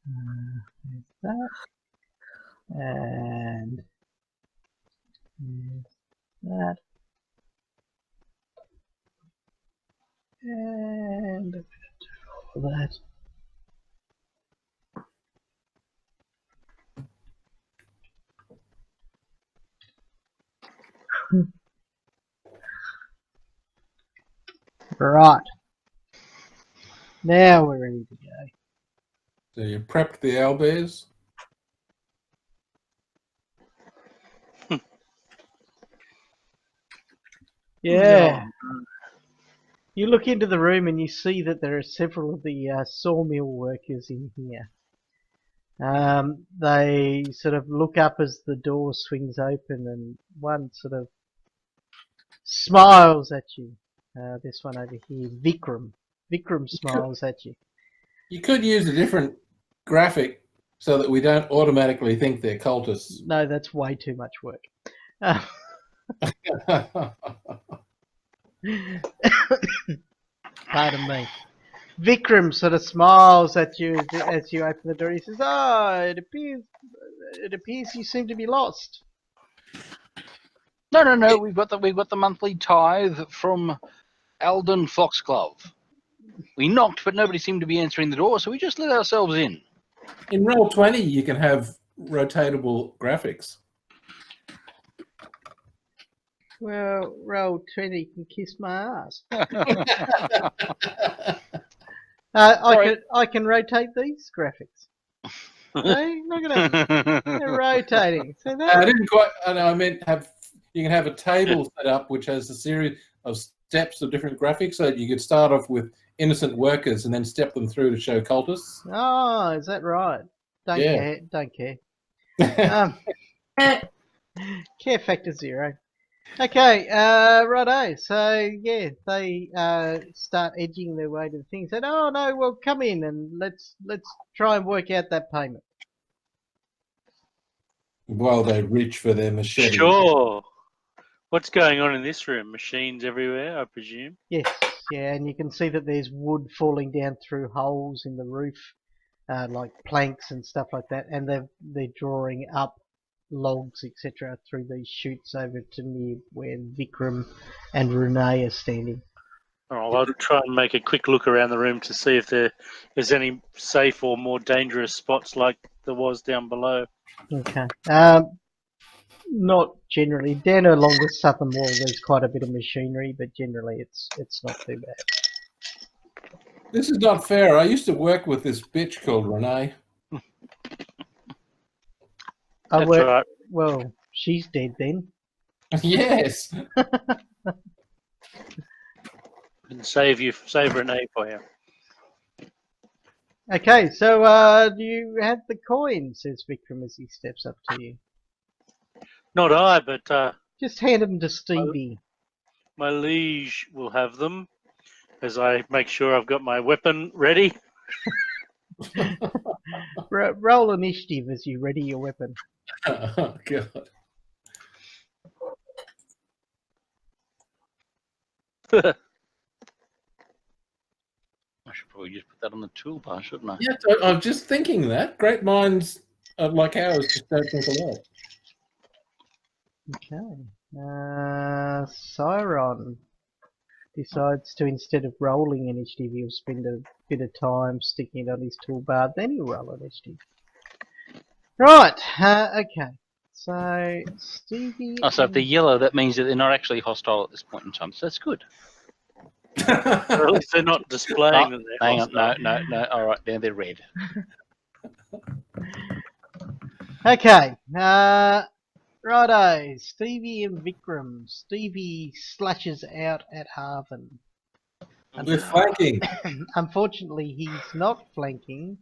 There's that. And there's that. And all that. Right. Now we're ready to go. So you prepped the owlbears. Yeah. You look into the room and you see that there are several of the sawmill workers in here. They sort of look up as the door swings open, and one sort of smiles at you. This one over here, Vikram. Vikram smiles at you. You could use a different graphic so that we don't automatically think they're cultists. No, that's way too much work. Pardon me. Vikram sort of smiles at you as you open the door. He says, "Oh, it appears you seem to be lost." No. We've got the monthly tithe from Aldern Foxglove. We knocked, but nobody seemed to be answering the door, so we just let ourselves in. In Roll20, you can have rotatable graphics. Well, Roll20 can kiss my ass. I can rotate these graphics. See? Look at them. They're rotating. See that? I didn't quite. I meant you can have a table set up which has a series of steps of different graphics, so you could start off with innocent workers and then step them through to show cultists. Oh, is that right? Don't Yeah. care. Don't care. Care factor 0. Okay, righto. So yeah, they start edging their way to the thing. Said, "Oh no, well come in and let's try and work out that payment." While they reach for their machete. Sure. What's going on in this room? Machines everywhere, I presume. Yes, yeah, and you can see that there's wood falling down through holes in the roof, like planks and stuff like that, and they're drawing up logs, etc., through these chutes over to near where Vikram and Renee are standing. All right, I'll try and make a quick look around the room to see if there's any safe or more dangerous spots like there was down below. Okay. Not generally. Down along the southern wall, there's quite a bit of machinery, but generally it's not too bad. This is not fair. I used to work with this bitch called Renee. That's right. Well, she's dead then. Yes. And save Renee for you. Okay, so do you have the coin? Says Vikram as he steps up to you. Not I, but Just hand them to Stevie. my liege will have them as I make sure I've got my weapon ready. Roll initiative as you ready your weapon. Oh, God. I should probably just put that on the toolbar, shouldn't I? Yeah, I was just thinking that. Great minds like ours just don't think alike. Okay. Siron decides to, instead of rolling initiative, he'll spend a bit of time sticking it on his toolbar, then he'll roll initiative. Right, okay. So, Stevie... Oh, so if they're yellow, that means that they're not actually hostile at this point in time. So that's good. Or at least they're not displaying that they're Hang on, hostile. no. All right, now they're red. Okay, righto, Stevie and Vikram. Stevie slashes out at Harvin. We're flanking. Unfortunately, he's not flanking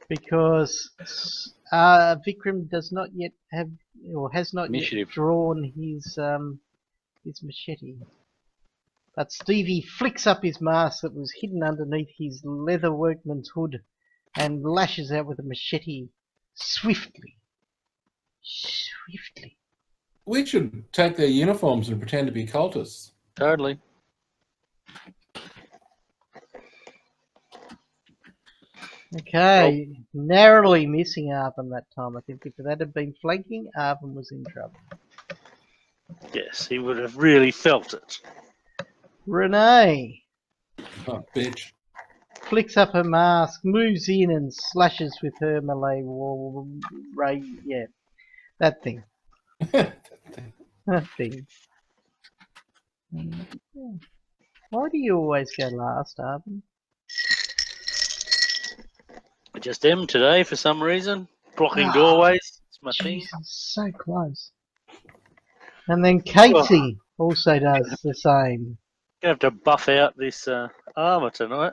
because Vikram does not yet have, or has not Initiative. yet drawn his machete. But Stevie flicks up his mask that was hidden underneath his leather workman's hood and lashes out with a machete swiftly. Swiftly. We should take their uniforms and pretend to be cultists. Totally. Okay, narrowly missing Arvin that time. I think if that had been flanking, Arvin was in trouble. Yes, he would have really felt it. Renee Oh, bitch. flicks up her mask, moves in and slashes with her melee ray. Yeah, that thing. That thing. Why do you always go last, Arvin? I just am today for some reason. Blocking Ah, doorways. It's my thing. Jesus, so close. And then Casey also does the same. Gonna have to buff out this armor tonight.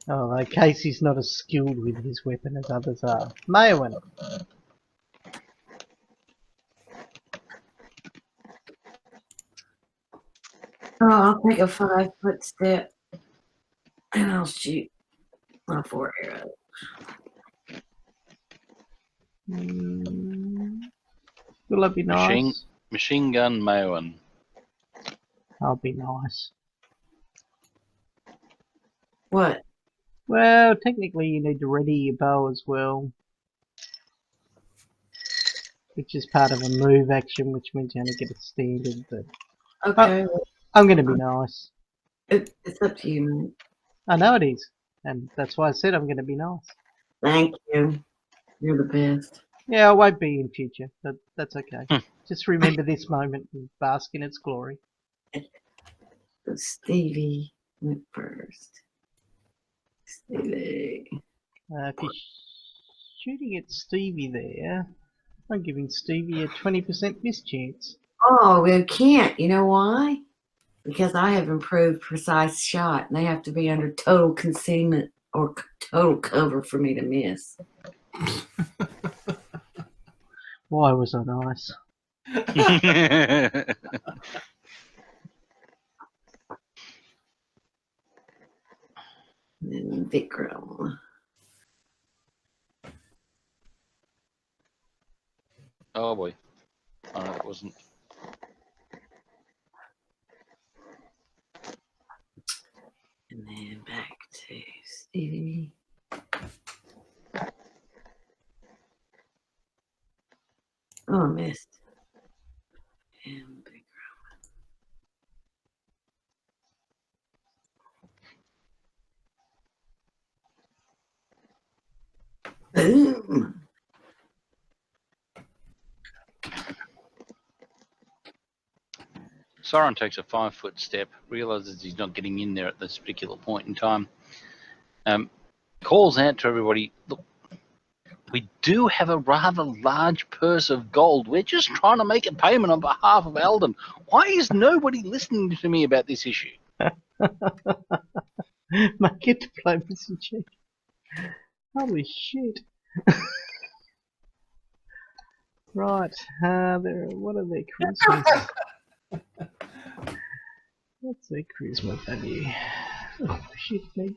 Although Casey's not as skilled with his weapon as others are. Mayowen. Oh, I'll take a 5-foot step and I'll shoot my 4 arrows. Will that be nice? Machine gun Mayowen. I'll be nice. What? Well, technically you need to ready your bow as well. Which is part of a move action, which means you only get a standard, but Okay, I'm gonna be nice. it's up to you, mate. I know it is. And that's why I said I'm gonna be nice. Thank you. You're the best. Yeah, I won't be in future, but that's okay. Just remember this moment and bask in its glory. So Stevie went first. Stevie. If you're shooting at Stevie there, I'm giving Stevie a 20% miss chance. Oh, we can't. You know why? Because I have improved precise shot, and they have to be under total concealment or total cover for me to miss. Why was I nice? And then Vikram. Oh boy. Oh, no, it wasn't. And then back to Stevie. Oh, I missed. And boom. Soren takes a 5-foot step, realizes he's not getting in there at this particular point in time. Calls out to everybody, look, we do have a rather large purse of gold. We're just trying to make a payment on behalf of Aldern. Why is nobody listening to me about this issue? Make it diplomacy check. Holy shit. Right, what are their charismas? What's their charisma value? Oh shit, me.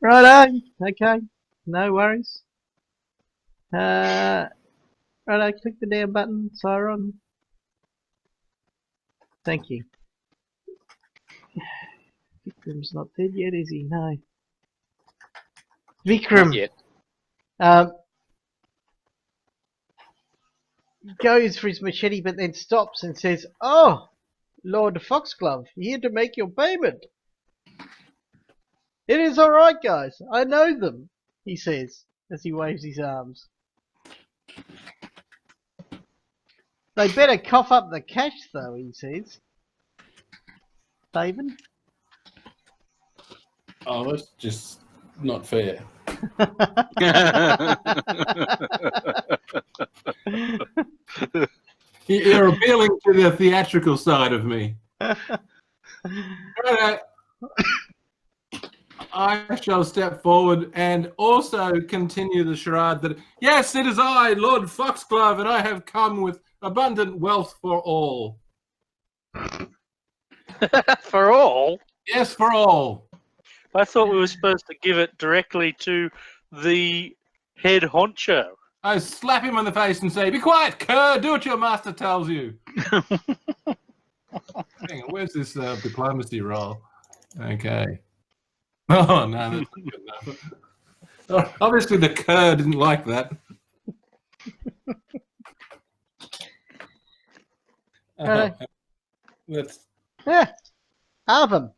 Righto, okay, no worries. Righto, click the down button, Siron. Thank you. Vikram's not dead yet, is he? No. Vikram. Not yet. Goes for his machete but then stops and says, "Oh, Lord Foxglove, here to make your payment." "It is alright, guys. I know them," he says as he waves his arms. "They better cough up the cash though," he says. Faven? Oh, that's just not fair. You're appealing to the theatrical side of me. Right, I shall step forward and also continue the charade that, yes, it is I, Lord Foxglove, and I have come with abundant wealth for all. For all? Yes, for all. I thought we were supposed to give it directly to the head honcho. I slap him on the face and say, "Be quiet, cur! Do what your master tells you." Hang on, where's this diplomacy roll? Okay. Oh no, that's not good enough. Oh, obviously, the cur didn't like that. Let's. Yeah. Arvin.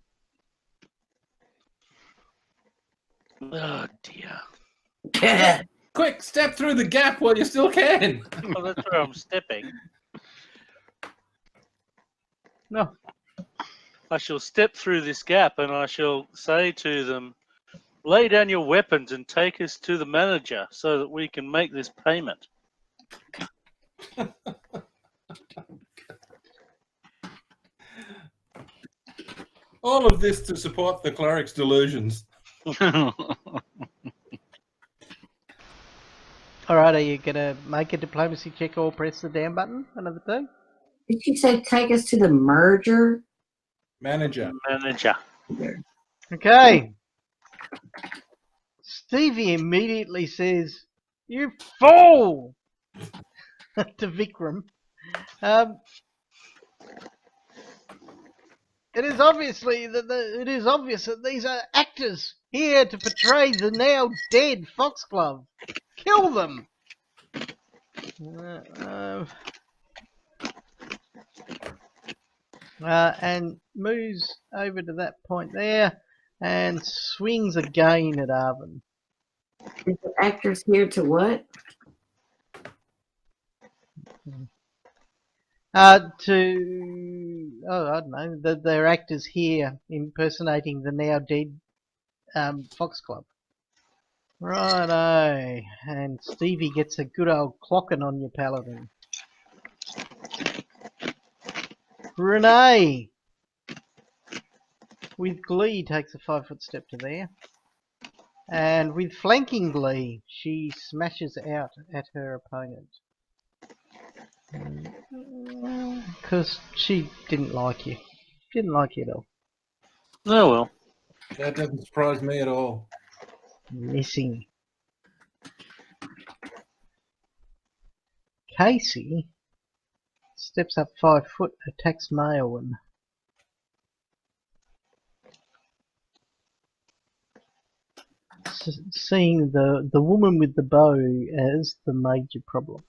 Oh dear. Quick, step through the gap while you still can. Well, that's where I'm stepping. No. I shall step through this gap and I shall say to them, lay down your weapons and take us to the manager so that we can make this payment. All of this to support the cleric's delusions. All right, are you going to make a diplomacy check or press the down button? Another two? Did you say take us to the merger? Manager. Manager. Okay. Stevie immediately says, "You fool!" to Vikram. It is obvious that these are actors here to portray the now dead Foxglove. Kill them. And moves over to that point there and swings again at Arvin. Is the actors here to what? I don't know. They're actors here impersonating the now dead Foxglove. Righto. And Stevie gets a good old clocking on your paladin. Renee, with glee, takes a 5-foot step to there. And with flanking glee, she smashes out at her opponent. Because she didn't like you. Didn't like you at all. Oh well. That doesn't surprise me at all. Missing. Casey steps up 5 foot, attacks Maelwyn. Seeing the woman with the bow as the major problem.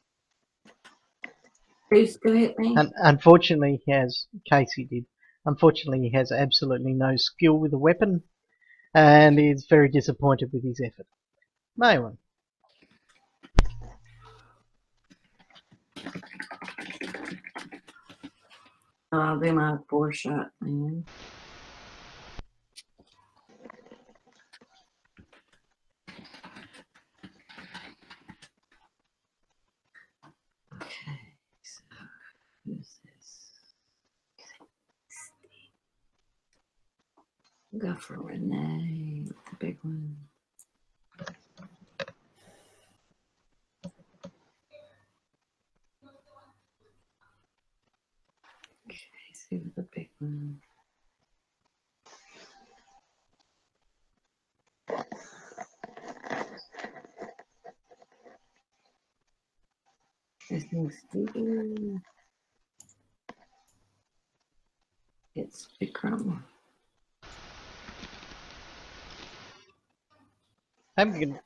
Who's doing it, me? And unfortunately, Casey did. Unfortunately, he has absolutely no skill with a weapon, and is very disappointed with his effort. Maelwyn. I'll do my 4-shot, man. Okay, so who's this? Go for Renee, the big one. Okay, see the big one. This thing's Stevie. It's Vikram. I'm gonna.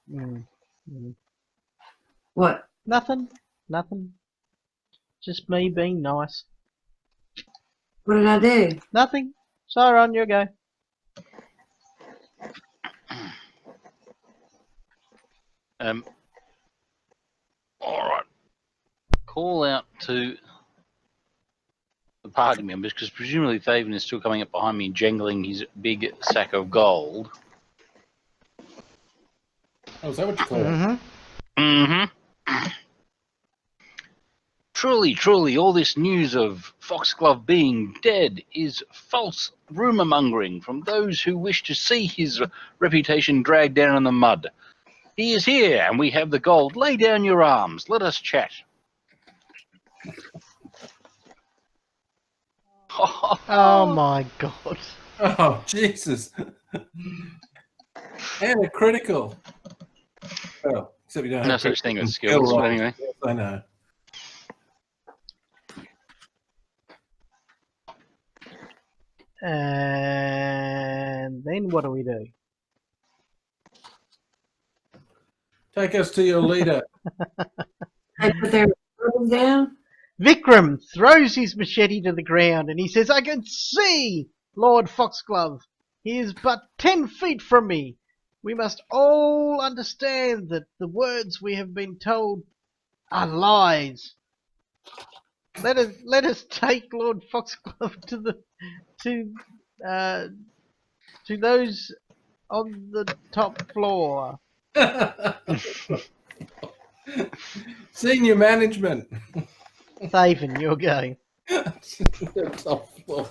What? Nothing. Just me being nice. What did I do? Nothing. Sauron, you go. All right. Call out to the party members, because presumably Fabian is still coming up behind me, jangling his big sack of gold. Oh, is that what you call it? Mm-hmm. Mm-hmm. Truly, all this news of Foxglove being dead is false rumour mongering from those who wish to see his reputation dragged down in the mud. He is here, and we have the gold. Lay down your arms. Let us chat. Oh my god. Oh, Jesus. And a critical. Oh, Except we don't have No such thing as skill skills, but rolls. anyway. Yes, I know. And then what do we do? Take us to your leader. They put their phones down. Vikram throws his machete to the ground and he says, I can see Lord Foxglove. He is but 10 feet from me. We must all understand that the words we have been told are lies. Let us take Lord Foxglove to those on the top floor. Senior management. Thaven, you're going. Top floor.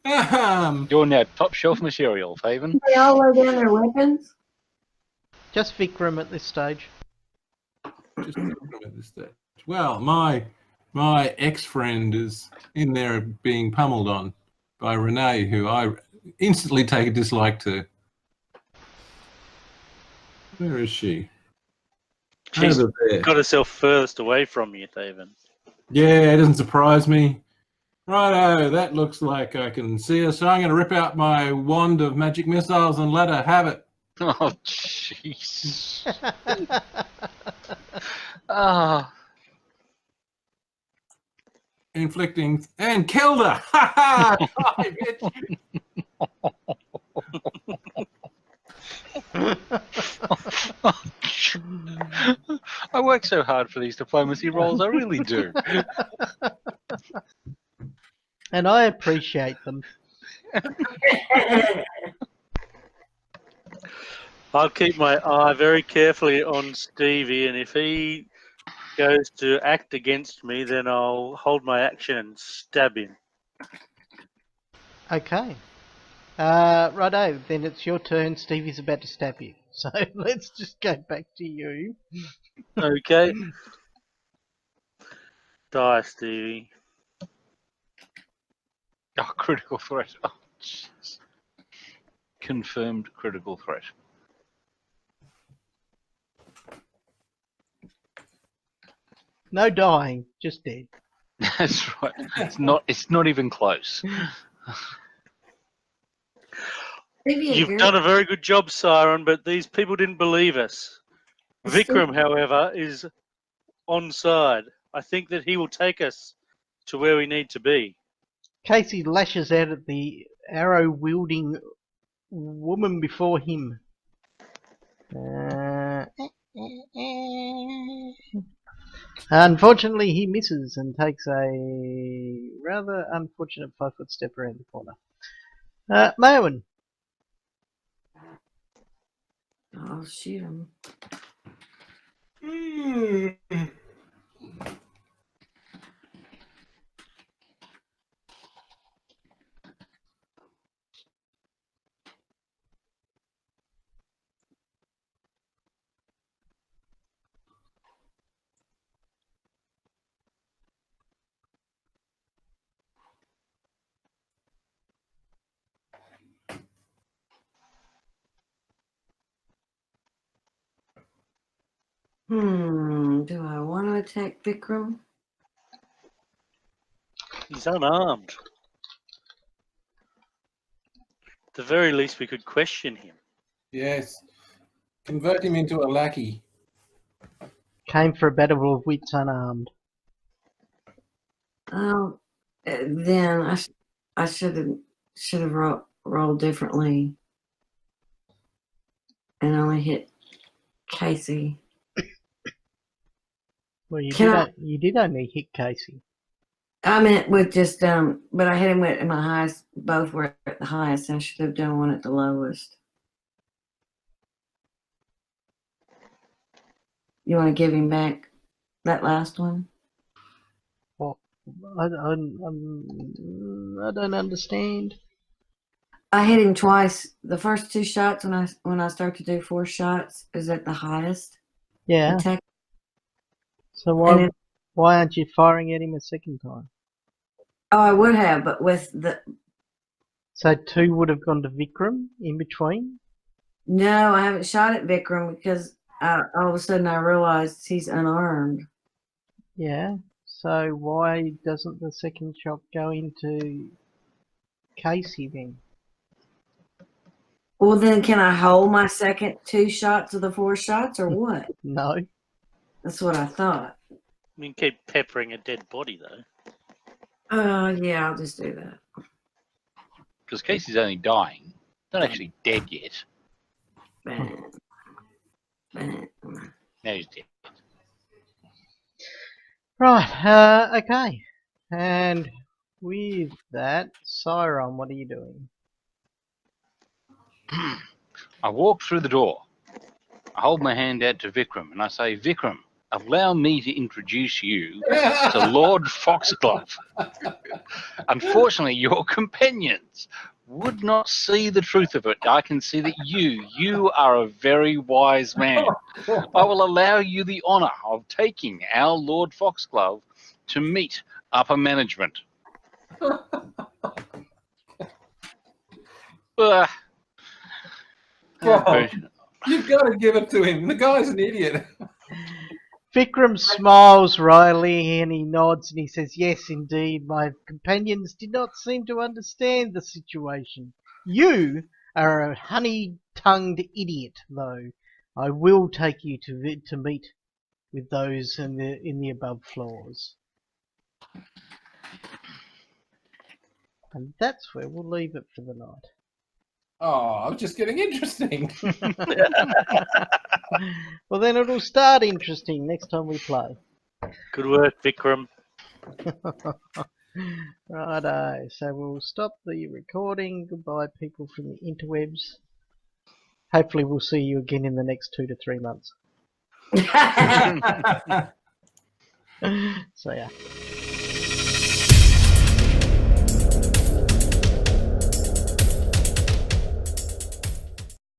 You're now top shelf material, Faven. They all lay down their weapons. Just Vikram at this stage. Just at this stage. Well, my ex-friend is in there being pummeled on by Renee, who I instantly take a dislike to. Where is she? She's Over there. got herself furthest away from you, Thaven. Yeah, it doesn't surprise me. Righto, that looks like I can see her. So I'm going to rip out my wand of magic missiles and let her have it. Oh, jeez. Ah, Inflicting and killed her. Ha ha! Die, bitch. I work so hard for these diplomacy roles, I really do. And I appreciate them. I'll keep my eye very carefully on Stevie, and if he goes to act against me, then I'll hold my action and stab him. Okay. Righto, then it's your turn. Stevie's about to stab you. So let's just go back to you. Okay. Die, Stevie. Oh, critical threat. Oh, jeez. Confirmed critical threat. No dying, just dead. That's right. It's not even close. You've done a very good job, Siren, but these people didn't believe us. Vikram, however, is on side. I think that he will take us to where we need to be. Casey lashes out at the arrow-wielding woman before him. Unfortunately, he misses and takes a rather unfortunate 5-foot step around the corner. Maewyn. I'll shoot him. Do I want to attack Vikram? He's unarmed. At the very least, we could question him. Yes. Convert him into a lackey. Came for a battle of wits unarmed. Oh, then I should have rolled differently, and only hit Casey. Well, you Can did only hit Casey. I meant with just but I hit him with my highest. Both were at the highest. I should have done one at the lowest. You want to give him back that last one? Well, I don't understand. I hit him twice. The first 2 shots when I start to do 4 shots is at the highest. Yeah. Attack. So And why aren't you firing at him a second time? Oh, I would have, but with the So 2 would have gone to Vikram in between. No, I haven't shot at Vikram because all of a sudden I realized he's unarmed. Yeah. So why doesn't the second shot go into Casey then? Well, then can I hold my second 2 shots of the 4 shots or what? No. That's what I thought. You can keep peppering a dead body though. Yeah, I'll just do that. Because Casey's only dying. Not actually dead yet. Bang. Bang. Now he's dead. Right. Okay. And with that, Siron, what are you doing? I walk through the door. I hold my hand out to Vikram and I say, Vikram, allow me to introduce you to Lord Foxglove. Unfortunately, your companions would not see the truth of it. I can see that you are a very wise man. I will allow you the honour of taking our Lord Foxglove to meet upper management. God, you've got to give it to him. The guy's an idiot. Vikram smiles wryly and he nods and he says, yes, indeed, my companions did not seem to understand the situation. You are a honey-tongued idiot, though. I will take you to meet with those in the above floors. And that's where we'll leave it for the night. Oh, I'm just getting interesting. Well, then it'll start interesting next time we play. Good work, Vikram. Righto, so we'll stop the recording. Goodbye, people from the interwebs. Hopefully we'll see you again in the next 2 to 3 months. So yeah.